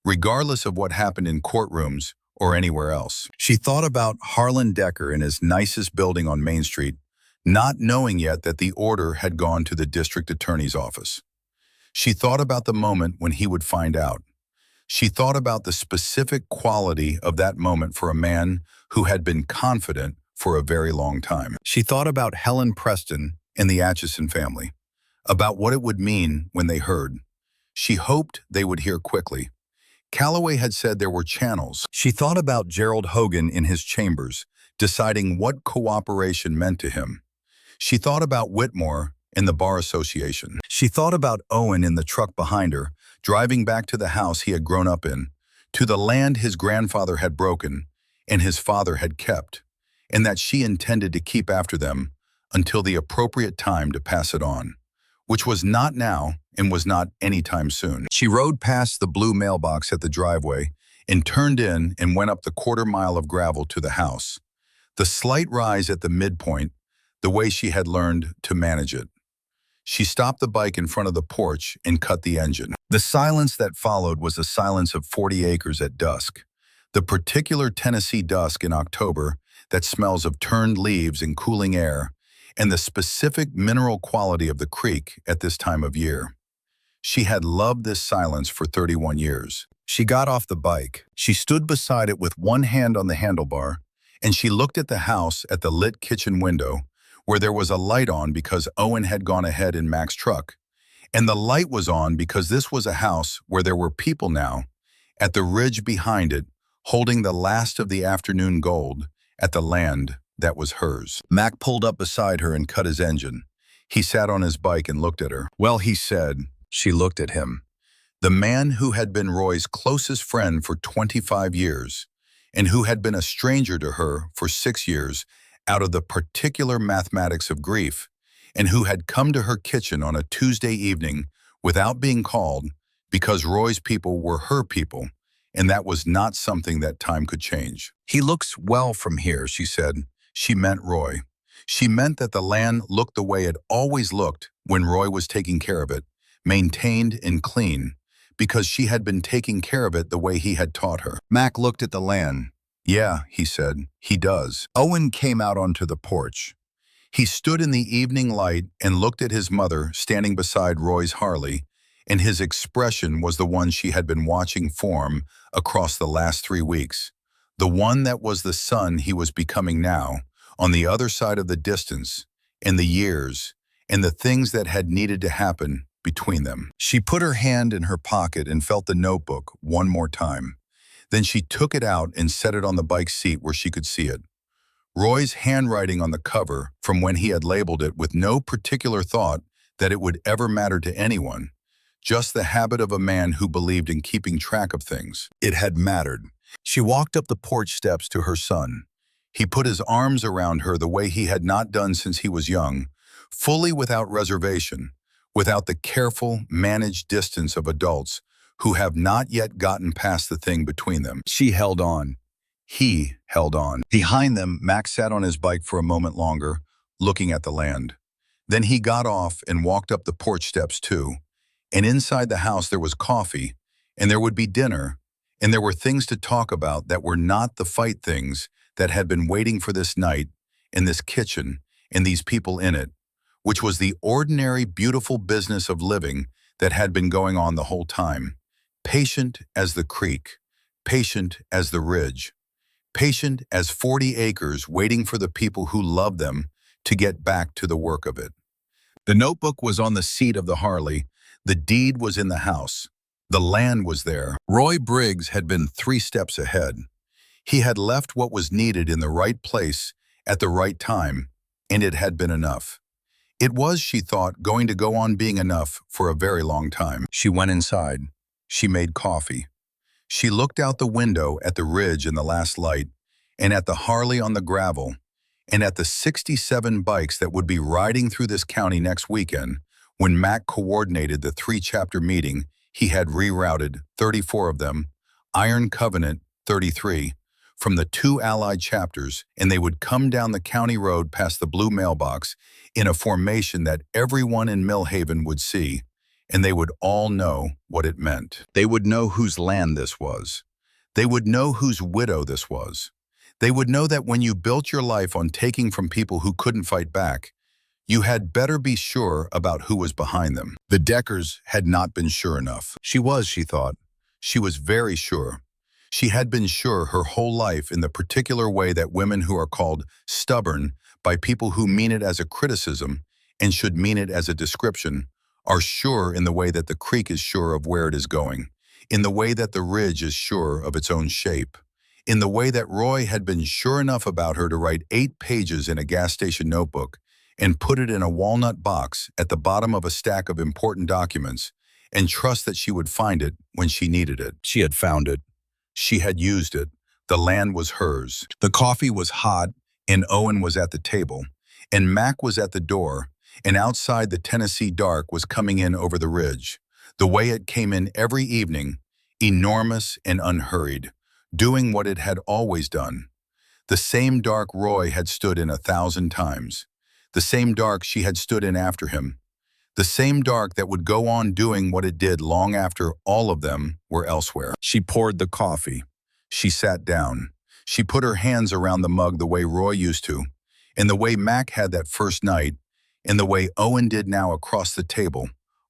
regardless of what happened in courtrooms or anywhere else. She thought about Harlan Decker in his nicest building on Main Street, not knowing yet that the order had gone to the district attorney's office. She thought about the moment when he would find out. She thought about the specific quality of that moment for a man who had been confident for a very long time. She thought about Helen Preston and the Atchison family, about what it would mean when they heard. She hoped they would hear quickly. Calloway had said there were channels. She thought about Gerald Hogan in his chambers, deciding what cooperation meant to him. She thought about Whitmore and the Bar Association. She thought about Owen in the truck behind her, driving back to the house he had grown up in, to the land his grandfather had broken and his father had kept, and that she intended to keep after them until the appropriate time to pass it on, which was not now and was not anytime soon. She rode past the blue mailbox at the driveway and turned in and went up the quarter-mile of gravel to the house. The slight rise at the midpoint, the way she had learned to manage it. She stopped the bike in front of the porch and cut the engine. The silence that followed was the silence of 40 acres at dusk, the particular Tennessee dusk in October that smells of turned leaves and cooling air, and the specific mineral quality of the creek at this time of year. She had loved this silence for 31 years. She got off the bike. She stood beside it with one hand on the handlebar, and she looked at the house at the lit kitchen window, where there was a light on because Owen had gone ahead in Mac's truck. And the light was on because this was a house where there were people now, at the ridge behind it, holding the last of the afternoon gold at the land that was hers. Mac pulled up beside her and cut his engine. He sat on his bike and looked at her. "Well," he said. She looked at him. The man who had been Roy's closest friend for 25 years, and who had been a stranger to her for 6 years out of the particular mathematics of grief, and who had come to her kitchen on a Tuesday evening without being called because Roy's people were her people, and that was not something that time could change. "He looks well from here," she said. She meant Roy. She meant that the land looked the way it always looked when Roy was taking care of it, maintained and clean, because she had been taking care of it the way he had taught her. Mac looked at the land. "Yeah," he said, "he does." Owen came out onto the porch. He stood in the evening light and looked at his mother standing beside Roy's Harley, and his expression was the one she had been watching form across the last 3 weeks, the one that was the son he was becoming now, on the other side of the distance, and the years, and the things that had needed to happen between them. She put her hand in her pocket and felt the notebook one more time. Then she took it out and set it on the bike seat where she could see it. Roy's handwriting on the cover from when he had labeled it with no particular thought that it would ever matter to anyone. Just the habit of a man who believed in keeping track of things. It had mattered. She walked up the porch steps to her son. He put his arms around her the way he had not done since he was young, fully without reservation, without the careful, managed distance of adults who have not yet gotten past the thing between them. She held on. He held on. Behind them, Max sat on his bike for a moment longer, looking at the land. Then he got off and walked up the porch steps too. And inside the house there was coffee, and there would be dinner, and there were things to talk about that were not the fight things that had been waiting for this night, in this kitchen, and these people in it, which was the ordinary, beautiful business of living that had been going on the whole time. Patient as the creek, patient as the ridge, patient as 40 acres waiting for the people who loved them to get back to the work of it. The notebook was on the seat of the Harley. The deed was in the house. The land was there. Roy Briggs had been 3 steps ahead. He had left what was needed in the right place at the right time, and it had been enough. It was, she thought, going to go on being enough for a very long time. She went inside. She made coffee. She looked out the window at the ridge in the last light, and at the Harley on the gravel, and at the 67 bikes that would be riding through this county next weekend. When Mac coordinated the 3-chapter meeting, he had rerouted 34 of them, Iron Covenant 33, from the 2 allied chapters, and they would come down the county road past the blue mailbox in a formation that everyone in Millhaven would see, and they would all know what it meant. They would know whose land this was. They would know whose widow this was. They would know that when you built your life on taking from people who couldn't fight back, you had better be sure about who was behind them. The Deckers had not been sure enough. She was, she thought. She was very sure. She had been sure her whole life in the particular way that women who are called stubborn by people who mean it as a criticism and should mean it as a description are sure in the way that the creek is sure of where it is going, in the way that the ridge is sure of its own shape, in the way that Roy had been sure enough about her to write 8 pages in a gas station notebook and put it in a walnut box at the bottom of a stack of important documents and trust that she would find it when she needed it. She had found it. She had used it. The land was hers. The coffee was hot, and Owen was at the table, and Mac was at the door, and outside the Tennessee dark was coming in over the ridge, the way it came in every evening, enormous and unhurried, doing what it had always done. The same dark Roy had stood in 1,000 times. The same dark she had stood in after him. The same dark that would go on doing what it did long after all of them were elsewhere. She poured the coffee. She sat down. She put her hands around the mug the way Roy used to, and the way Mac had that first night, and the way Owen did now across the table,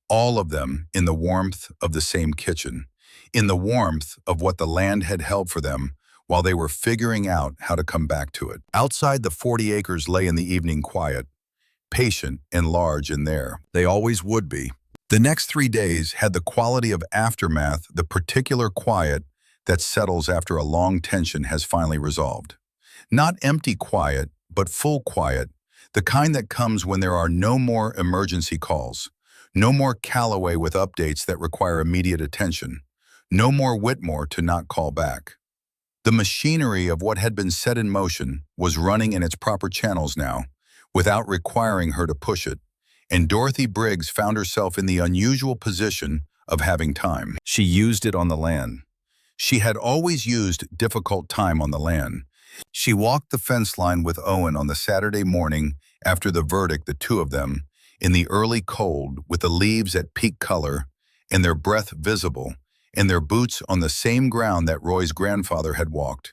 all of them in the warmth of the same kitchen, in the warmth of what the land had held for them while they were figuring out how to come back to it. Outside, the 40 acres lay in the evening quiet, patient and large in there. They always would be. The next 3 days had the quality of aftermath, the particular quiet that settles after a long tension has finally resolved. Not empty quiet, but full quiet, the kind that comes when there are no more emergency calls, no more Callaway with updates that require immediate attention, no more Whitmore to not call back. The machinery of what had been set in motion was running in its proper channels now, without requiring her to push it, and Dorothy Briggs found herself in the unusual position of having time. She used it on the land. She had always used difficult time on the land. She walked the fence line with Owen on the Saturday morning after the verdict, the 2 of them, in the early cold, with the leaves at peak color, and their breath visible, and their boots on the same ground that Roy's grandfather had walked,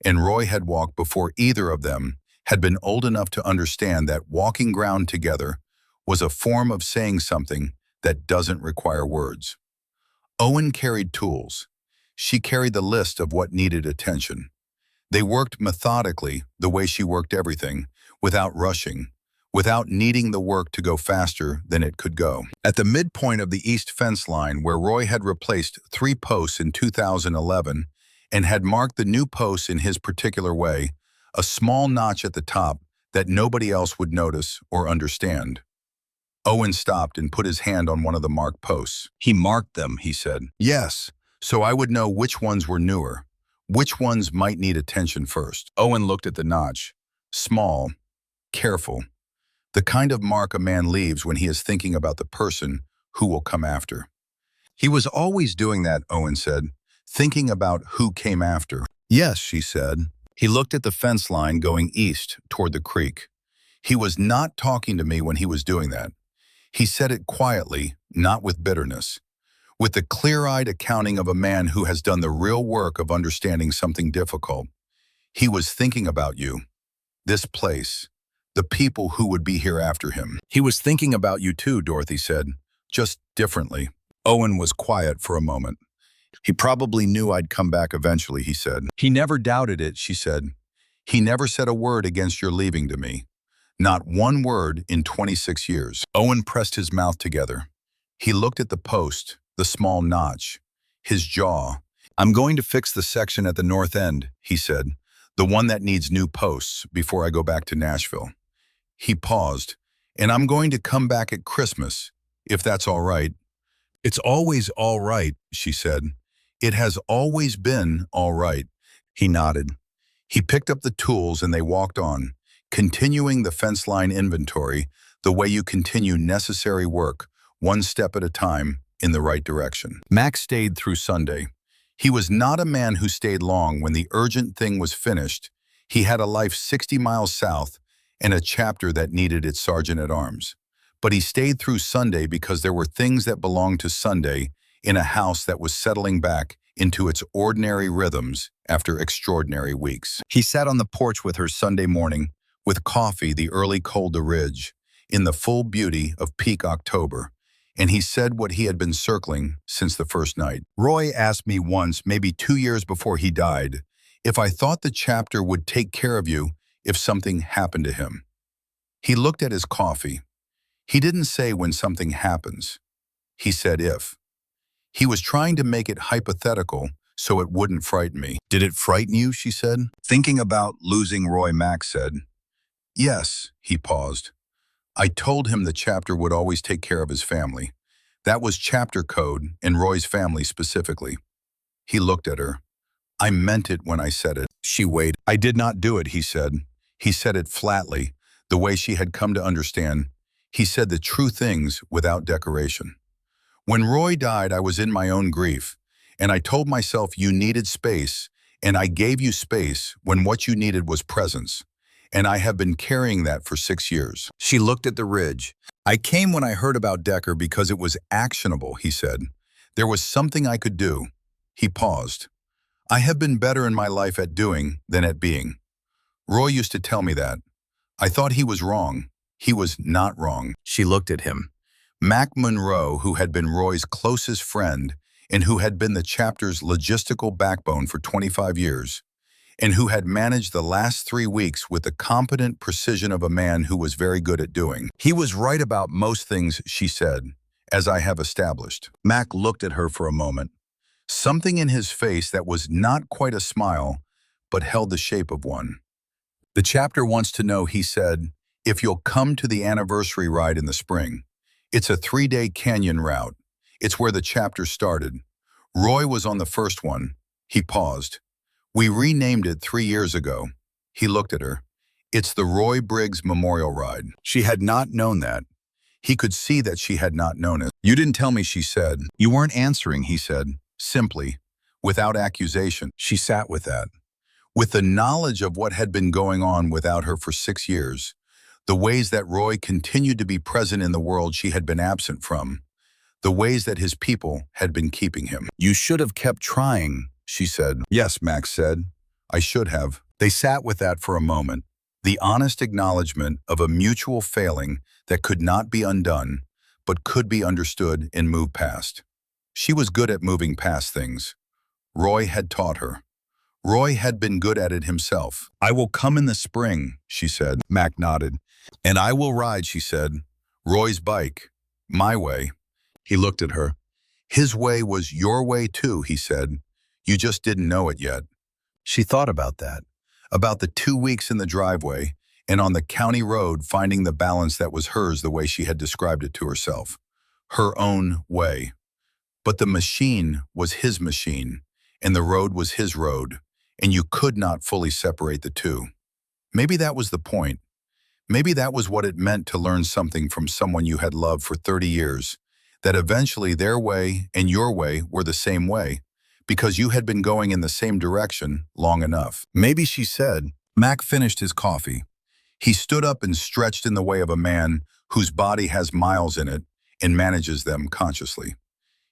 and Roy had walked before either of them had been old enough to understand that walking ground together was a form of saying something that doesn't require words. Owen carried tools. She carried the list of what needed attention. They worked methodically, the way she worked everything, without rushing, without needing the work to go faster than it could go. At the midpoint of the east fence line, where Roy had replaced 3 posts in 2011 and had marked the new posts in his particular way, a small notch at the top that nobody else would notice or understand. Owen stopped and put his hand on one of the marked posts. He marked them, he said. Yes, so I would know which ones were newer, which ones might need attention first. Owen looked at the notch. Small, careful. The kind of mark a man leaves when he is thinking about the person who will come after. He was always doing that, Owen said, thinking about who came after. Yes, she said. He looked at the fence line going east toward the creek. He was not talking to me when he was doing that. He said it quietly, not with bitterness, with the clear-eyed accounting of a man who has done the real work of understanding something difficult. He was thinking about you, this place, the people who would be here after him. He was thinking about you too, Dorothy said, just differently. Owen was quiet for a moment. He probably knew I'd come back eventually, he said. He never doubted it, she said. He never said a word against your leaving to me. Not one word in 26 years. Owen pressed his mouth together. He looked at the post, the small notch, his jaw. I'm going to fix the section at the north end, he said, the one that needs new posts before I go back to Nashville. He paused, and I'm going to come back at Christmas, if that's all right. It's always all right, she said. It has always been all right. He nodded. He picked up the tools and they walked on, continuing the fence line inventory the way you continue necessary work, one step at a time, in the right direction. Max stayed through Sunday. He was not a man who stayed long when the urgent thing was finished. He had a life 60 miles south and a chapter that needed its sergeant-at-arms. But he stayed through Sunday because there were things that belonged to Sunday in a house that was settling back into its ordinary rhythms after extraordinary weeks. He sat on the porch with her Sunday morning, with coffee the early cold to ridge, in the full beauty of peak October, and he said what he had been circling since the first night. Roy asked me once, maybe 2 years before he died, if I thought the chapter would take care of you if something happened to him. He looked at his coffee. He didn't say when something happens. He said if. He was trying to make it hypothetical so it wouldn't frighten me. Did it frighten you, she said? Thinking about losing Roy, Max said. Yes, he paused. I told him the chapter would always take care of his family. That was chapter code, and Roy's family specifically. He looked at her. I meant it when I said it. She waited. I did not do it, he said. He said it flatly, the way she had come to understand. He said the true things without decoration. When Roy died, I was in my own grief, and I told myself you needed space, and I gave you space when what you needed was presence. And I have been carrying that for 6 years. She looked at the ridge. I came when I heard about Decker because it was actionable, he said. There was something I could do. He paused. I have been better in my life at doing than at being. Roy used to tell me that. I thought he was wrong. He was not wrong. She looked at him. Mac Monroe, who had been Roy's closest friend and who had been the chapter's logistical backbone for 25 years, and who had managed the last 3 weeks with the competent precision of a man who was very good at doing. He was right about most things, she said, as I have established. Mac looked at her for a moment. Something in his face that was not quite a smile, but held the shape of one. The chapter wants to know, he said, if you'll come to the anniversary ride in the spring. It's a 3-day canyon route. It's where the chapter started. Roy was on the first one. He paused. We renamed it 3 years ago. He looked at her. It's the Roy Briggs Memorial Ride. She had not known that. He could see that she had not known it. You didn't tell me, she said. You weren't answering, he said, simply, without accusation. She sat with that. With the knowledge of what had been going on without her for 6 years, the ways that Roy continued to be present in the world she had been absent from, the ways that his people had been keeping him. You should have kept trying, she said. Yes, Max said. I should have. They sat with that for a moment, the honest acknowledgement of a mutual failing that could not be undone, but could be understood and moved past. She was good at moving past things. Roy had taught her. Roy had been good at it himself. I will come in the spring, she said. Mac nodded. And I will ride, she said. Roy's bike. My way. He looked at her. His way was your way too, he said. You just didn't know it yet. She thought about that, about the 2 weeks in the driveway and on the county road finding the balance that was hers the way she had described it to herself. Her own way. But the machine was his machine, and the road was his road, and you could not fully separate the two. Maybe that was the point. Maybe that was what it meant to learn something from someone you had loved for 30 years, that eventually their way and your way were the same way, because you had been going in the same direction long enough. Maybe she said. Mac finished his coffee. He stood up and stretched in the way of a man whose body has miles in it and manages them consciously.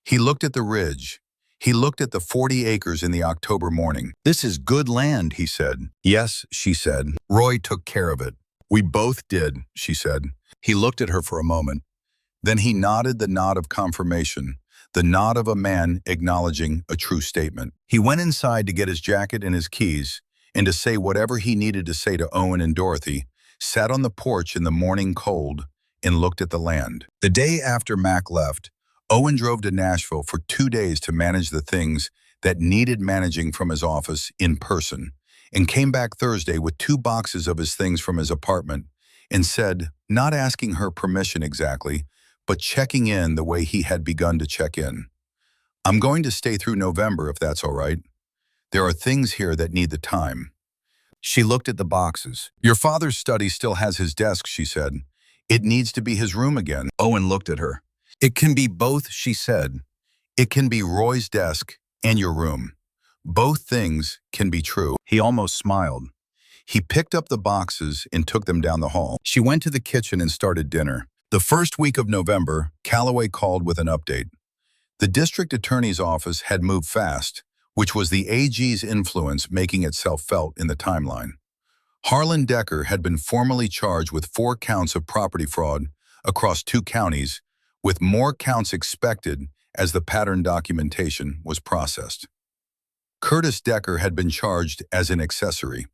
He looked at the ridge. He looked at the 40 acres in the October morning. "This is good land," he said. "Yes," she said. "Roy took care of it." "We both did," she said. He looked at her for a moment. Then he nodded the nod of confirmation, the nod of a man acknowledging a true statement. He went inside to get his jacket and his keys, and to say whatever he needed to say to Owen and Dorothy, sat on the porch in the morning cold, and looked at the land. The day after Mac left, Owen drove to Nashville for 2 days to manage the things that needed managing from his office in person, and came back Thursday with 2 boxes of his things from his apartment, and said, not asking her permission exactly, but checking in the way he had begun to check in. "I'm going to stay through November if that's all right. There are things here that need the time." She looked at the boxes. "Your father's study still has his desk," she said. "It needs to be his room again." Owen looked at her. "It can be both," she said. "It can be Roy's desk and your room. Both things can be true." He almost smiled. He picked up the boxes and took them down the hall. She went to the kitchen and started dinner. The first week of November, Calloway called with an update. The district attorney's office had moved fast, which was the AG's influence making itself felt in the timeline. Harlan Decker had been formally charged with 4 counts of property fraud across 2 counties, with more counts expected as the pattern documentation was processed. Curtis Decker had been charged as an accessory.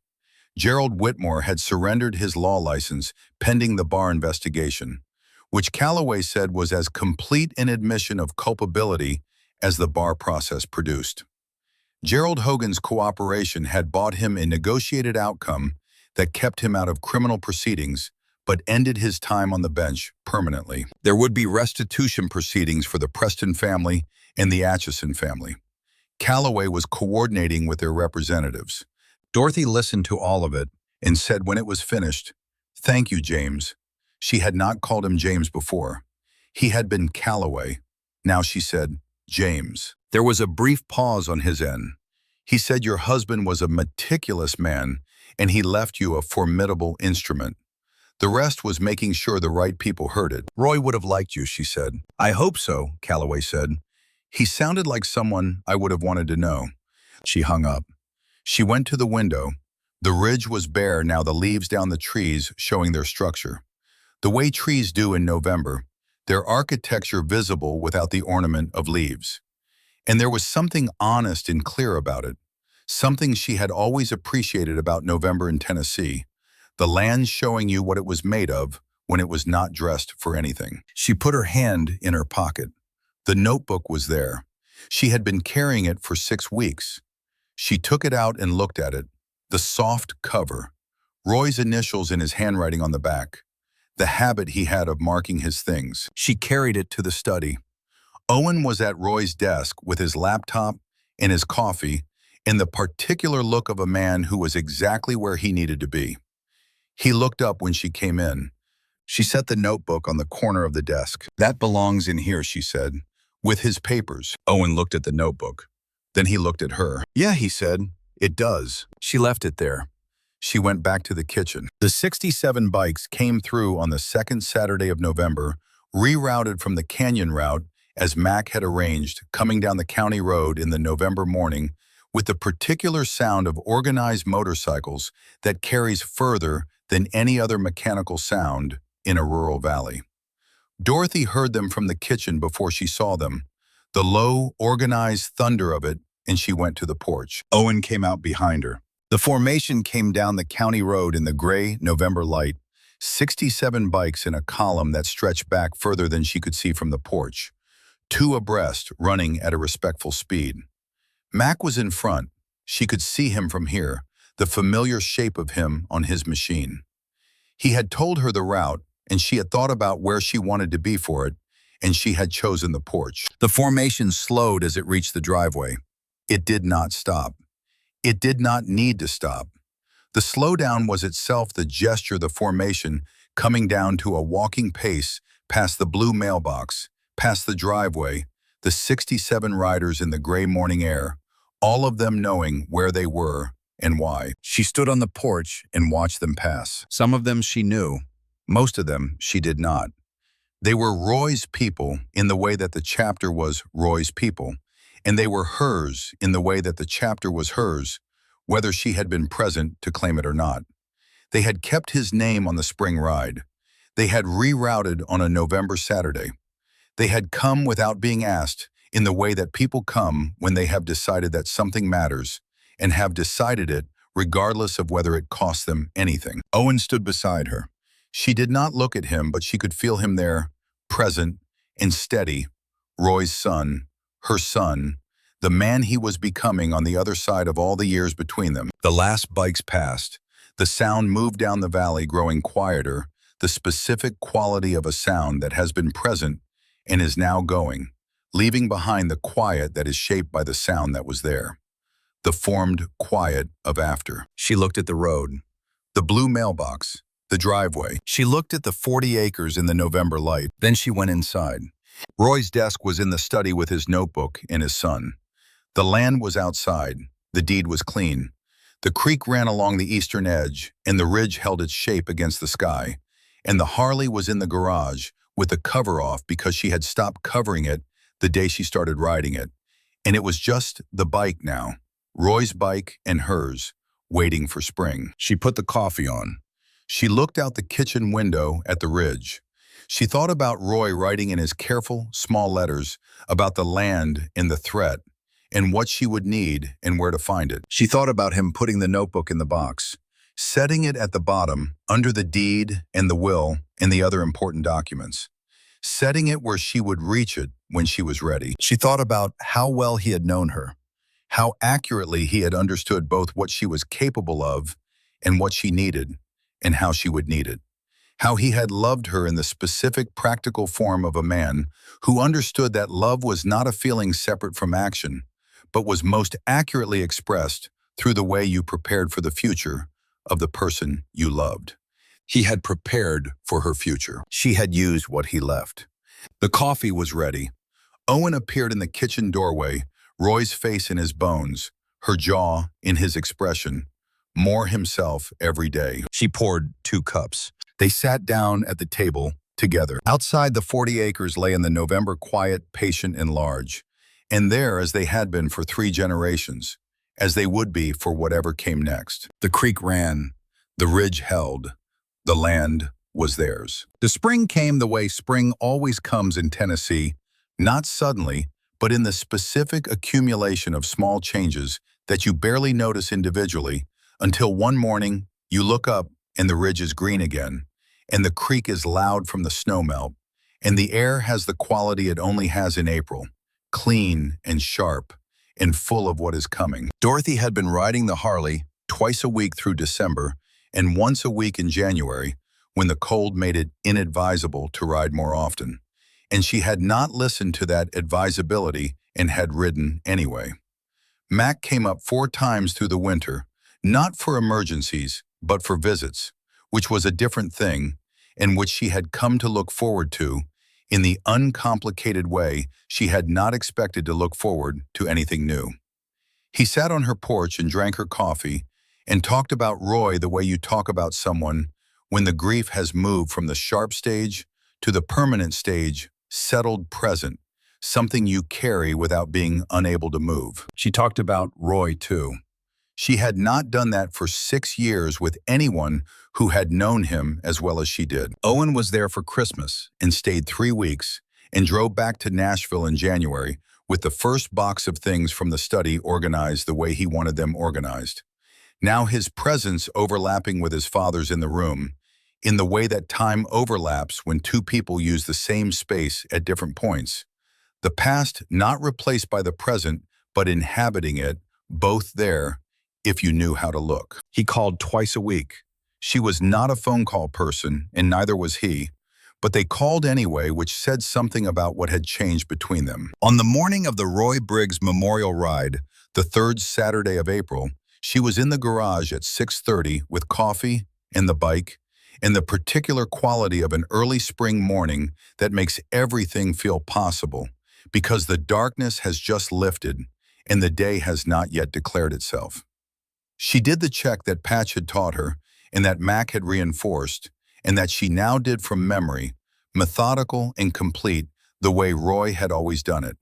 Gerald Whitmore had surrendered his law license pending the bar investigation, which Calloway said was as complete an admission of culpability as the bar process produced. Gerald Hogan's cooperation had bought him a negotiated outcome that kept him out of criminal proceedings, but ended his time on the bench permanently. There would be restitution proceedings for the Preston family and the Atchison family. Calloway was coordinating with their representatives. Dorothy listened to all of it and said when it was finished, "Thank you, James." She had not called him James before. He had been Calloway. Now she said, "James." There was a brief pause on his end. He said your husband was a meticulous man, and he left you a formidable instrument. The rest was making sure the right people heard it. "Roy would have liked you," she said. "I hope so," Calloway said. "He sounded like someone I would have wanted to know." She hung up. She went to the window. The ridge was bare now, the leaves down the trees showing their structure. The way trees do in November, their architecture visible without the ornament of leaves. And there was something honest and clear about it, something she had always appreciated about November in Tennessee, the land showing you what it was made of when it was not dressed for anything. She put her hand in her pocket. The notebook was there. She had been carrying it for 6 weeks. She took it out and looked at it, the soft cover, Roy's initials in his handwriting on the back, the habit he had of marking his things. She carried it to the study. Owen was at Roy's desk with his laptop and his coffee and the particular look of a man who was exactly where he needed to be. He looked up when she came in. She set the notebook on the corner of the desk. "That belongs in here," she said, "with his papers." Owen looked at the notebook. Then he looked at her. "Yeah," he said, "it does." She left it there. She went back to the kitchen. The 67 bikes came through on the second Saturday of November, rerouted from the canyon route as Mac had arranged, coming down the county road in the November morning with the particular sound of organized motorcycles that carries further than any other mechanical sound in a rural valley. Dorothy heard them from the kitchen before she saw them, the low, organized thunder of it, and she went to the porch. Owen came out behind her. The formation came down the county road in the gray November light, 67 bikes in a column that stretched back further than she could see from the porch, 2 abreast, running at a respectful speed. Mac was in front. She could see him from here, the familiar shape of him on his machine. He had told her the route, and she had thought about where she wanted to be for it, and she had chosen the porch. The formation slowed as it reached the driveway. It did not stop. It did not need to stop. The slowdown was itself the gesture, the formation coming down to a walking pace past the blue mailbox, past the driveway, the 67 riders in the gray morning air, all of them knowing where they were and why. She stood on the porch and watched them pass. Some of them she knew. Most of them she did not. They were Roy's people in the way that the chapter was Roy's people, and they were hers in the way that the chapter was hers, whether she had been present to claim it or not. They had kept his name on the spring ride. They had rerouted on a November Saturday. They had come without being asked, in the way that people come when they have decided that something matters, and have decided it regardless of whether it costs them anything. Owen stood beside her. She did not look at him, but she could feel him there, present and steady. Roy's son, her son, the man he was becoming on the other side of all the years between them. The last bikes passed. The sound moved down the valley, growing quieter, the specific quality of a sound that has been present and is now going, leaving behind the quiet that is shaped by the sound that was there. The formed quiet of after. She looked at the road, the blue mailbox, the driveway. She looked at the 40 acres in the November light. Then she went inside. Roy's desk was in the study with his notebook and his son. The land was outside. The deed was clean. The creek ran along the eastern edge, and the ridge held its shape against the sky. And the Harley was in the garage with the cover off because she had stopped covering it the day she started riding it. And it was just the bike now, Roy's bike and hers, waiting for spring. She put the coffee on. She looked out the kitchen window at the ridge. She thought about Roy writing in his careful, small letters about the land and the threat, and what she would need and where to find it. She thought about him putting the notebook in the box, setting it at the bottom, under the deed and the will and the other important documents, setting it where she would reach it when she was ready. She thought about how well he had known her, how accurately he had understood both what she was capable of and what she needed, and how she would need it. How he had loved her in the specific practical form of a man who understood that love was not a feeling separate from action, but was most accurately expressed through the way you prepared for the future of the person you loved. He had prepared for her future. She had used what he left. The coffee was ready. Owen appeared in the kitchen doorway, Roy's face in his bones, her jaw in his expression, more himself every day. She poured 2 cups. They sat down at the table together. Outside, the 40 acres lay in the November quiet, patient, and large. And there, as they had been for 3 generations, as they would be for whatever came next. The creek ran, the ridge held, the land was theirs. The spring came the way spring always comes in Tennessee, not suddenly, but in the specific accumulation of small changes that you barely notice individually until one morning you look up and the ridge is green again, and the creek is loud from the snowmelt, and the air has the quality it only has in April, clean and sharp and full of what is coming. Dorothy had been riding the Harley twice a week through December and once a week in January when the cold made it inadvisable to ride more often. And she had not listened to that advisability and had ridden anyway. Mac came up 4 times through the winter, not for emergencies, but for visits, which was a different thing, and which she had come to look forward to in the uncomplicated way she had not expected to look forward to anything new. He sat on her porch and drank her coffee and talked about Roy the way you talk about someone when the grief has moved from the sharp stage to the permanent stage, settled present, something you carry without being unable to move. She talked about Roy too. She had not done that for 6 years with anyone who had known him as well as she did. Owen was there for Christmas and stayed 3 weeks and drove back to Nashville in January with the first box of things from the study organized the way he wanted them organized. Now his presence overlapping with his father's in the room, in the way that time overlaps when 2 people use the same space at different points. The past not replaced by the present, but inhabiting it, both there, if you knew how to look. He called twice a week. She was not a phone call person, and neither was he, but they called anyway, which said something about what had changed between them. On the morning of the Roy Briggs Memorial Ride, the third Saturday of April, she was in the garage at 6:30 with coffee and the bike, and the particular quality of an early spring morning that makes everything feel possible, because the darkness has just lifted and the day has not yet declared itself. She did the check that Patch had taught her and that Mac had reinforced, and that she now did from memory, methodical and complete, the way Roy had always done it.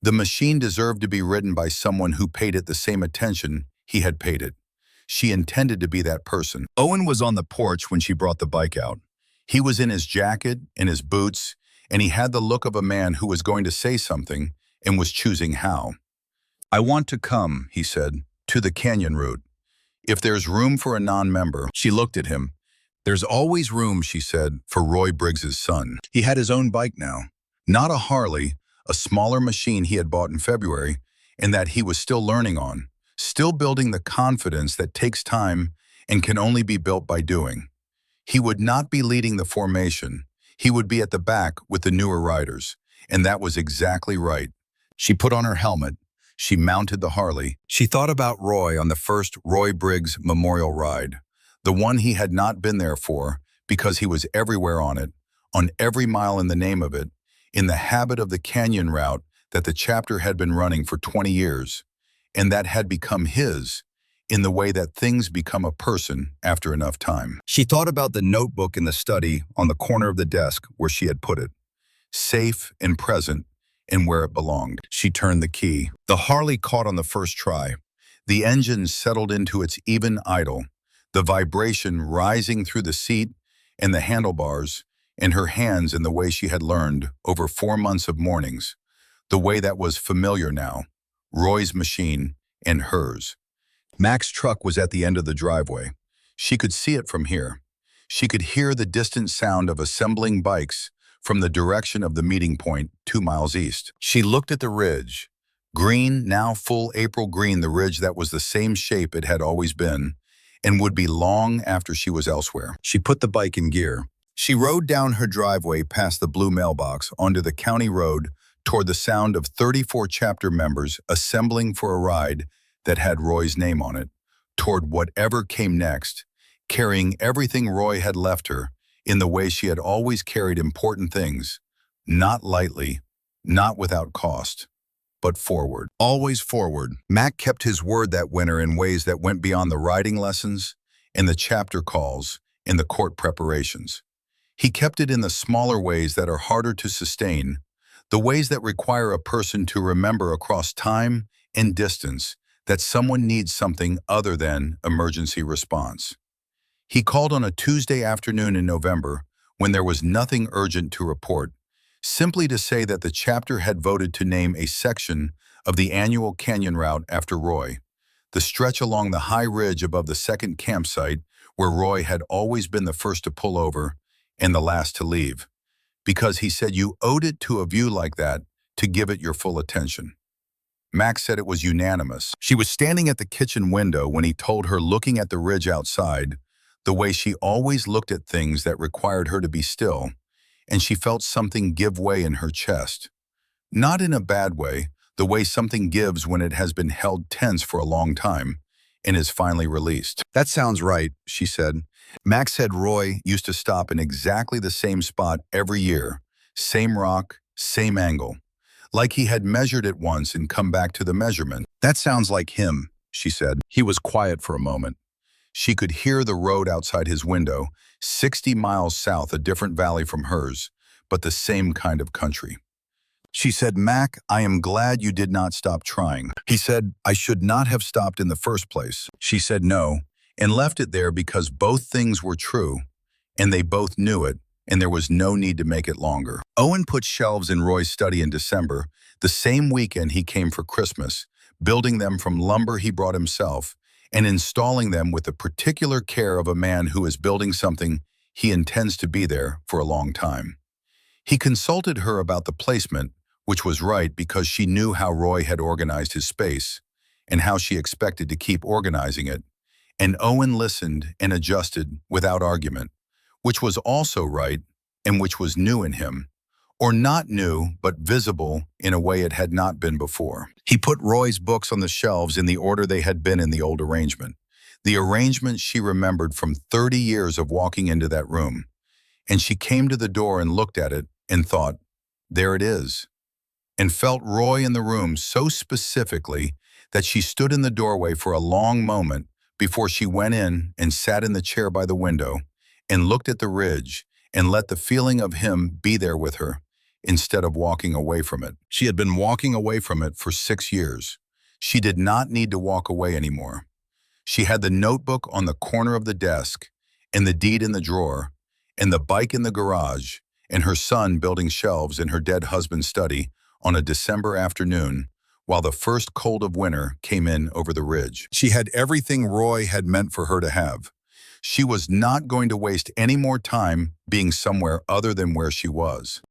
The machine deserved to be ridden by someone who paid it the same attention he had paid it. She intended to be that person. Owen was on the porch when she brought the bike out. He was in his jacket and his boots, and he had the look of a man who was going to say something and was choosing how. "I want to come," he said, "to the canyon route. If there's room for a non-member." She looked at him. "There's always room," she said, "for Roy Briggs's son." He had his own bike now. Not a Harley, a smaller machine he had bought in February, and that he was still learning on, still building the confidence that takes time and can only be built by doing. He would not be leading the formation. He would be at the back with the newer riders, and that was exactly right. She put on her helmet. She mounted the Harley. She thought about Roy on the first Roy Briggs Memorial Ride, the one he had not been there for because he was everywhere on it, on every mile in the name of it, in the habit of the canyon route that the chapter had been running for 20 years, and that had become his, in the way that things become a person after enough time. She thought about the notebook in the study on the corner of the desk where she had put it, safe and present, and where it belonged. She turned the key. The Harley caught on the first try. The engine settled into its even idle, the vibration rising through the seat and the handlebars, and her hands in the way she had learned over 4 months of mornings, the way that was familiar now, Roy's machine and hers. Mac's truck was at the end of the driveway. She could see it from here. She could hear the distant sound of assembling bikes from the direction of the meeting point 2 miles east. She looked at the ridge. Green, now full April green, the ridge that was the same shape it had always been and would be long after she was elsewhere. She put the bike in gear. She rode down her driveway past the blue mailbox onto the county road toward the sound of 34 chapter members assembling for a ride that had Roy's name on it, toward whatever came next, carrying everything Roy had left her in the way she had always carried important things, not lightly, not without cost, but forward. Always forward. Mac kept his word that winter in ways that went beyond the riding lessons and the chapter calls and the court preparations. He kept it in the smaller ways that are harder to sustain, the ways that require a person to remember across time and distance that someone needs something other than emergency response. He called on a Tuesday afternoon in November when there was nothing urgent to report, simply to say that the chapter had voted to name a section of the annual canyon route after Roy, the stretch along the high ridge above the second campsite where Roy had always been the first to pull over and the last to leave, because he said you owed it to a view like that to give it your full attention. Max said it was unanimous. She was standing at the kitchen window when he told her, looking at the ridge outside, the way she always looked at things that required her to be still, and she felt something give way in her chest. Not in a bad way, the way something gives when it has been held tense for a long time and is finally released. "That sounds right," she said. Max said Roy used to stop in exactly the same spot every year, same rock, same angle, like he had measured it once and come back to the measurement. "That sounds like him," she said. He was quiet for a moment. She could hear the road outside his window, 60 miles south, a different valley from hers, but the same kind of country. She said, "Mac, I am glad you did not stop trying." He said, "I should not have stopped in the first place." She said no, and left it there because both things were true, and they both knew it, and there was no need to make it longer. Owen put shelves in Roy's study in December, the same weekend he came for Christmas, building them from lumber he brought himself, and installing them with the particular care of a man who is building something he intends to be there for a long time. He consulted her about the placement, which was right because she knew how Roy had organized his space and how she expected to keep organizing it. And Owen listened and adjusted without argument, which was also right and which was new in him, or not new, but visible in a way it had not been before. He put Roy's books on the shelves in the order they had been in the old arrangement, the arrangement she remembered from 30 years of walking into that room. And she came to the door and looked at it and thought, there it is, and felt Roy in the room so specifically that she stood in the doorway for a long moment before she went in and sat in the chair by the window and looked at the ridge and let the feeling of him be there with her instead of walking away from it. She had been walking away from it for 6 years. She did not need to walk away anymore. She had the notebook on the corner of the desk, and the deed in the drawer, and the bike in the garage, and her son building shelves in her dead husband's study on a December afternoon while the first cold of winter came in over the ridge. She had everything Roy had meant for her to have. She was not going to waste any more time being somewhere other than where she was.